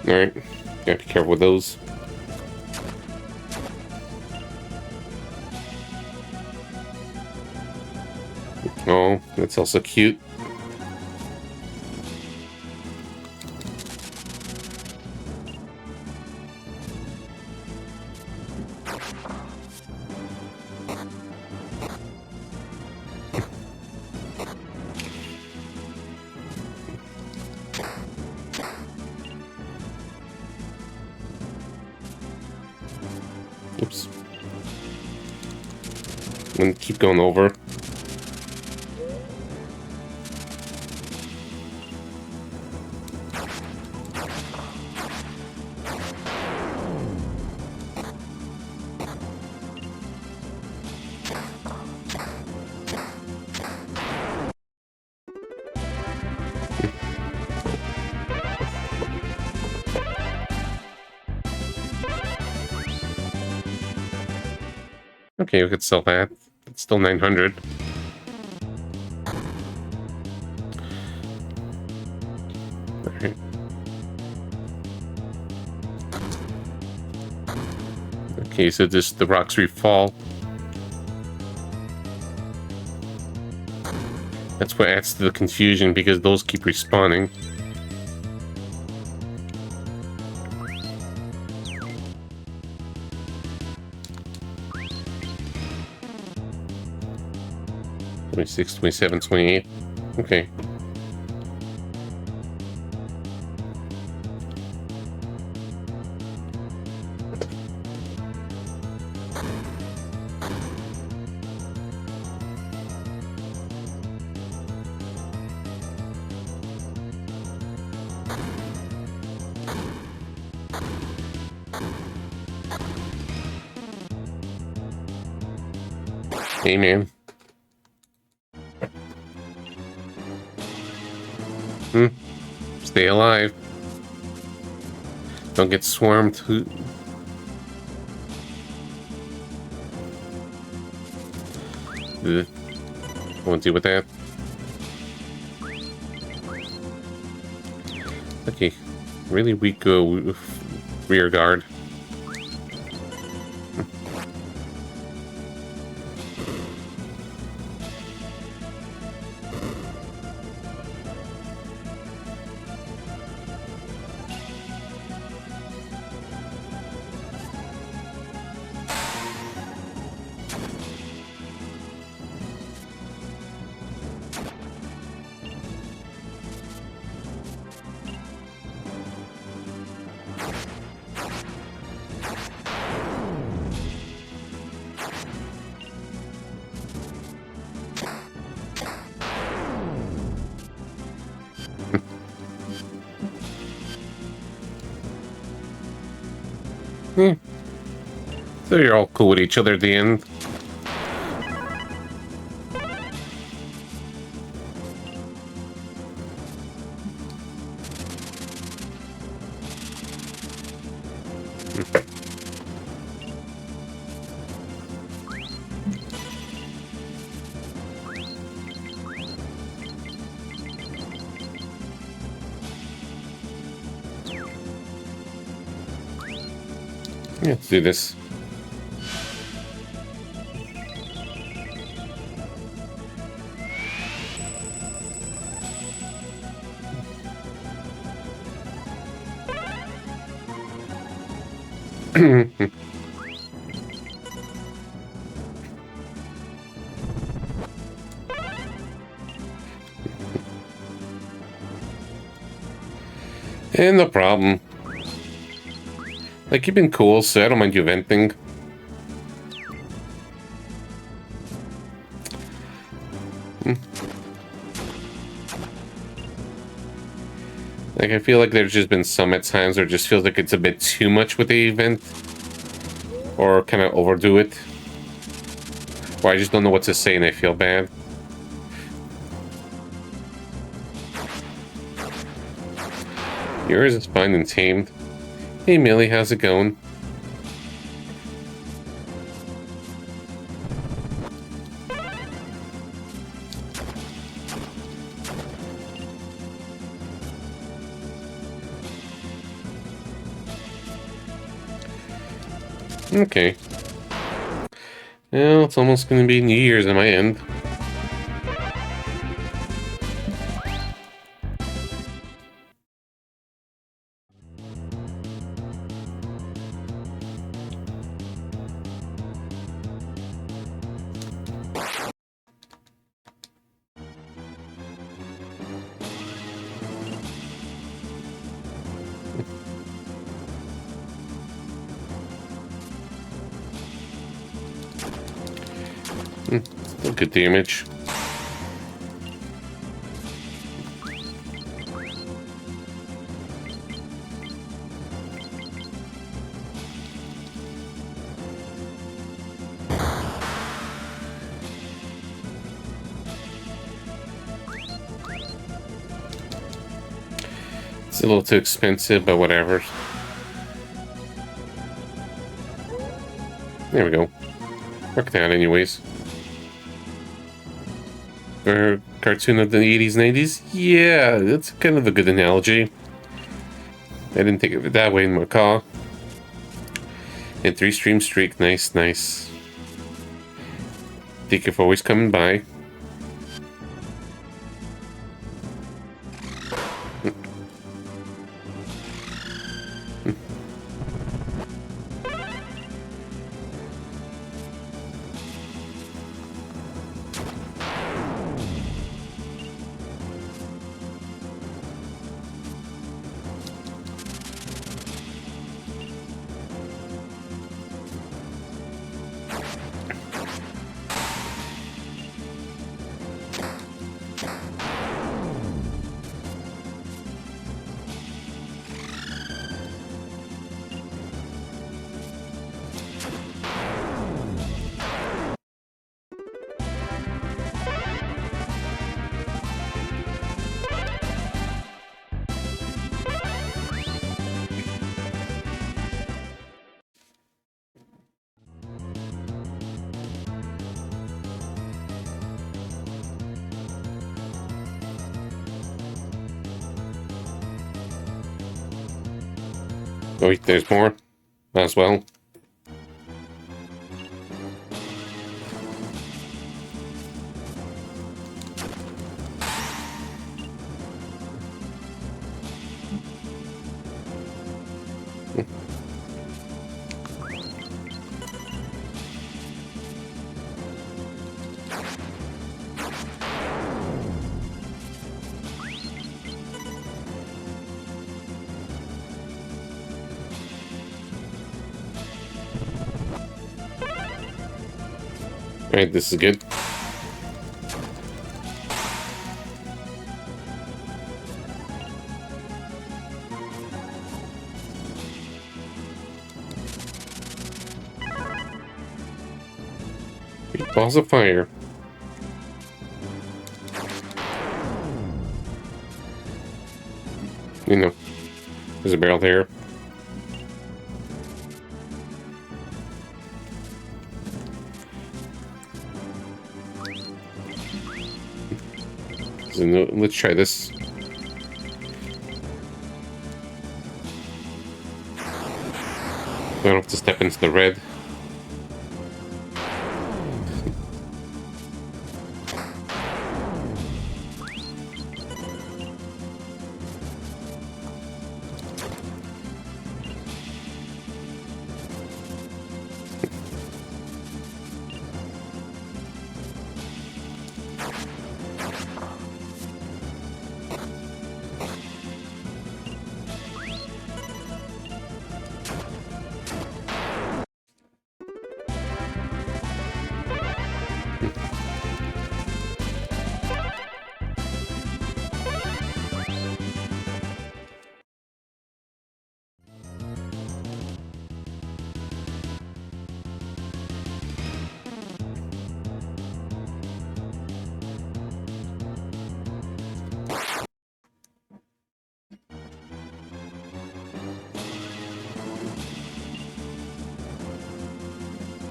Alright, gotta be careful with those. Oh, that's also cute. Oops. I'm gonna keep going over. Okay, we could sell that. It's still 900. Alright. Okay, so the rocks refall. That's what adds to the confusion because those keep respawning. '26, 27, 28. Okay. Hey, man. Stay alive. Don't get swarmed. Ugh. Won't deal with that. Okay. Really weak rear guard. Yeah. So you're all cool with each other at the end. Yeah, let's do this. And no problem. Like, you've been cool, so I don't mind you venting. Like, I feel like there's just been some at times where it just feels like it's a bit too much with the event. Or kind of overdo it. Or I just don't know what to say and I feel bad. Yours is fine and tamed. Hey Millie, how's it going? Okay. Well, it's almost going to be New Year's on my end. Still good damage. It's a little too expensive, but whatever. There we go. Worked out anyways. Or cartoon of the 80s, 90s? Yeah, that's kind of a good analogy. I didn't think of it that way in my car. And 3-stream streak, nice, nice. Thank you for always coming by. Oh, wait, there's more as well. Alright, this is good. balls of fire. You know, there's a barrel there. So let's try this. I don't have to step into the red.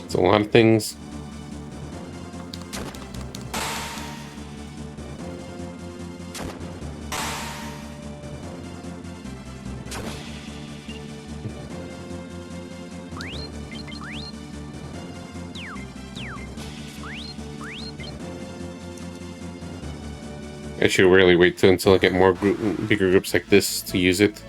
It's a lot of things. I should really wait until I get more bigger groups like this to use it.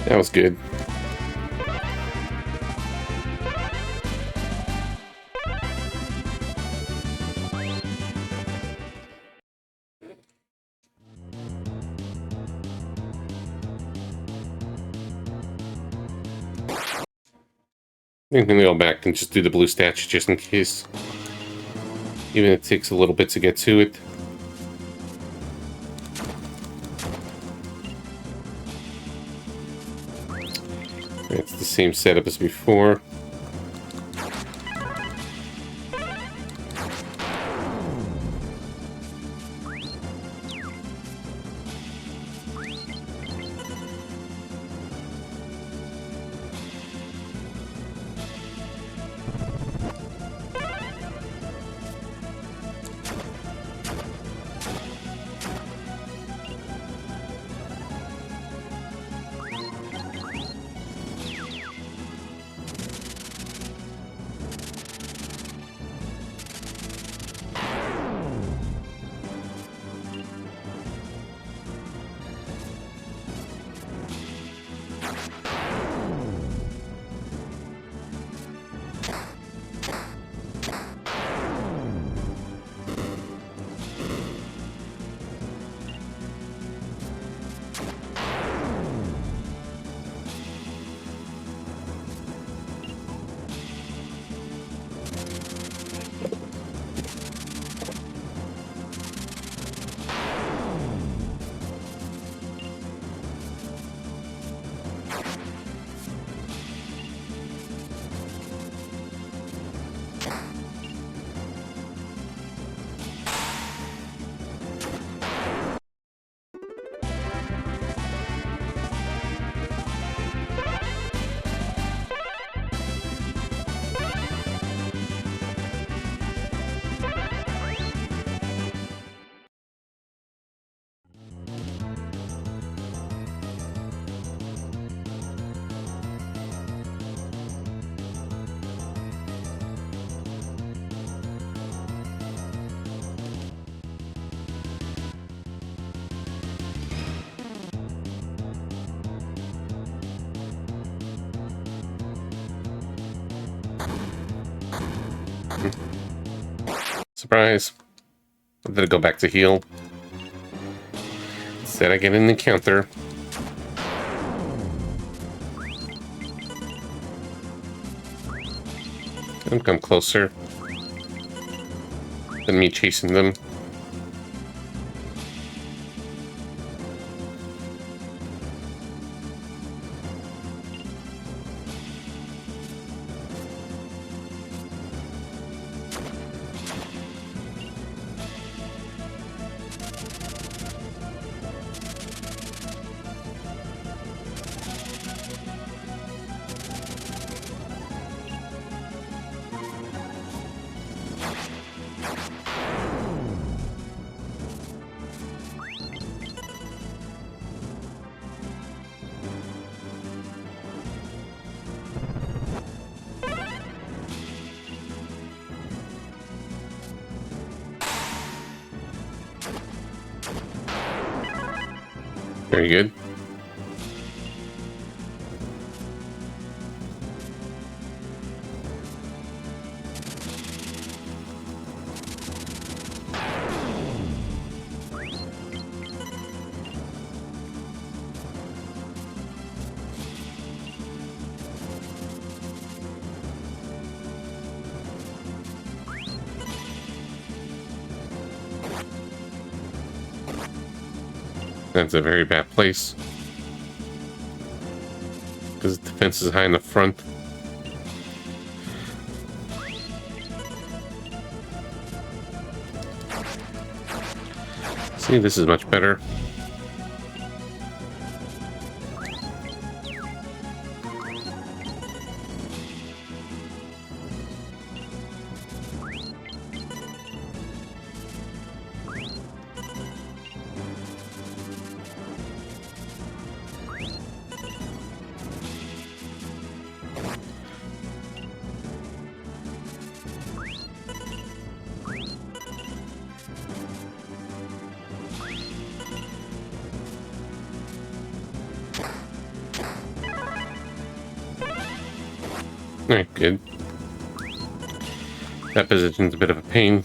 That was good. I'm gonna go back and just do the blue statue just in case. Even if it takes a little bit to get to it. It's the same setup as before. Surprise. I did go back to heal. Instead, I get an encounter. And come closer than me chasing them. Very good. That's a very bad place. Because the defense is high in the front. See, this is much better. Alright, good. That position's a bit of a pain.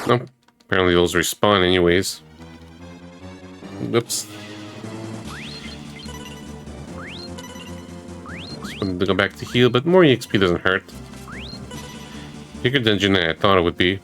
Nope. Apparently those respawn anyways. Whoops. Just wanted to go back to heal, but more EXP doesn't hurt. Bigger dungeon than I thought it would be.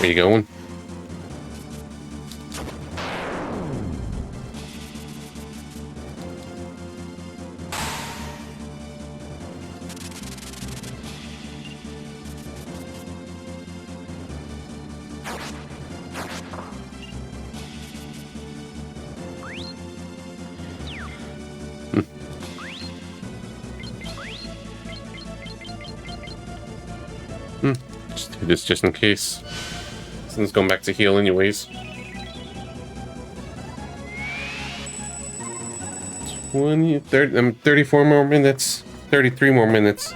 Where you going? do this just in case. Since going back to heal anyways. 34 more minutes. 33 more minutes.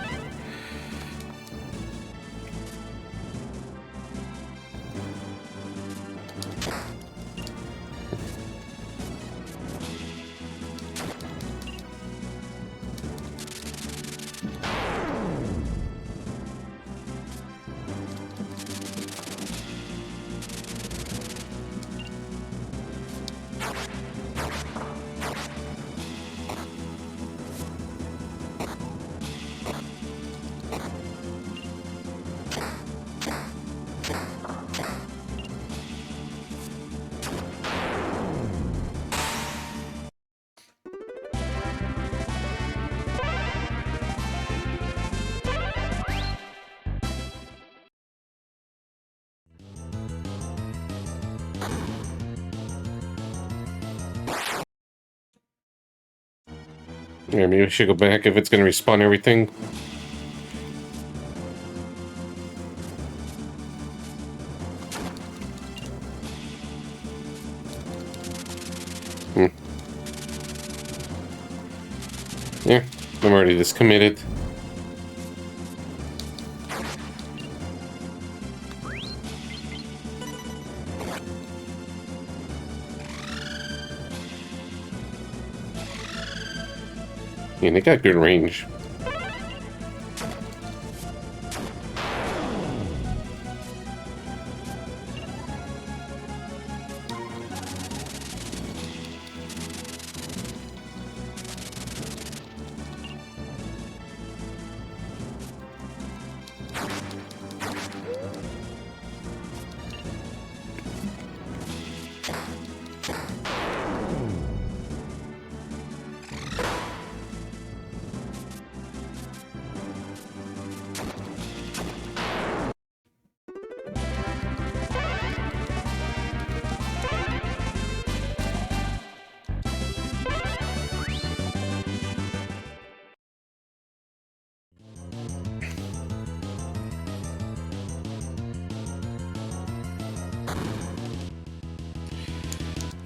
Yeah, maybe we should go back if it's going to respawn everything. Yeah, I'm already this committed. Yeah, they got good range.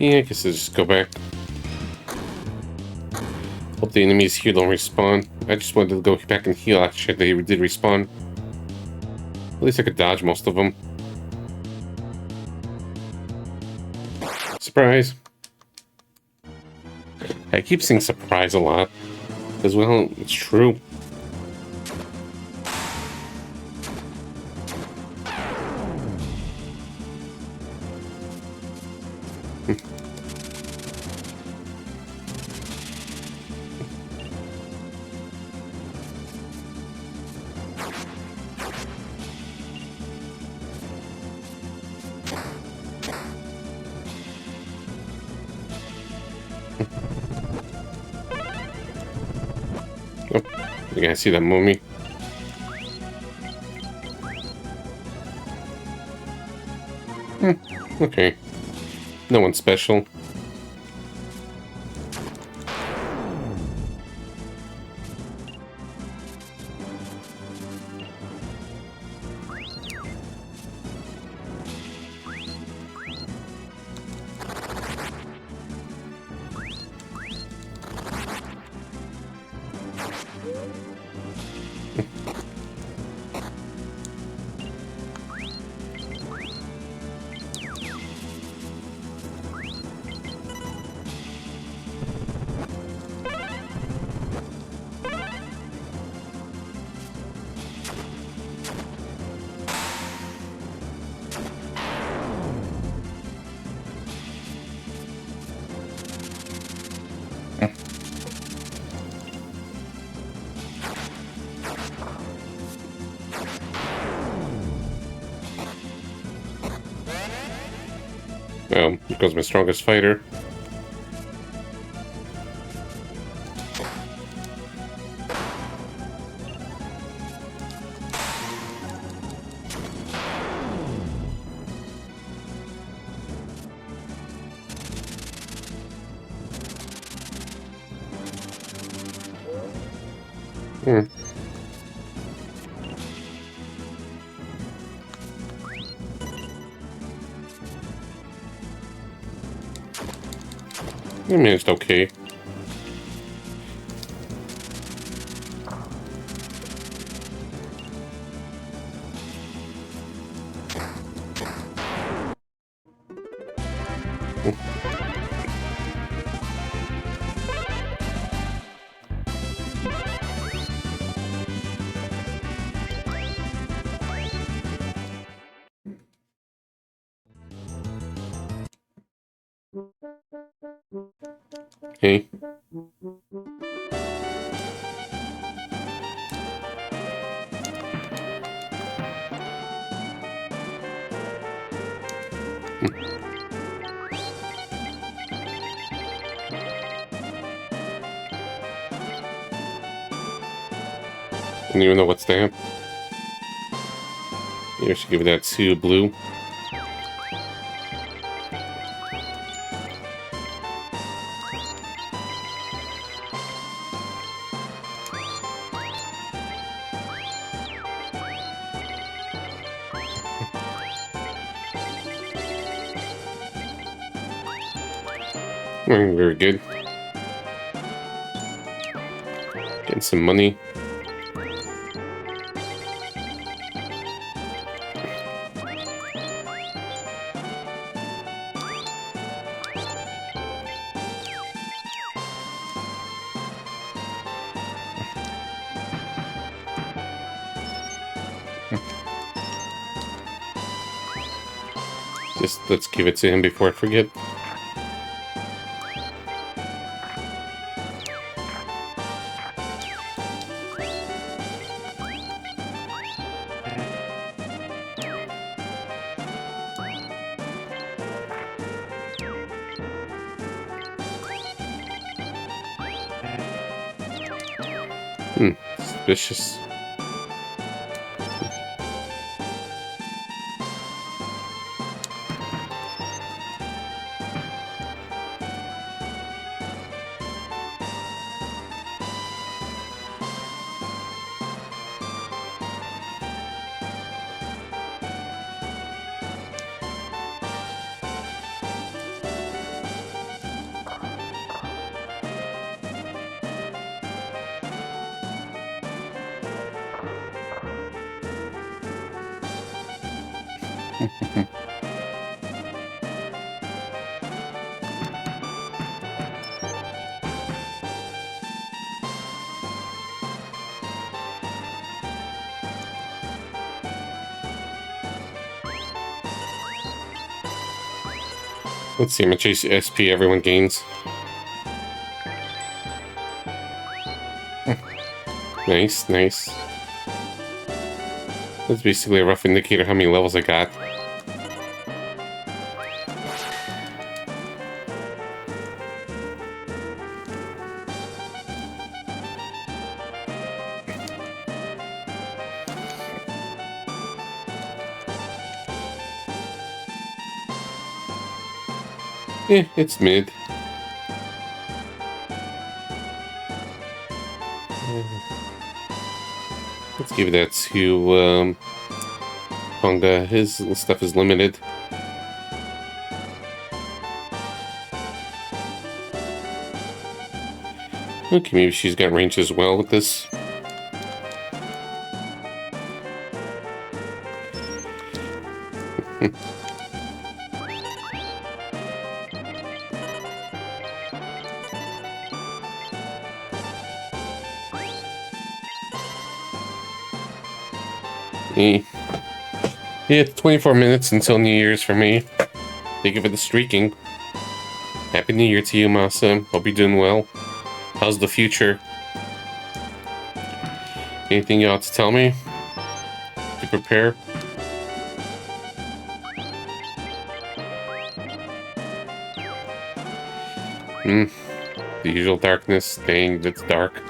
Yeah, I guess I'll just go back. Hope the enemies here don't respawn. I just wanted to go back and heal. Actually, they did respawn. At least I could dodge most of them. Surprise! I keep saying surprise a lot. Because, well, it's true. Oh, you guys see that mummy? Okay. No one special. Well, here goes my strongest fighter. I managed okay. Okay. I don't even know what's that. Maybe I should give that to blue. Very good. Getting some money. Just let's give it to him before I forget. Suspicious. Let's see how much SP everyone gains. Nice, nice. That's basically a rough indicator how many levels I got. It's mid. Let's give that to Honga. His stuff is limited. Okay, maybe she's got range as well with this. Yeah, 24 minutes until New Year's for me. Thank you for the streaking. Happy New Year to you, Masa. Hope you're doing well. How's the future? Anything you ought to tell me to prepare? The usual darkness. Dang, that's dark.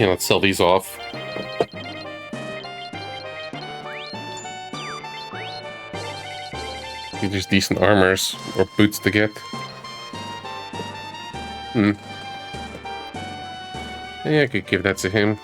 Yeah, let's sell these off. There's decent armors or boots to get. Yeah, I could give that to him.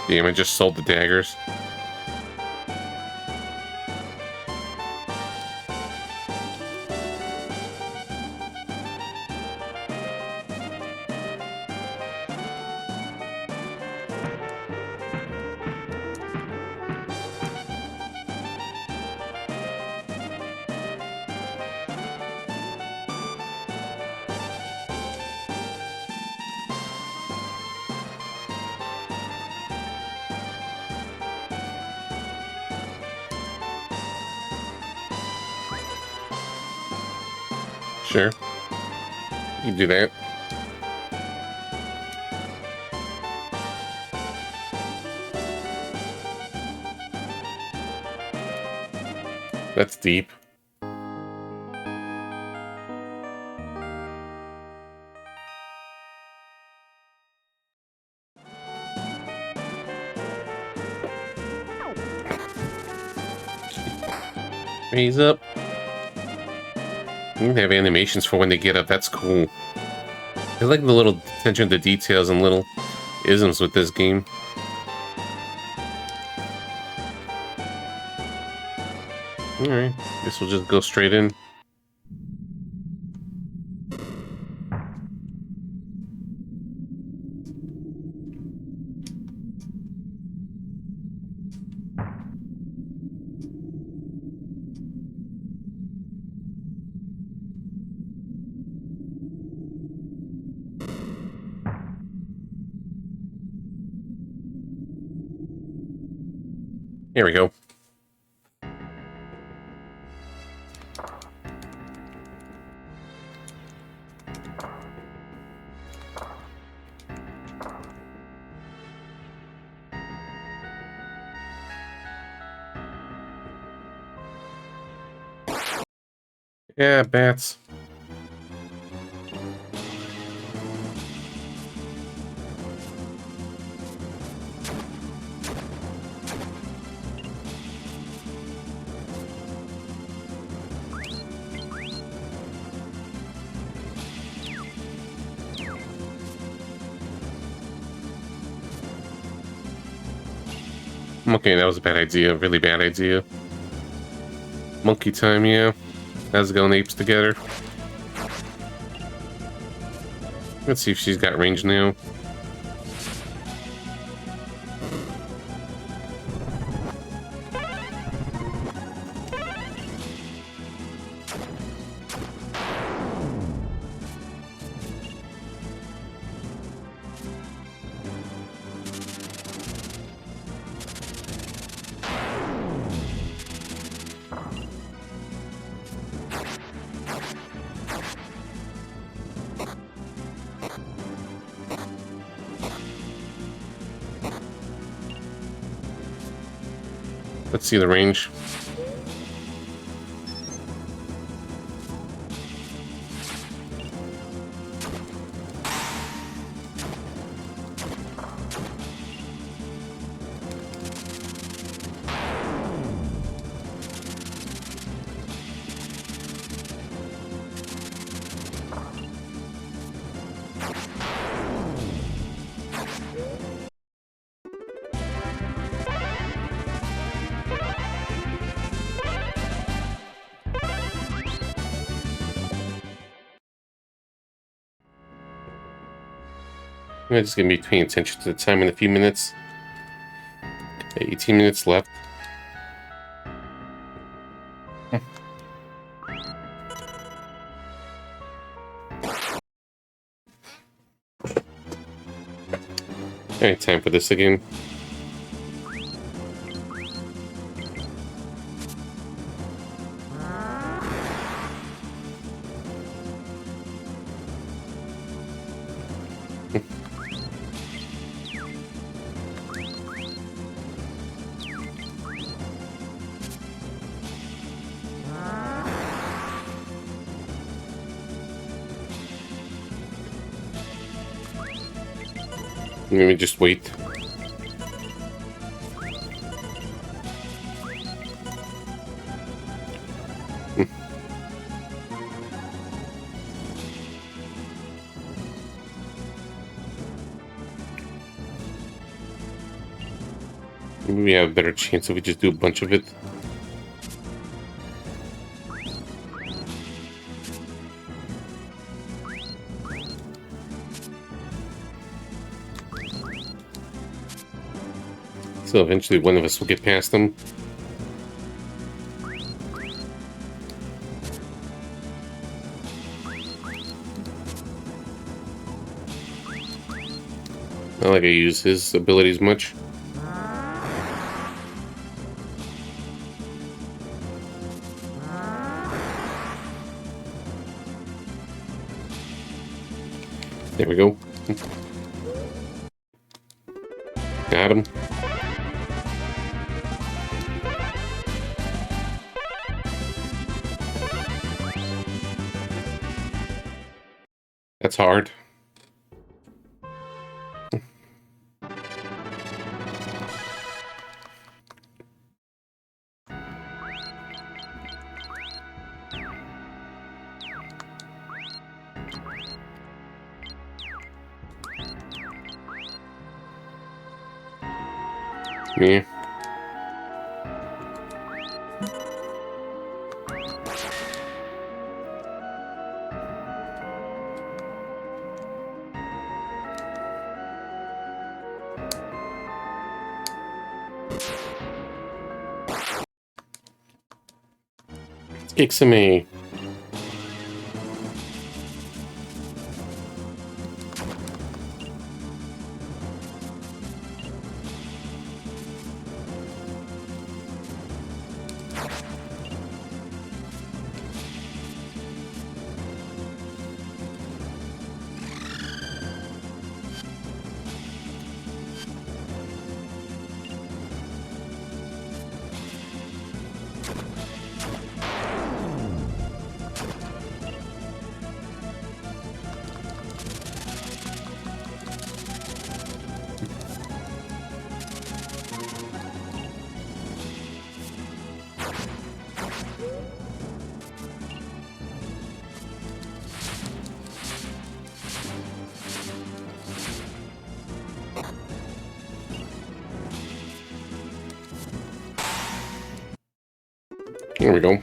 Damn, I just sold the daggers. Sure. You can do that. That's deep. Raise up. You can have animations for when they get up. That's cool. I like the little attention to details and little isms with this game. Alright, guess we'll just go straight in. Here we go. Yeah, bats. Okay, that was a bad idea. Really bad idea. Monkey time, yeah. How's it going, apes together? Let's see if she's got range now. Let's see the range. I'm just gonna be paying attention to the time in a few minutes. 18 minutes left. Alright, time for this again. Let me just wait. Maybe we have a better chance if we just do a bunch of it. So eventually one of us will get past them. Not like I use his abilities much. There we go. Got him. That's hard. Yeah. Let's kick some A. There we go.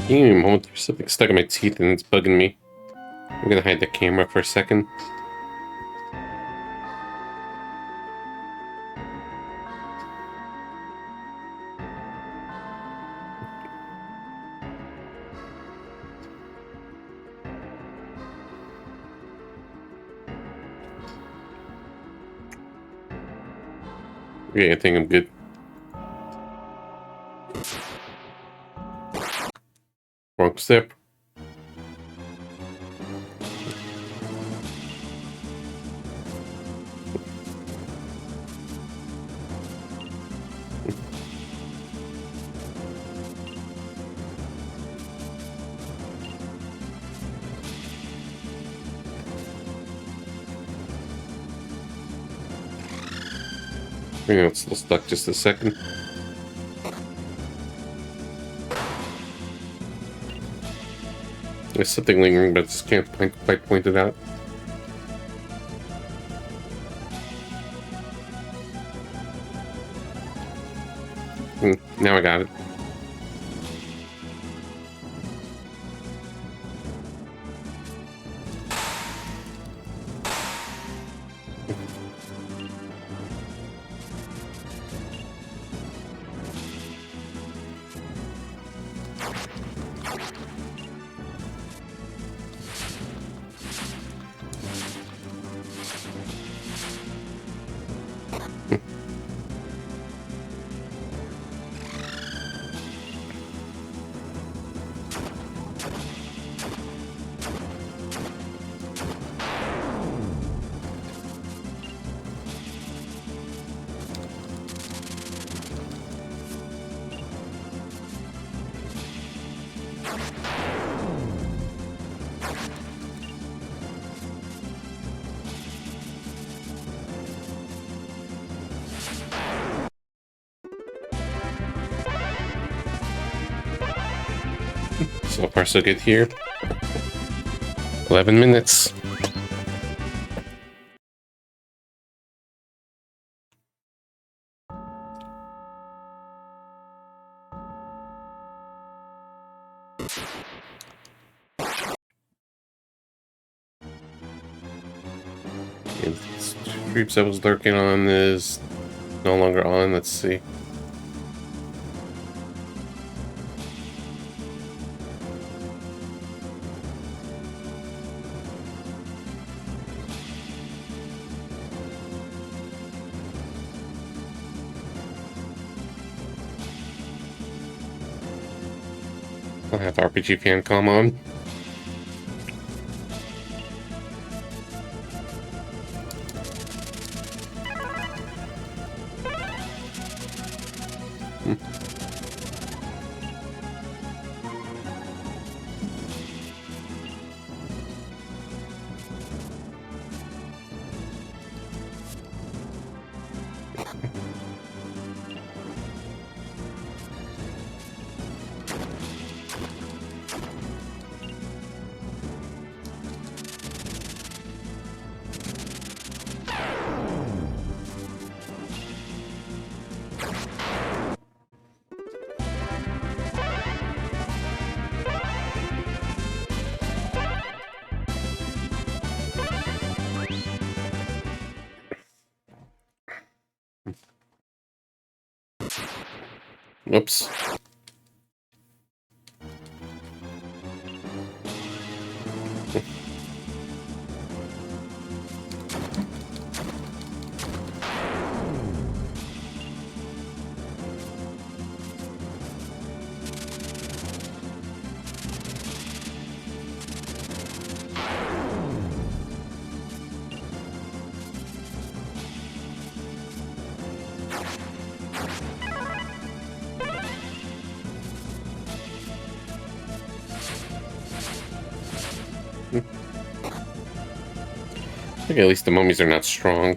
Give me a moment. There's something stuck in my teeth and it's bugging me. I'm gonna hide the camera for a second. Okay, I think I'm good. Wrong step. You know, it's still stuck just a second. There's something lingering, but I just can't quite point it out. Now I got it. So far, so good here. 11 minutes. And creeps I was lurking on is no longer on. Let's see. I'll have RPG fan come on. Oops. I think at least the mummies are not strong.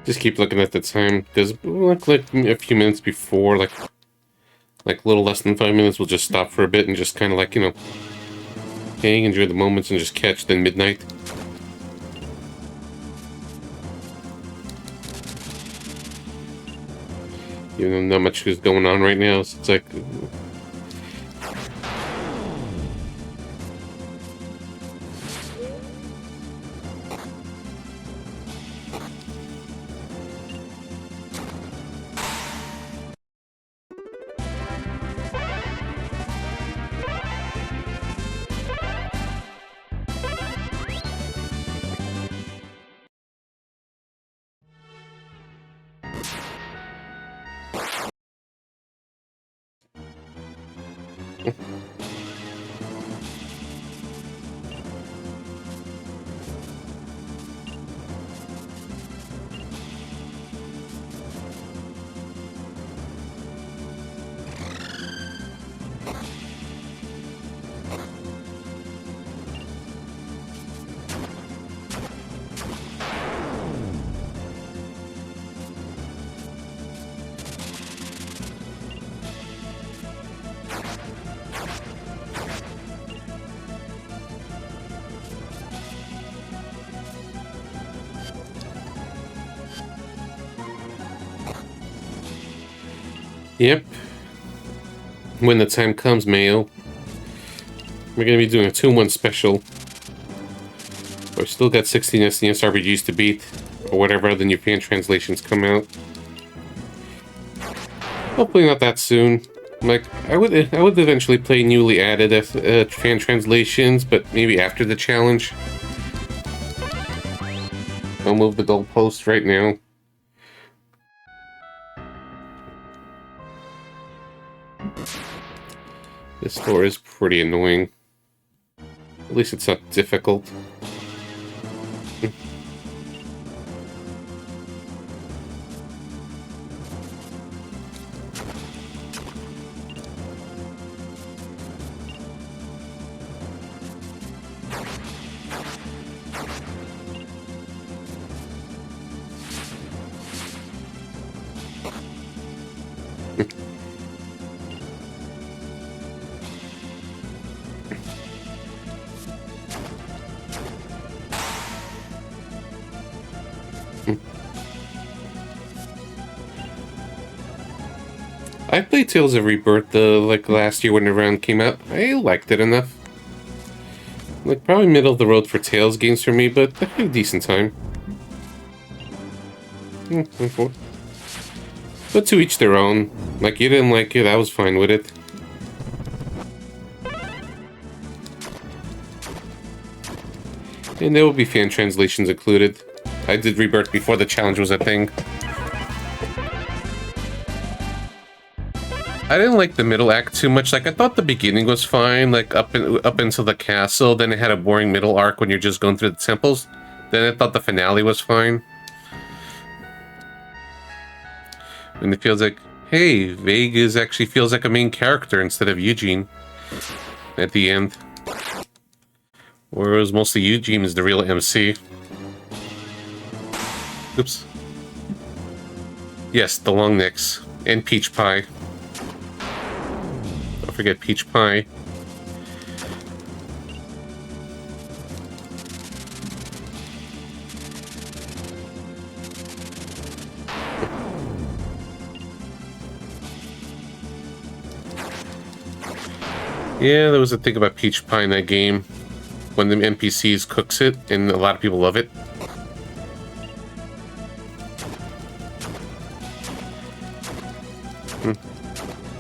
Just keep looking at the time, because like a few minutes before, like a little less than 5 minutes, we'll just stop for a bit and just kind of like, hang, enjoy the moments, and just catch then midnight. Even though not much is going on right now, so it's like... Yep. When the time comes, Mayo, we're going to be doing a 2-in-1 special. We've still got 16 SNES RPGs to beat, or whatever other new fan translations come out. Hopefully not that soon. Like, I would eventually play newly added fan translations, but maybe after the challenge. I'll move the goalpost right now. This door is pretty annoying. At least it's not difficult. I played Tales of Rebirth like last year when the round came out. I liked it enough. Like, probably middle of the road for Tales games for me, but I had a decent time. But to each their own. Like, you didn't like it, I was fine with it. And there will be fan translations included. I did Rebirth before the challenge was a thing. I didn't like the middle act too much. Like, I thought the beginning was fine, like up until the castle. Then it had a boring middle arc when you're just going through the temples. Then I thought the finale was fine. And it feels like, hey, Vegas actually feels like a main character instead of Eugene at the end. Whereas mostly Eugene is the real MC. Oops. Yes, the long necks. And Peach Pie. Don't forget Peach Pie. Yeah, there was a thing about Peach Pie in that game. When the NPCs cooks it, and a lot of people love it.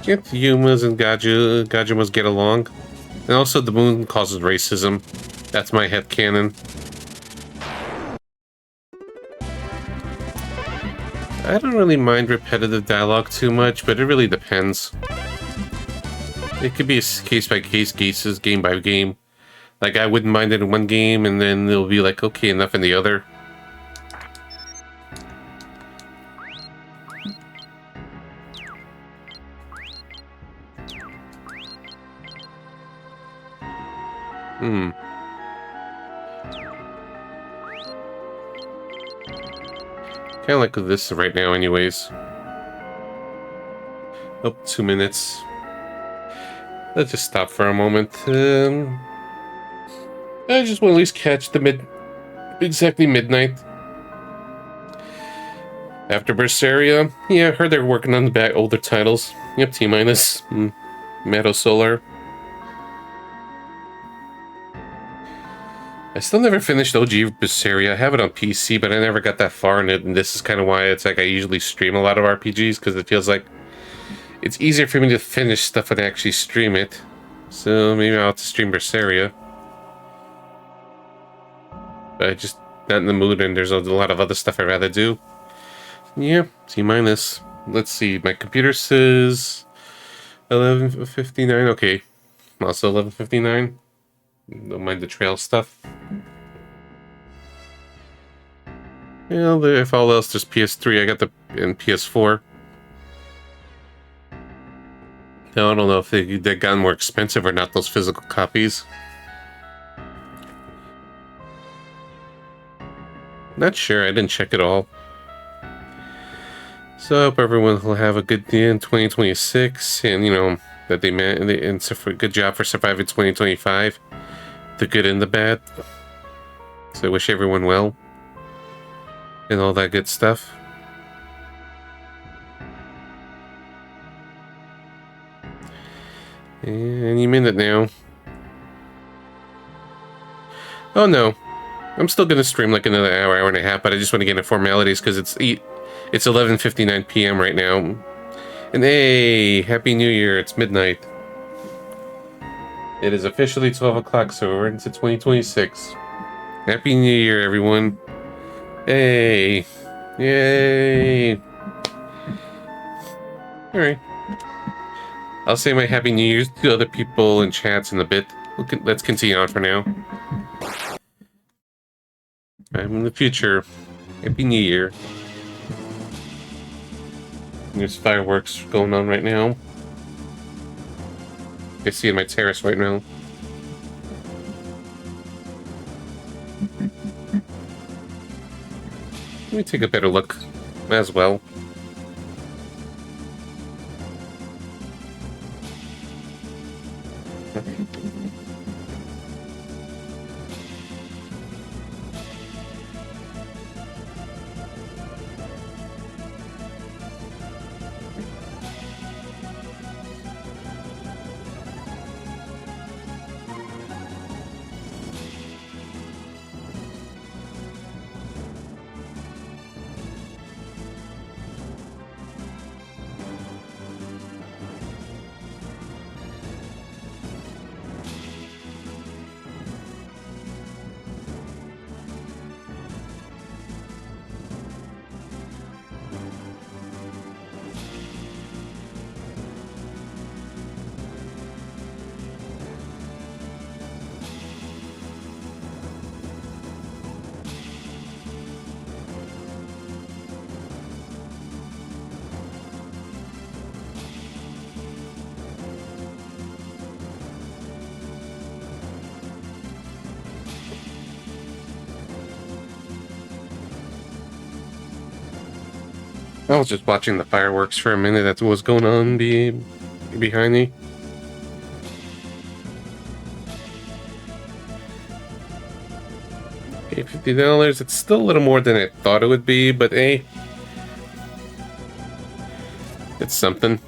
Can't Yumas and Gajumas get along? And also the moon causes racism. That's my headcanon. I don't really mind repetitive dialogue too much, but it really depends. It could be a case-by-case cases, game by game. Like, I wouldn't mind it in one game, and then it'll be like, okay, enough in the other. Kind of like this right now anyways. Oh, 2 minutes. Let's just stop for a moment. I just want to at least catch the exactly midnight. After Berseria, yeah, I heard they're working on the older titles. Yep, T-minus, Meadow Solar. I still never finished OG Berseria. I have it on PC, but I never got that far in it, and this is kind of why it's like I usually stream a lot of RPGs, because it feels like it's easier for me to finish stuff when I actually stream it. So maybe I'll have to stream Berseria. But I just not in the mood, and there's a lot of other stuff I'd rather do. Yeah, T-minus. Let's see, my computer says 11:59. Okay, also 11:59. Don't mind the trail stuff. Yeah, if all else, there's PS3. I got the and PS4. Now I don't know if they've gotten more expensive or not. Those physical copies. Not sure. I didn't check it all. So I hope everyone will have a good day in 2026, and you know that it's a good job for surviving 2025, the good and the bad. So I wish everyone well, and all that good stuff. Any minute now. Oh no, I'm still gonna stream like another hour and a half, but I just want to get into formalities because it's 11:59 p.m. right now. And hey, Happy New Year! It's midnight. It is officially 12 o'clock, so we're into 2026. Happy New Year, everyone! Hey, yay! All right. I'll say my Happy New Year's to other people in chats in a bit. Let's continue on for now. I'm in the future. Happy New Year. There's fireworks going on right now. I see in my terrace right now. Let me take a better look as well. I was just watching the fireworks for a minute. That's what was going on behind me. Okay, $50. It's still a little more than I thought it would be, but hey, it's something.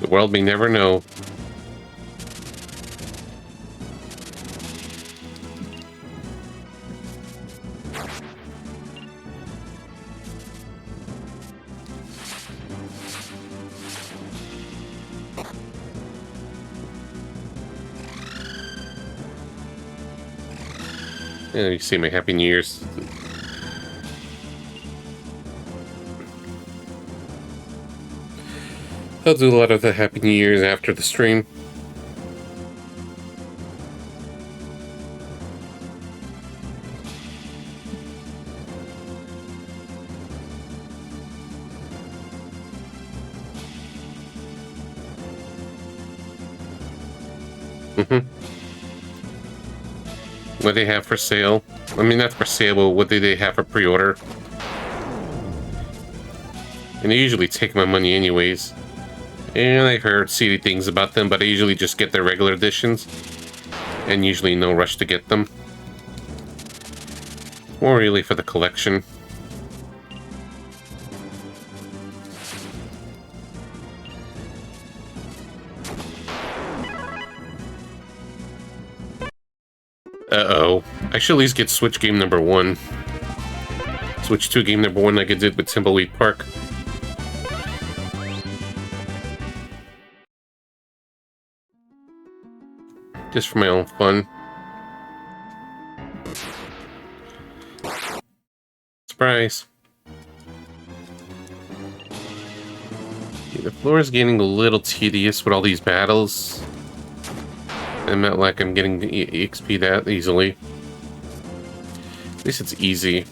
The world may never know. Yeah, you see my Happy New Year's. I'll do a lot of the Happy New Year's after the stream. Mm-hmm. What they have for sale? I mean, not for sale, but what do they have for pre-order? And they usually take my money anyways. And I've heard seedy things about them, but I usually just get their regular editions. And usually no rush to get them. More really for the collection. Uh-oh. I should at least get Switch game number 1. Switch 2 game number 1 like I did with Timbleweed Park. Just for my own fun. Surprise. Yeah, the floor is getting a little tedious with all these battles. I'm not like I'm getting the XP that easily. At least it's easy.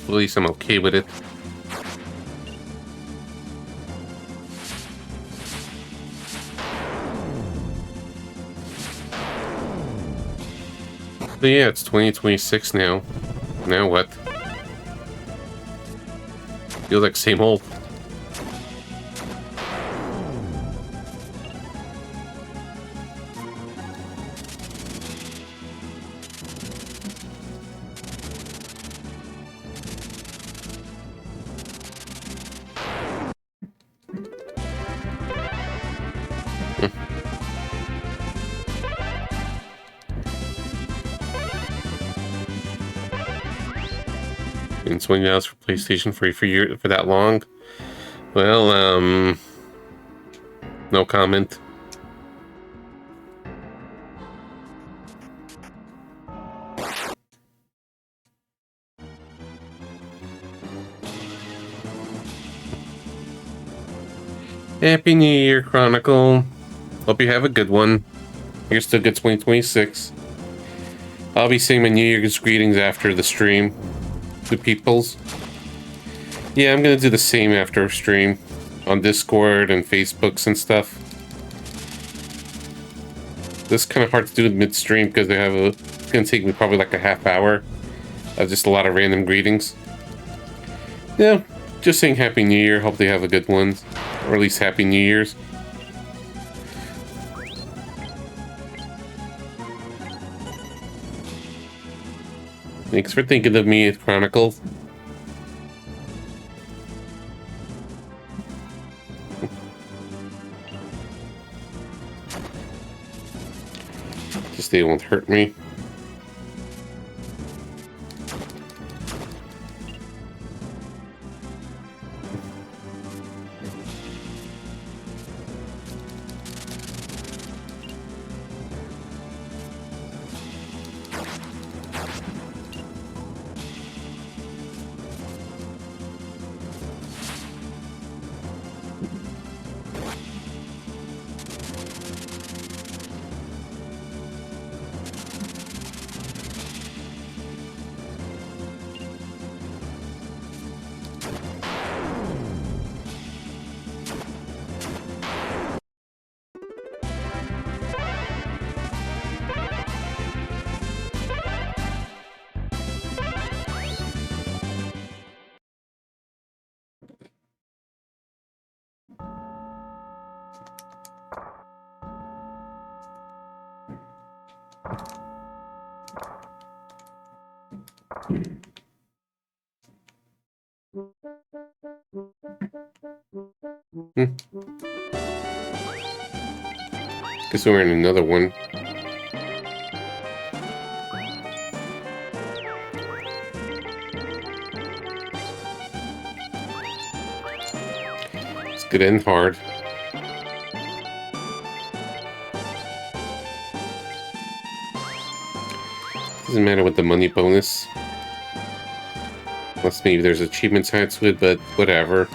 At least I'm okay with it. But yeah, it's 2026 now. Now what? Feels like same old. And $20 for PlayStation for that long? Well, no comment. Happy New Year, Chronicle. Hope you have a good one. Here's to good 2026. I'll be saying my New Year's greetings after the stream. To peoples. Yeah, I'm gonna do the same after stream. On Discord and Facebooks and stuff. This is kind of hard to do mid-stream because it's gonna take me probably like a half hour of just a lot of random greetings. Yeah, just saying Happy New Year. Hope they have a good one. Or at least Happy New Year's. Thanks for thinking of me, Chronicle. Just they won't hurt me. Guess we're in another one. It's good and hard. Doesn't matter with the money bonus. Unless maybe there's achievements tied to it, but whatever.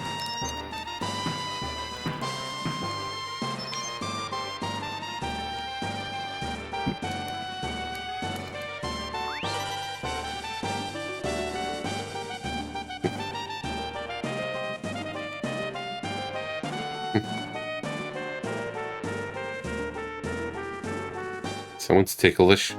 Someone's ticklish.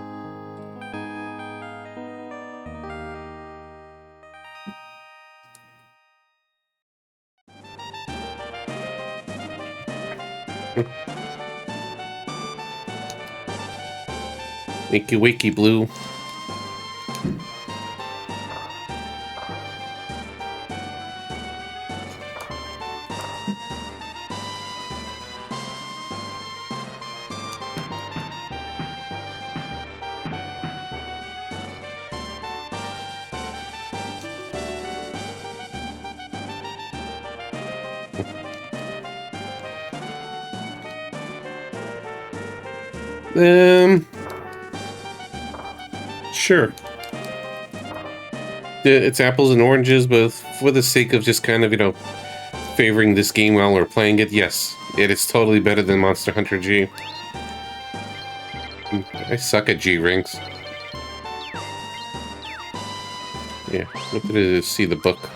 Wakey wakey blue. Sure. It's apples and oranges, but for the sake of just kind of, favoring this game while we're playing it, yes, it is totally better than Monster Hunter G. I suck at G rings. Yeah, look at it, see the book.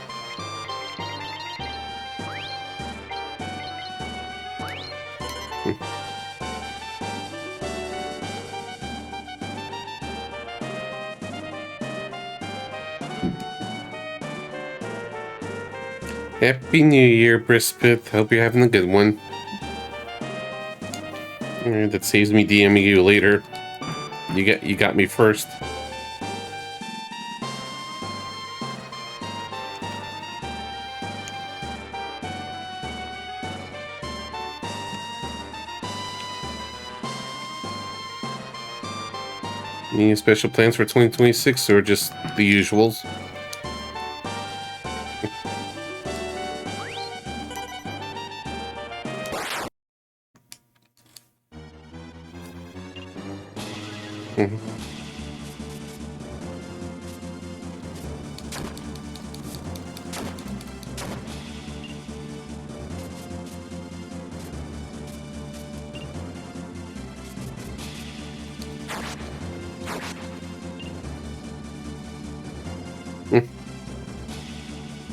Happy New Year, Brispit. Hope you're having a good one. Alright, that saves me DMing you later. You got me first. Any special plans for 2026 or just the usuals?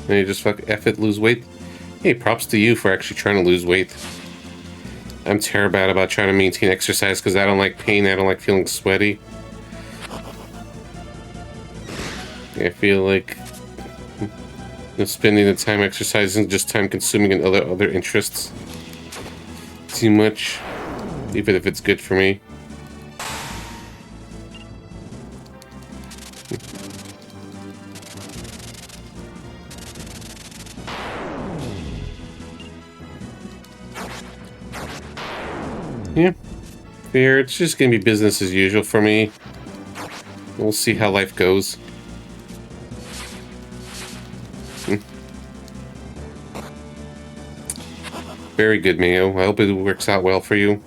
And you just fuck F it, lose weight. Hey, props to you for actually trying to lose weight. I'm terrible about trying to maintain exercise because I don't like pain, I don't like feeling sweaty. I feel like spending the time exercising is just time consuming in other interests. Too much, even if it's good for me. Yeah, fair. It's just gonna be business as usual for me. We'll see how life goes. Very good, Mayo. I hope it works out well for you.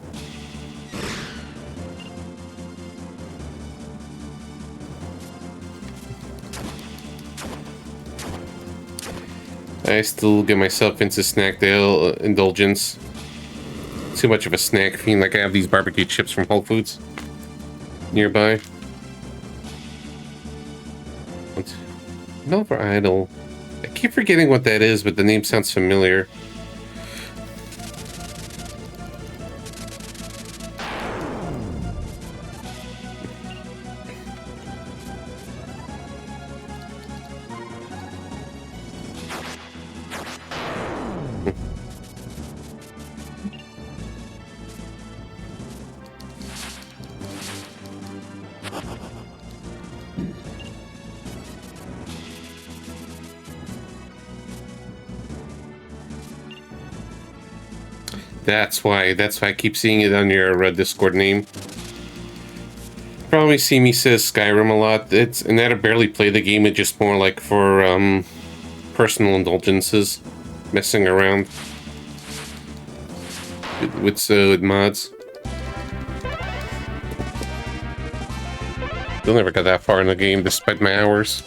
I still get myself into snack day indulgence. Too much of a snack fiend, like I have these barbecue chips from Whole Foods nearby. Nova Idol. I keep forgetting what that is, but the name sounds familiar. That's why I keep seeing it on your Discord name. Probably see me says Skyrim a lot. And I barely play the game. It's just more like for personal indulgences, messing around with mods. Still never got that far in the game despite my hours.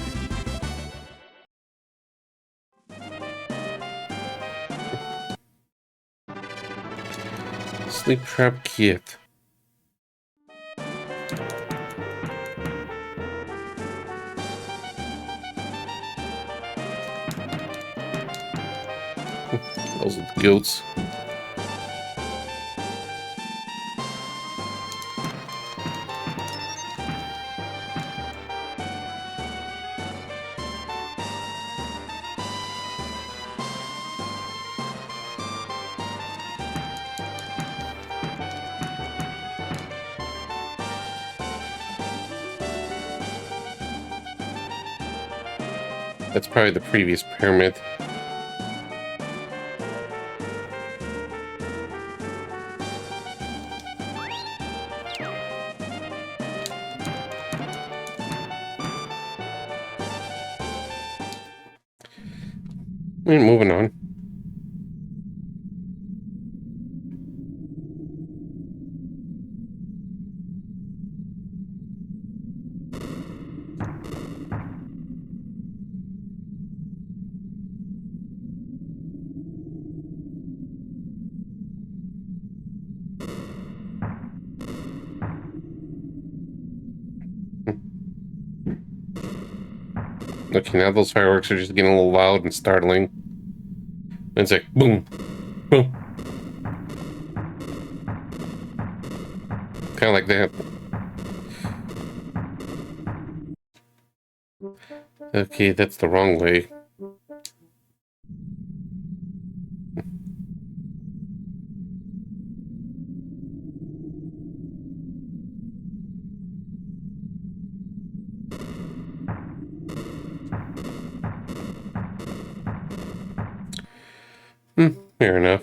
Sleep Trap Kit. Those goats. That's probably the previous pyramid. We're moving on. Okay, now those fireworks are just getting a little loud and startling. And it's like, boom, boom. Kind of like that. Okay, that's the wrong way. Fair enough.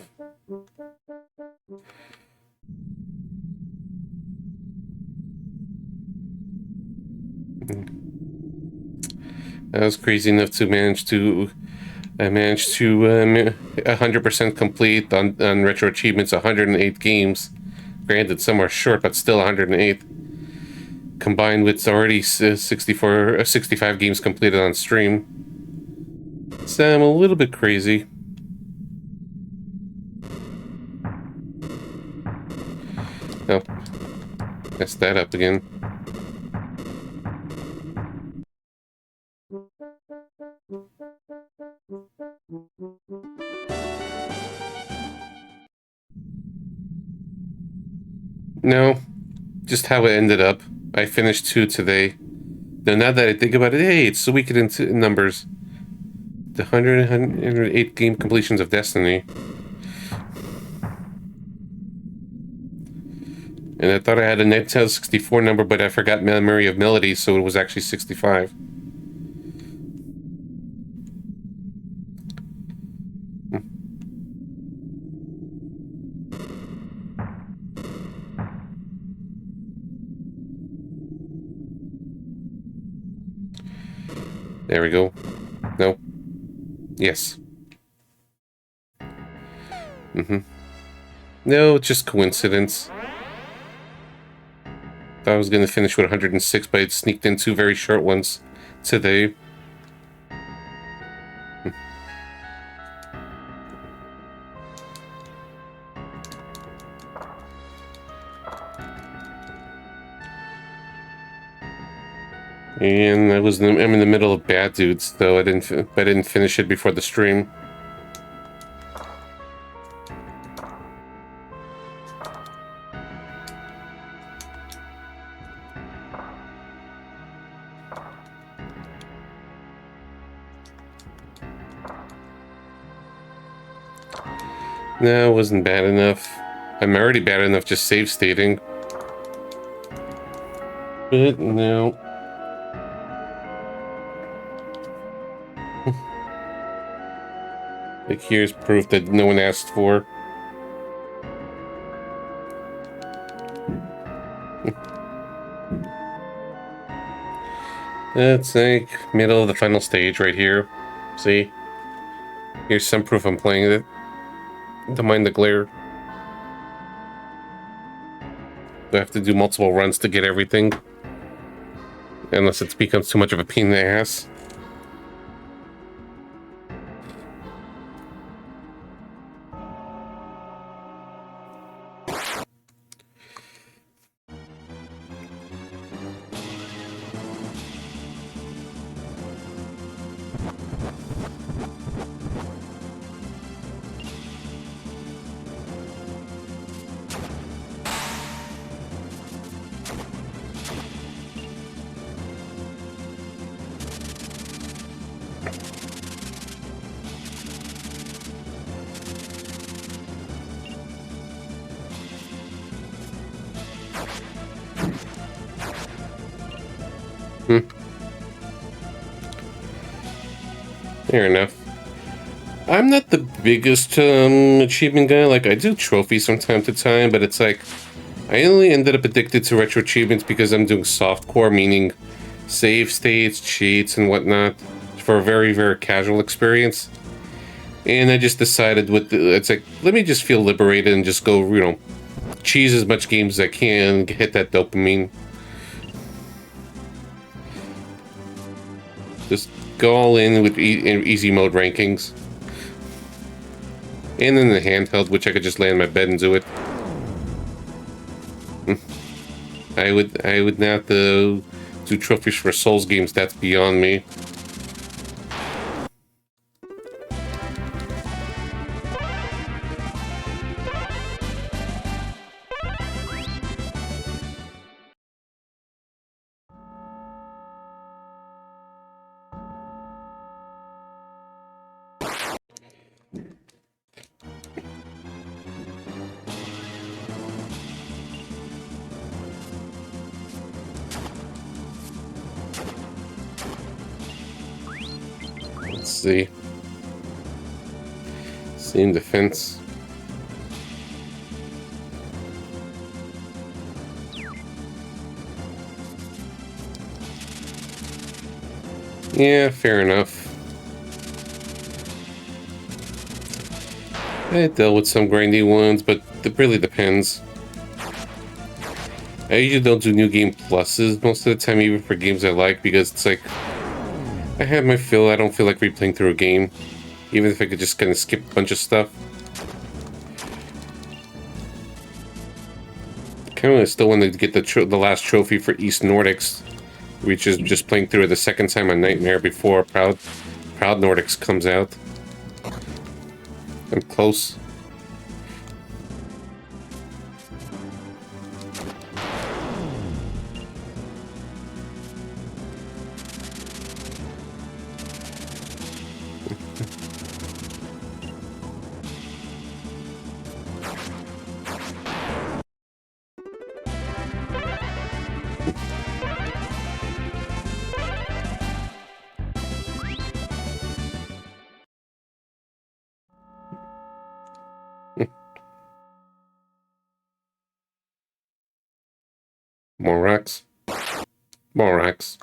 I was crazy enough to manage to 100% complete on retro achievements 108 games. Granted, some are short, but still 108. Combined with already 65 games completed on stream. So I'm a little bit crazy. Oh, messed that up again. No, just how it ended up. I finished 2 today. Now that I think about it, hey, it's the weekend in numbers. The 108 game completions of Destiny. And I thought I had a Nintendo 64 number, but I forgot Memory of Melody, so it was actually 65. There we go. No. Yes. No, it's just coincidence. Thought I was going to finish with 106, but it sneaked in 2 very short ones today. And I'm in the middle of Bad Dudes, though I didn't finish it before the stream. No, it wasn't bad enough. I'm already bad enough just save stating. But no. Like, here's proof that no one asked for. That's like middle of the final stage right here. See? Here's some proof I'm playing it. Don't mind the glare. I have to do multiple runs to get everything. Unless it becomes too much of a pain in the ass. Fair enough. I'm not the biggest achievement guy. Like, I do trophies from time to time, but it's like I only ended up addicted to retro achievements because I'm doing softcore, meaning save states, cheats, and whatnot, for a very, very casual experience. And I just decided it's like, let me just feel liberated and just go, cheese as much games as I can, hit that dopamine. Just go all in with easy mode rankings. And then the handheld, which I could just lay on my bed and do it. I would not do trophies for Souls games. That's beyond me. Let's see. Same defense. Yeah, fair enough. I dealt with some grindy ones, but it really depends. I usually don't do new game pluses most of the time, even for games I like, because it's like, I have my fill. I don't feel like replaying through a game, even if I could just kind of skip a bunch of stuff. Kind of still want to get the last trophy for East Nordics, which is just playing through it the second time on Nightmare before Proud Nordics comes out. I'm close. More rocks. More rocks.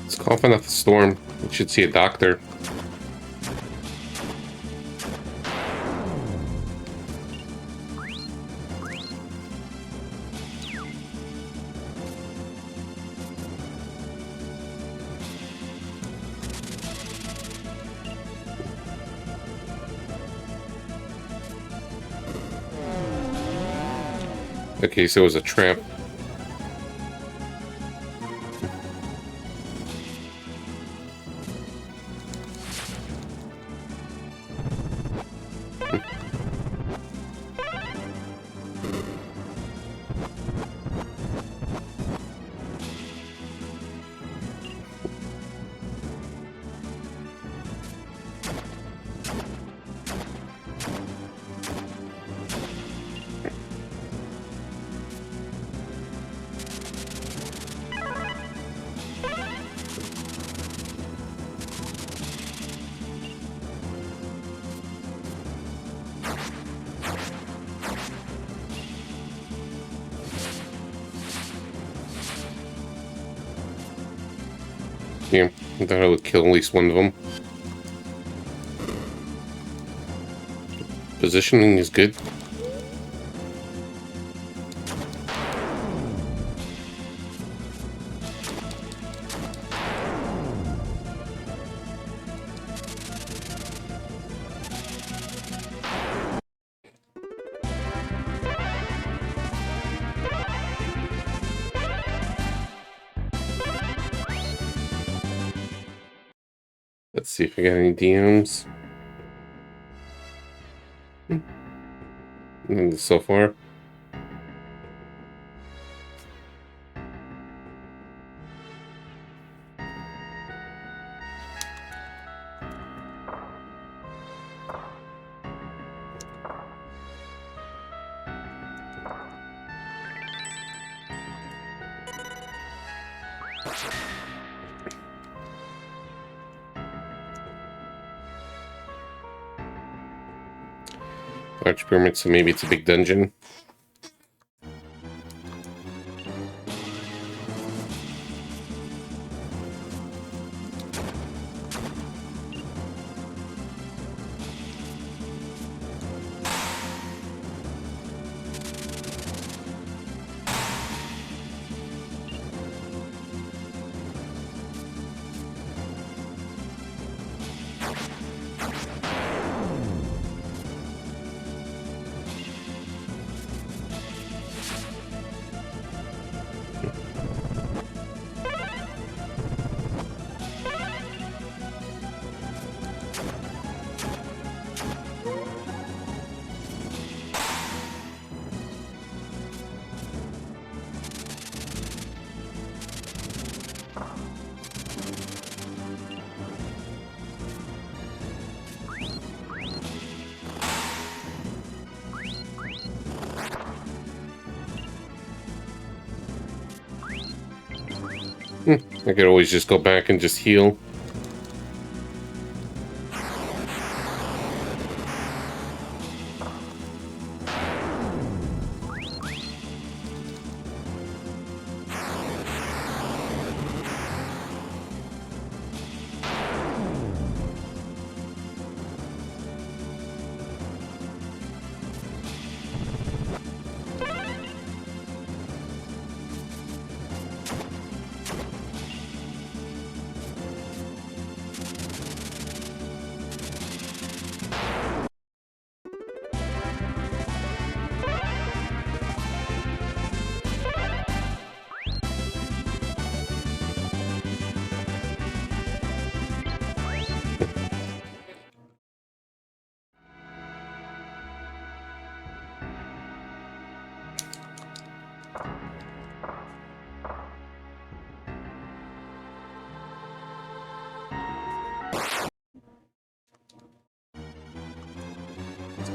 It's coughing up the storm. You should see a doctor. Okay, so it was a trap. Yeah, I thought I would kill at least one of them. Positioning is good. Let's see if I got any DMs. So far. Large pyramid, so maybe it's a big dungeon. I could always just go back and just heal.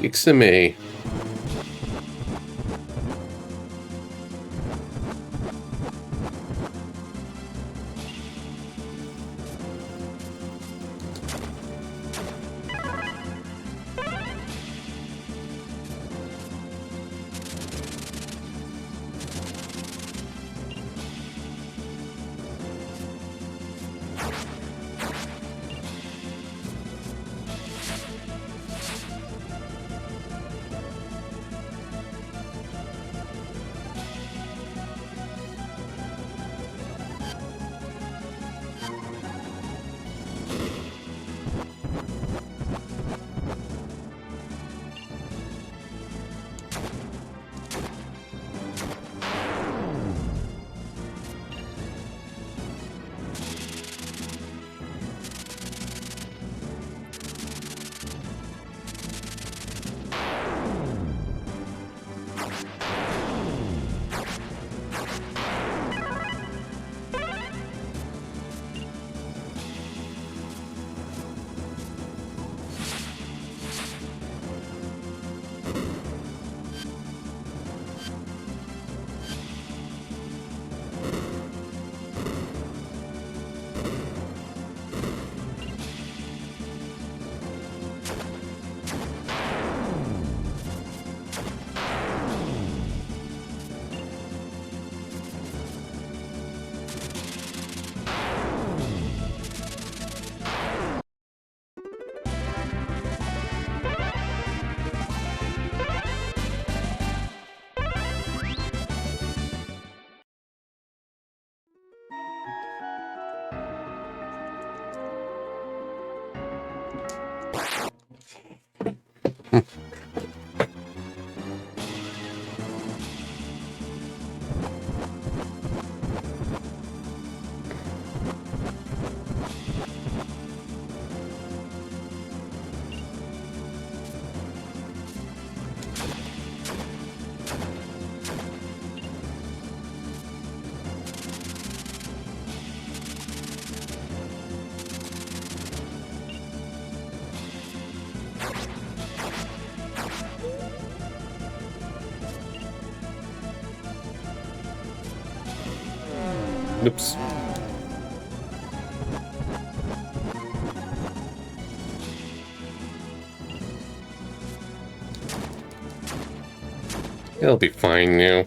Ixame. Oops. It'll be fine now.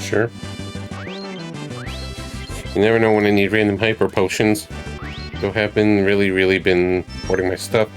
Sure. You never know when I need random hyper potions. So have been really been hoarding my stuff.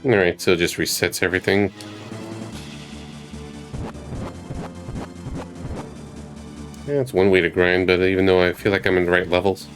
Alright, so it just resets everything. Yeah, it's one way to grind, but even though I feel like I'm in the right levels.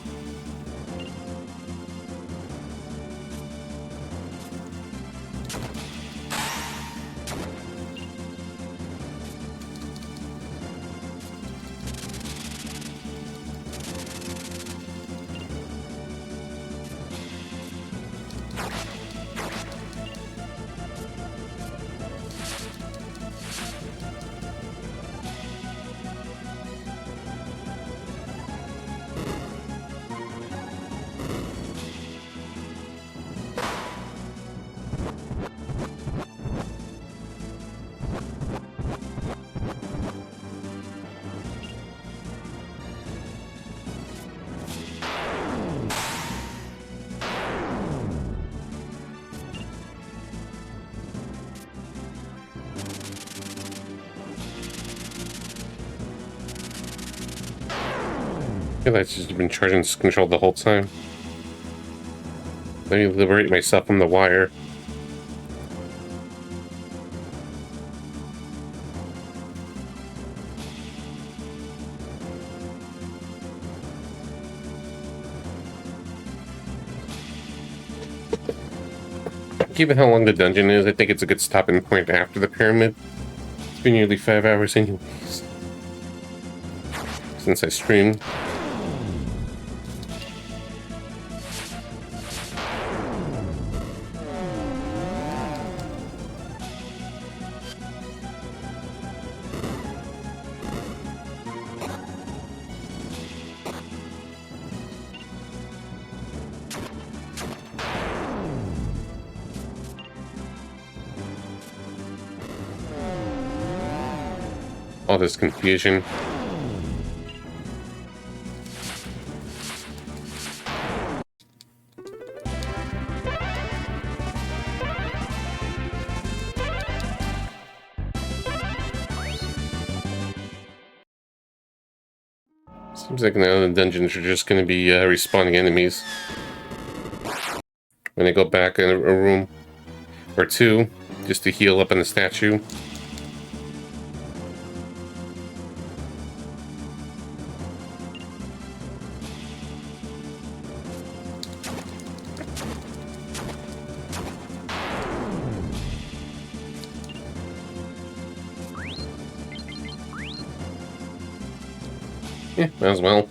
I feel like it's just been charging this control the whole time. Let me liberate myself from the wire. Given how long the dungeon is, I think it's a good stopping point after the pyramid. It's been nearly 5 hours anyways, since I streamed. All this confusion. Seems like now the dungeons are just going to be respawning enemies when I go back in a room or two just to heal up on the statue. Yeah, might as well.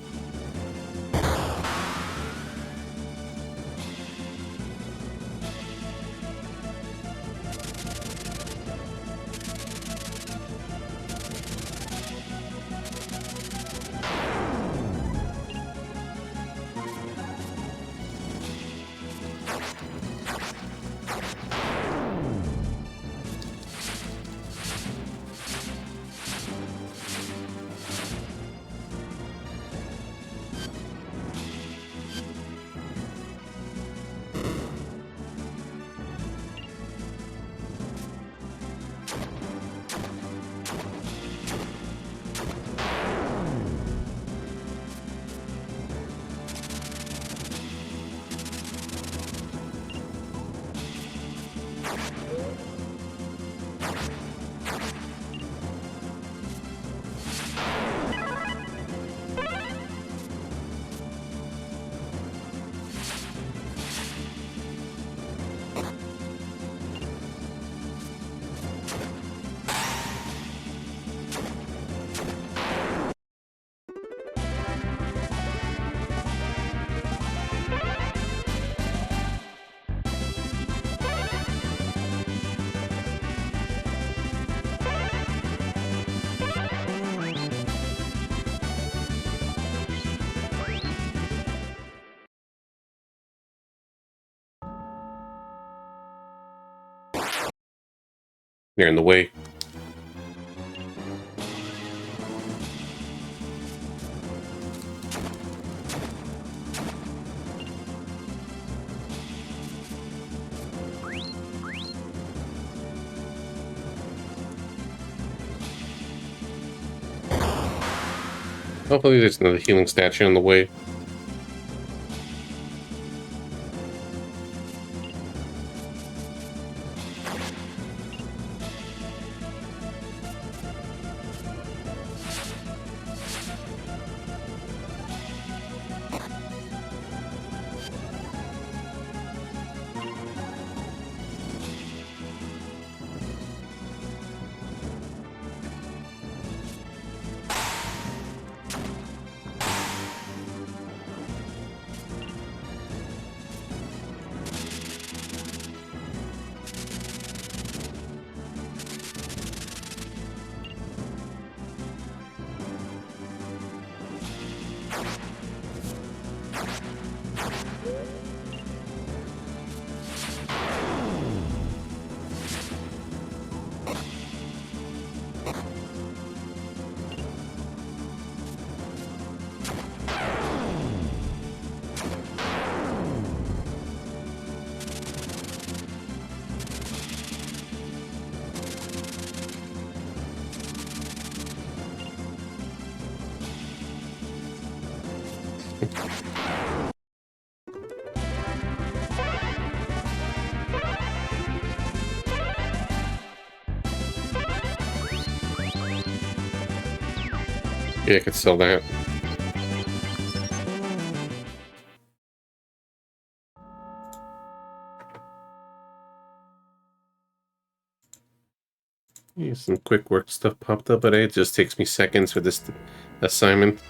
They're in the way. Hopefully there's another healing statue on the way. Yeah, I could sell that. Yeah, some quick work stuff popped up, but it just takes me seconds for this assignment.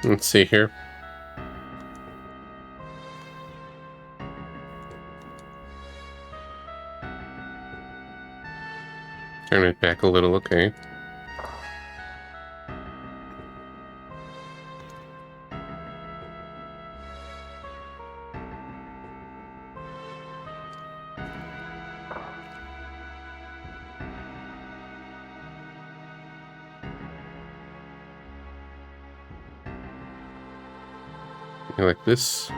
Let's see here. Turn it back a little, okay. I like this.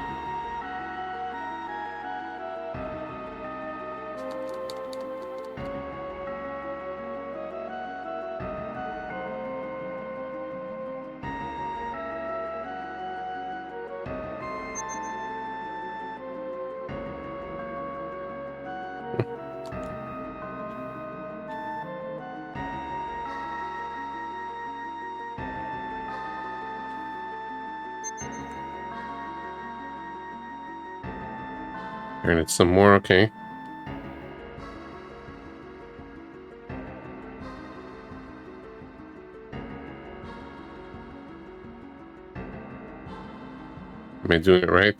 Turn it some more, okay. Am I doing it right?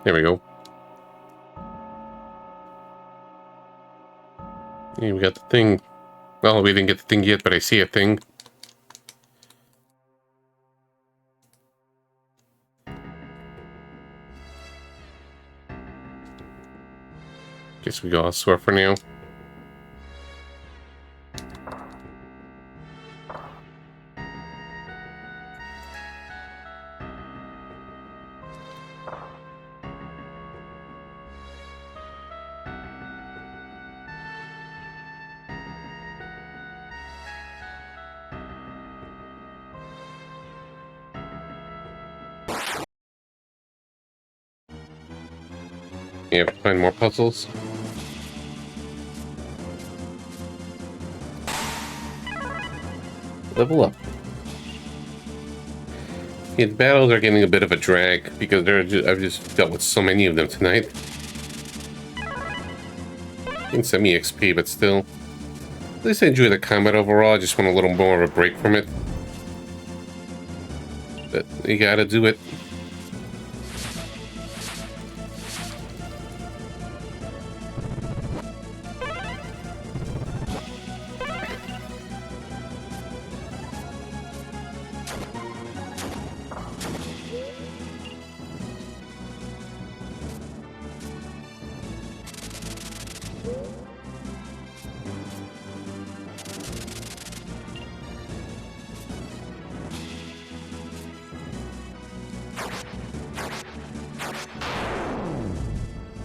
There we go. Hey, we got the thing. Well, we didn't get the thing yet, but I see a thing. Guess we go elsewhere for now. Yeah, find more puzzles. Level up. Yeah, the battles are getting a bit of a drag because I've just dealt with so many of them tonight. In semi XP, but still. At least I enjoy the combat overall. I just want a little more of a break from it. But you gotta do it.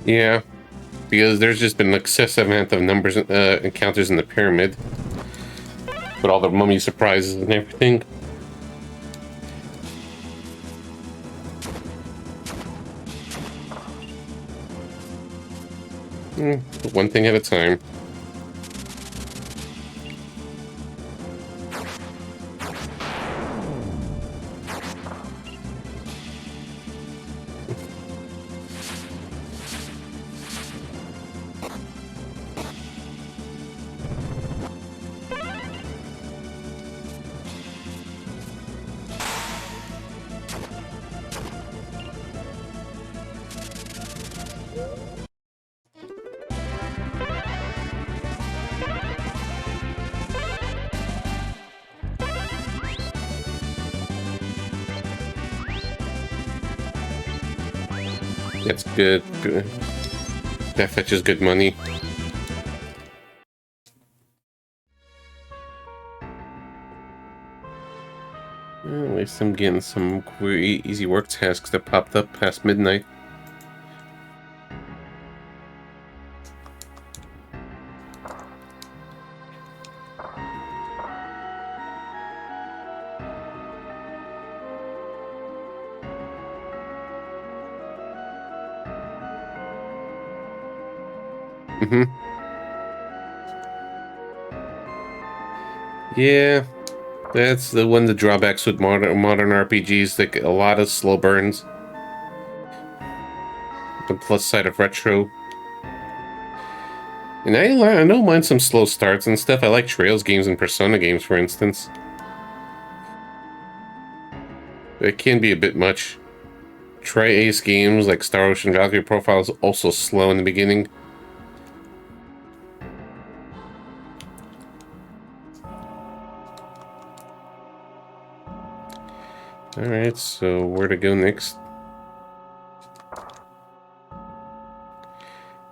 Yeah, because there's just been an excessive amount of encounters in the pyramid. With all the mummy surprises and everything. One thing at a time. That's good. That fetches good money. Well, at least I'm getting some easy work tasks that popped up past midnight. Yeah, that's one of the drawbacks with modern RPGs. Like a lot of slow burns. The plus side of retro. And I don't mind some slow starts and stuff. I like Trails games and Persona games, for instance. It can be a bit much. Try Ace games like Star Ocean Valkyrie Profile is also slow in the beginning. Alright, so where to go next?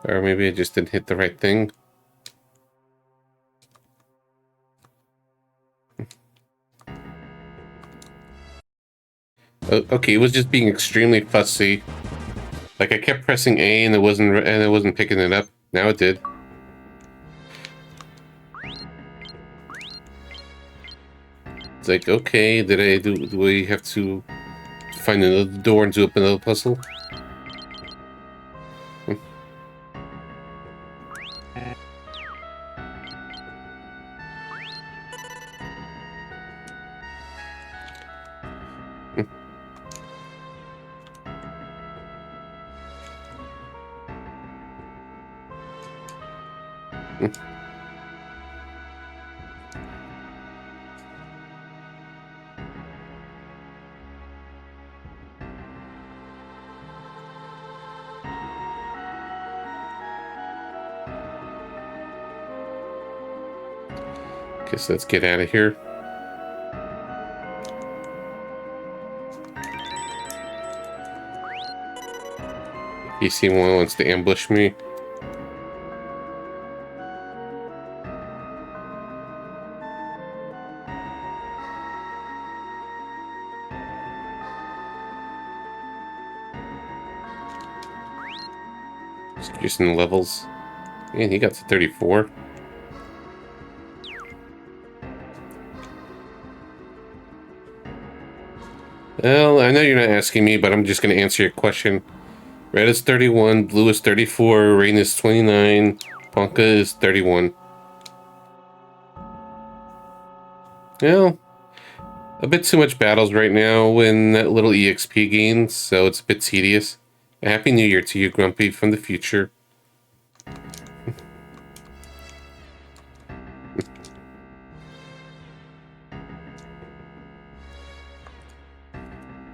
Or maybe I just didn't hit the right thing. Okay, it was just being extremely fussy. Like I kept pressing A and it wasn't picking it up. Now it did. It's like, okay, do we have to find another door and do up another puzzle? Guess let's get out of here. In case anyone wants to ambush me. Just in the levels. Man, he got to 34. Well, I know you're not asking me, but I'm just going to answer your question. Red is 31, blue is 34, rain is 29, Ponka is 31. Well, a bit too much battles right now in that little EXP gain, so it's a bit tedious. A Happy New Year to you, Grumpy, from the future.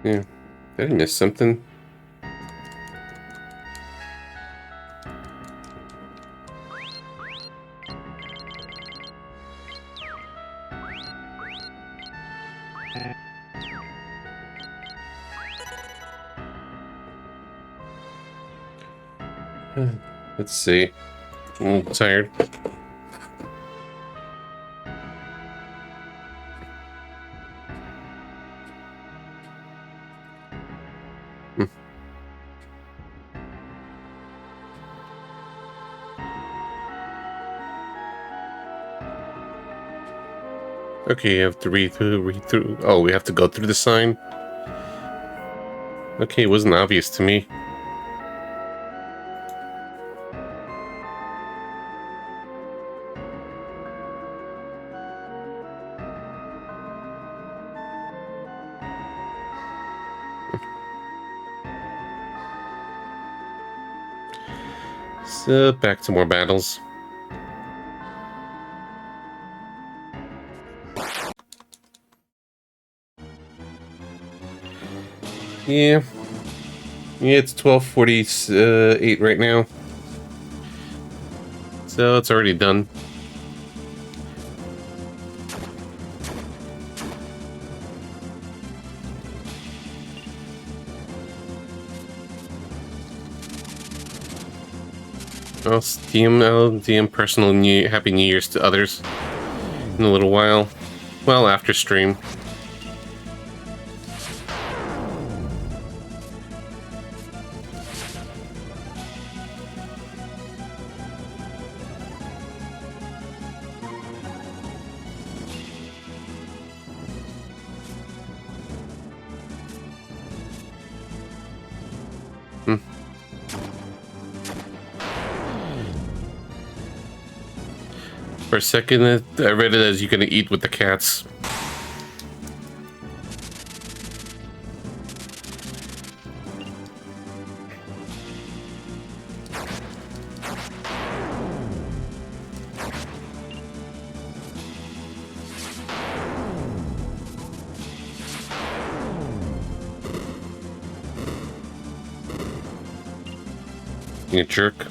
Yeah, did I miss something? Let's see. I'm a little tired. Okay, you have to read through. Oh, we have to go through the sign? Okay, it wasn't obvious to me. So, back to more battles. Yeah. Yeah, it's 12:48 right now. So it's already done. I'll DM personal Happy New Year's to others in a little while. Well, after stream. For a second, I read it as you're gonna eat with the cats. You jerk.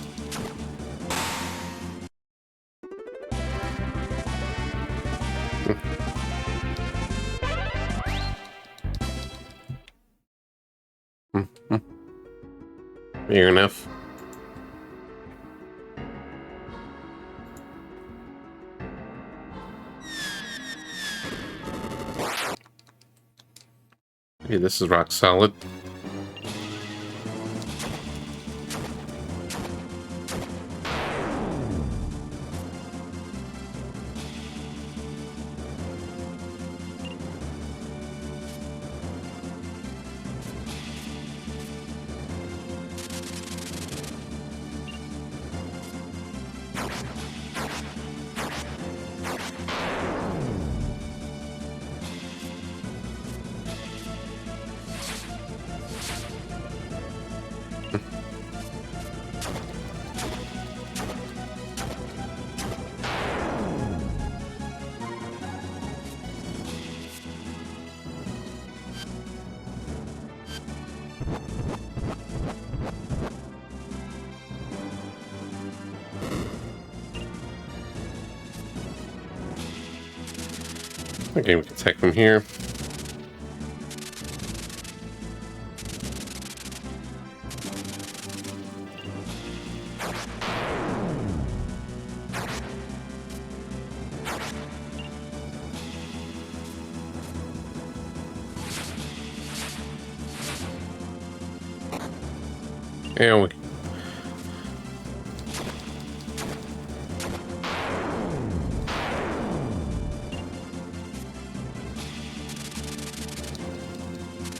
Fair enough. Yeah, this is rock solid. Okay, we can attack from here. And we...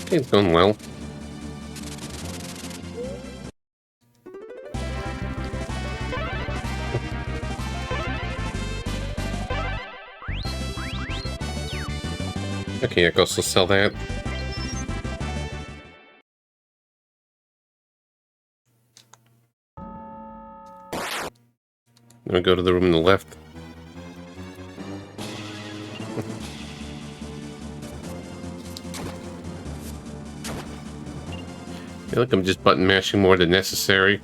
Okay, it's going well. Okay, I can also sell that. Then we go to the room on the left. I feel like I'm just button mashing more than necessary.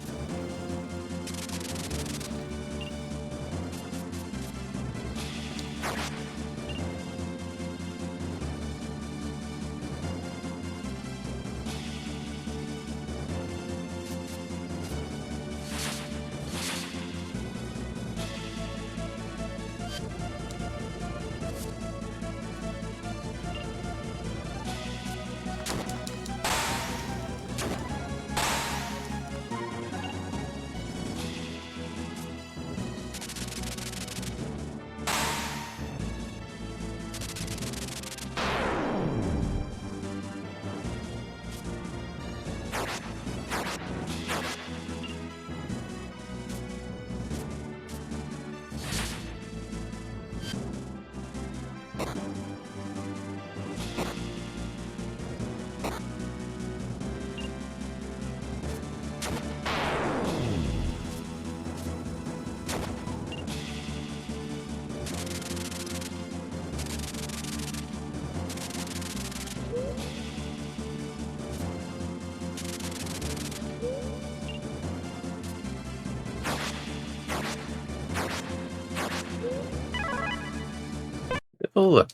Oh, look.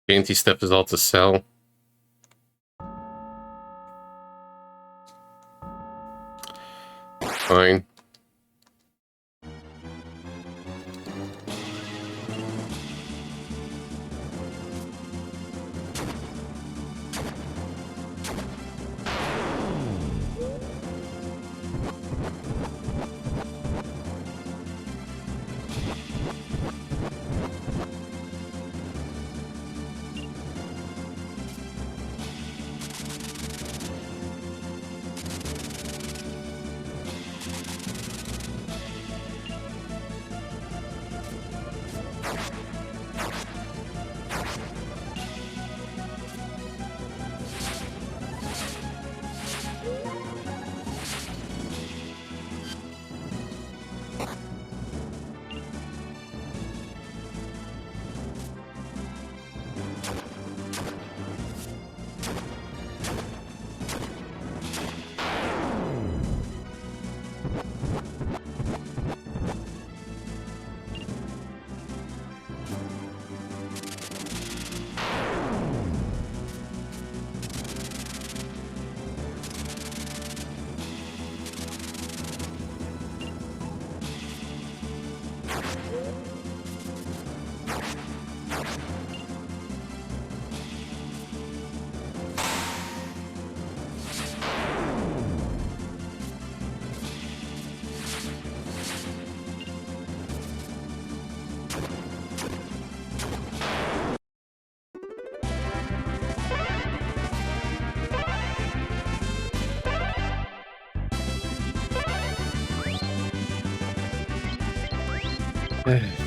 Fancy stuff is all to sell. Fine.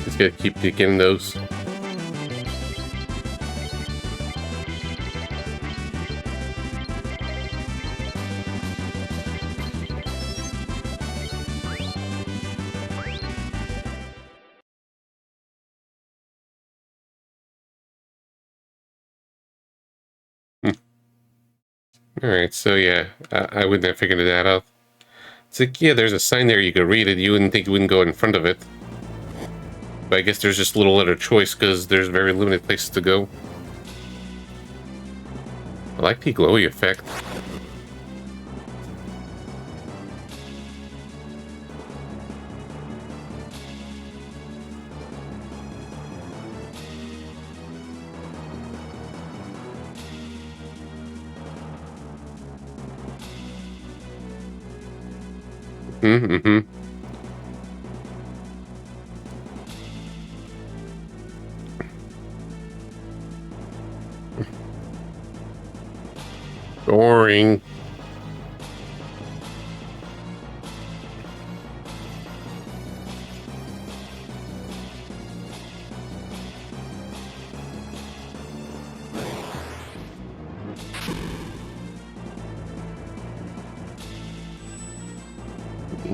Just gotta keep getting those. Alright, so yeah, I wouldn't have figured that out. It's like, yeah, there's a sign there, you could read it. You wouldn't think you wouldn't go in front of it. But I guess there's just a little other choice because there's very limited places to go. I like the glowy effect. Mm-hmm. Boring.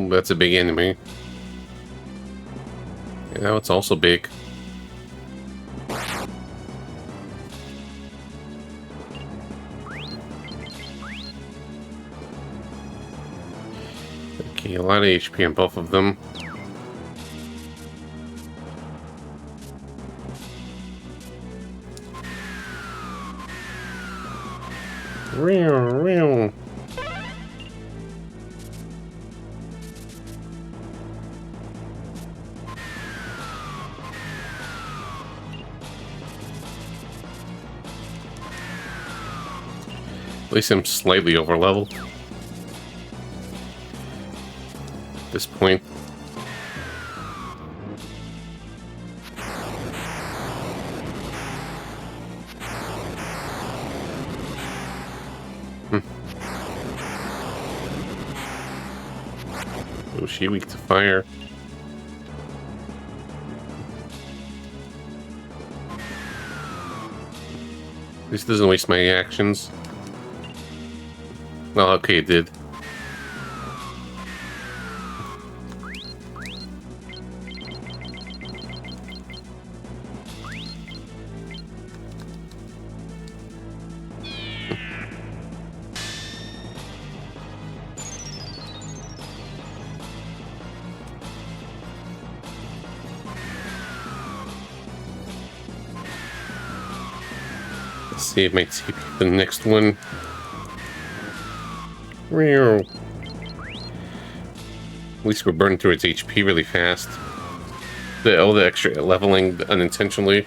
That's a big enemy. Yeah, now it's also big. Okay, a lot of HP on both of them. At least I'm slightly over level at this point. Oh, she weak to fire. This doesn't waste my actions. Well, okay, it did. Save my TP for the next one. At least we're burning through its HP really fast. All the extra leveling unintentionally.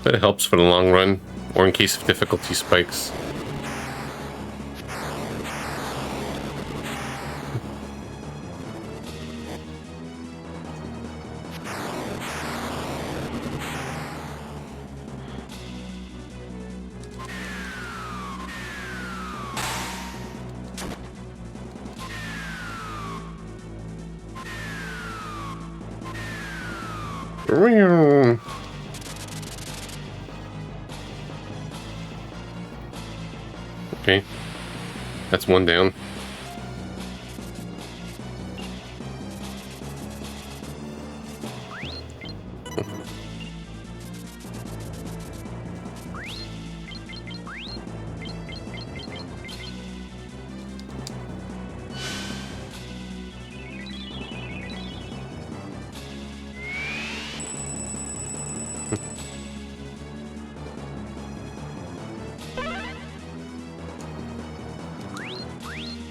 But it helps for the long run, or in case of difficulty spikes. Okay, that's one down.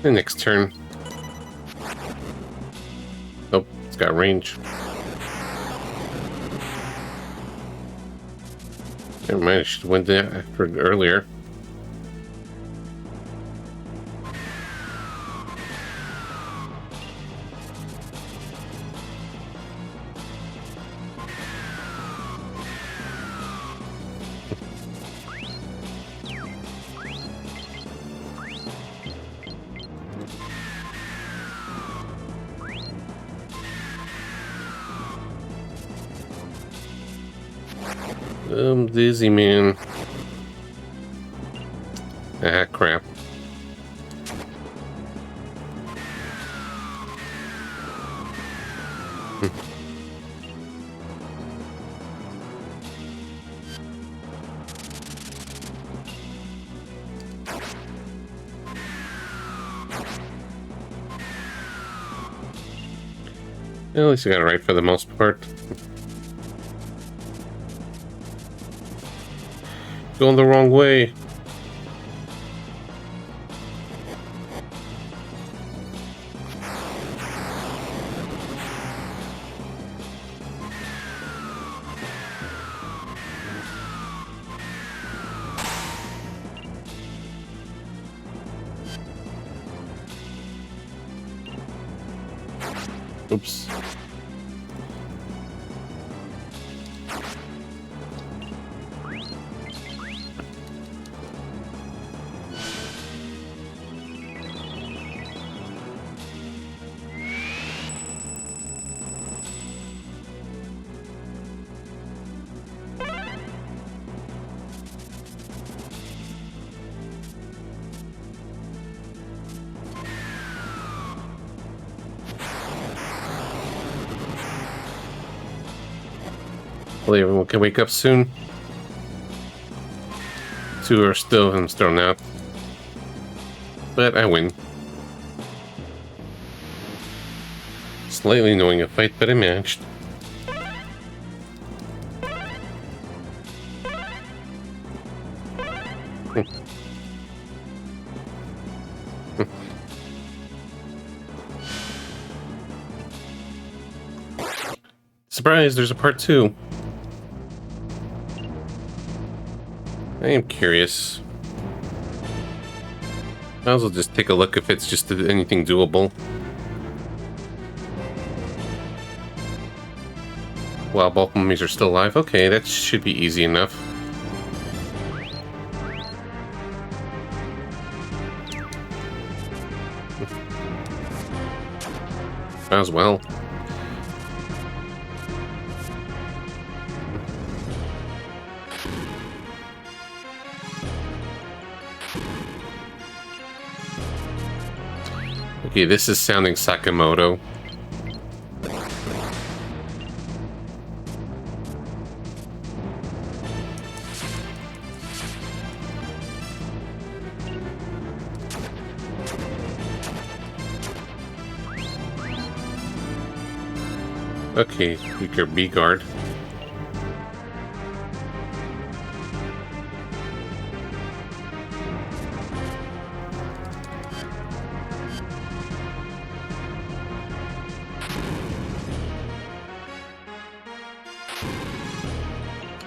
The next turn. Oh, it's got range. Never mind, I should have went there after earlier. I'm dizzy, man. Ah, crap. At least I got it right for the most part. Going the wrong way. Oops. Hopefully everyone can wake up soon. Two are still and thrown out. But I win. Slightly annoying a fight, but I managed. Surprise, there's a part 2. I am curious. Might as well just take a look if it's just anything doable. Wow, both mummies are still alive. Okay, that should be easy enough. Might as well. Okay, this is sounding Sakamoto. Okay, weaker B guard.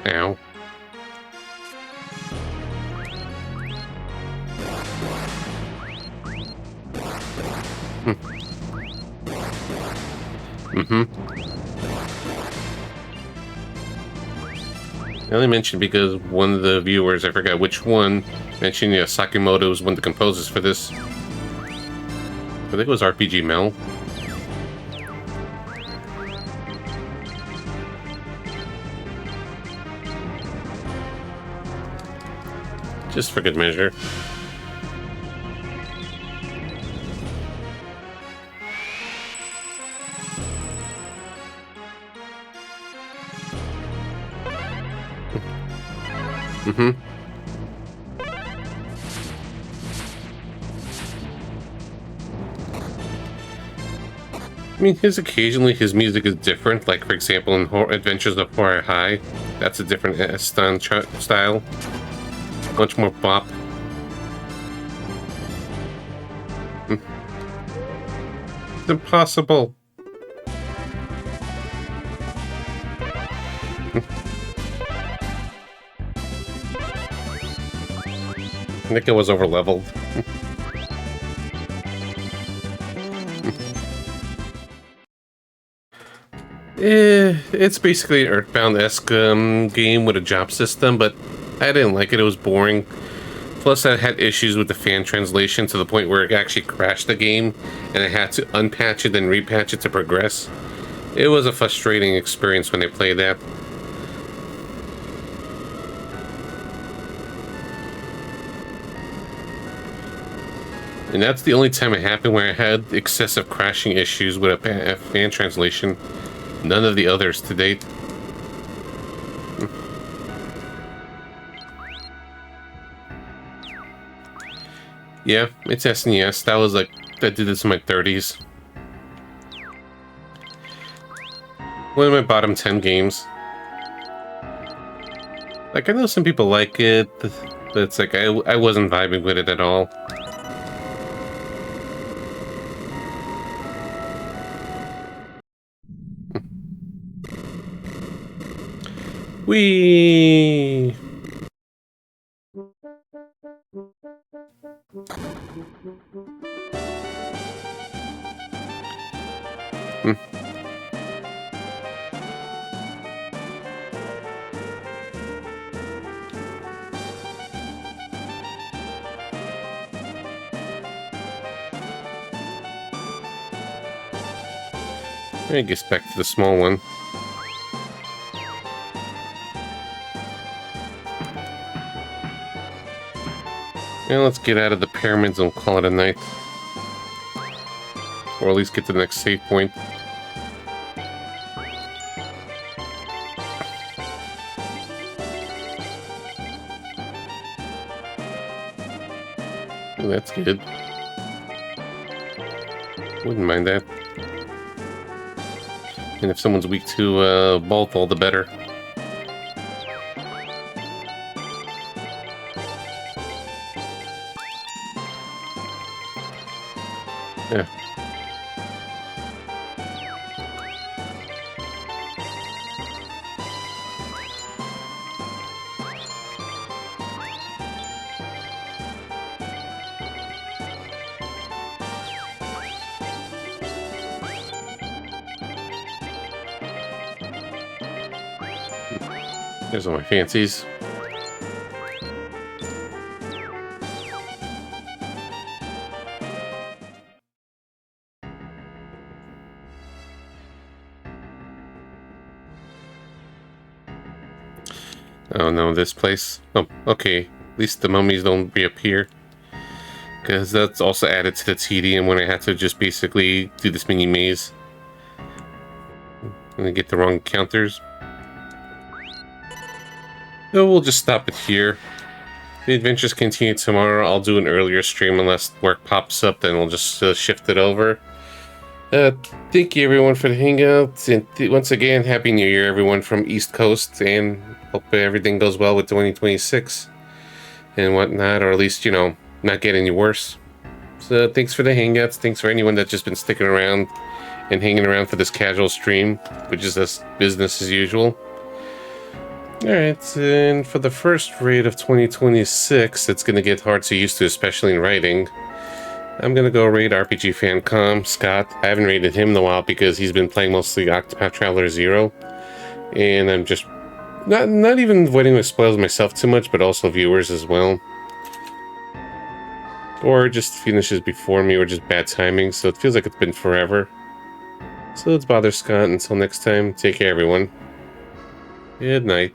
Ow. Mm-hmm. I only mentioned because one of the viewers, I forgot which one, mentioned Sakamoto was one of the composers for this. I think it was RPG Mel. Just for good measure. Mm-hmm. I mean, occasionally his music is different. Like, for example, in Adventures of Horror High, that's a different style. Much more pop. It's impossible. I think it was over-leveled. It's basically an Earthbound-esque game with a job system, but I didn't like it. It was boring. Plus, I had issues with the fan translation to the point where it actually crashed the game, and I had to unpatch it and repatch it to progress. It was a frustrating experience when I played that. And that's the only time it happened where I had excessive crashing issues with a fan translation. None of the others to date. Yeah, it's SNES. That was like, I did this in my 30s. One of my bottom 10 games. Like, I know some people like it, but it's like I wasn't vibing with it at all. Whee! Hmm. I guess back to the small one. Now let's get out of the pyramids and call it a night. Or at least get to the next save point. Oh, that's good. Wouldn't mind that. And if someone's weak to both, all the better. Yeah. There's all my fancies. Oh no, this place. Oh, okay. At least the mummies don't reappear. Because that's also added to the tedium when I had to just basically do this mini maze. And I get the wrong counters. So we'll just stop it here. The adventures continue tomorrow. I'll do an earlier stream unless work pops up, then we'll just shift it over. Thank you everyone for the hangout, and once again, Happy New Year everyone from East Coast, and hope everything goes well with 2026 and whatnot, or at least, you know, not get any worse. So thanks for the hangouts, thanks for anyone that's just been sticking around and hanging around for this casual stream, which is just business as usual. Alright, and for the first raid of 2026, it's going to get hard to used to, especially in writing. I'm gonna go raid RPG Fancom, Scott. I haven't raided him in a while because he's been playing mostly Octopath Traveler 0. And I'm just not even avoiding with spoils myself too much, but also viewers as well. Or just finishes before me, or just bad timing, so it feels like it's been forever. So let's bother Scott. Until next time, take care everyone. Good night.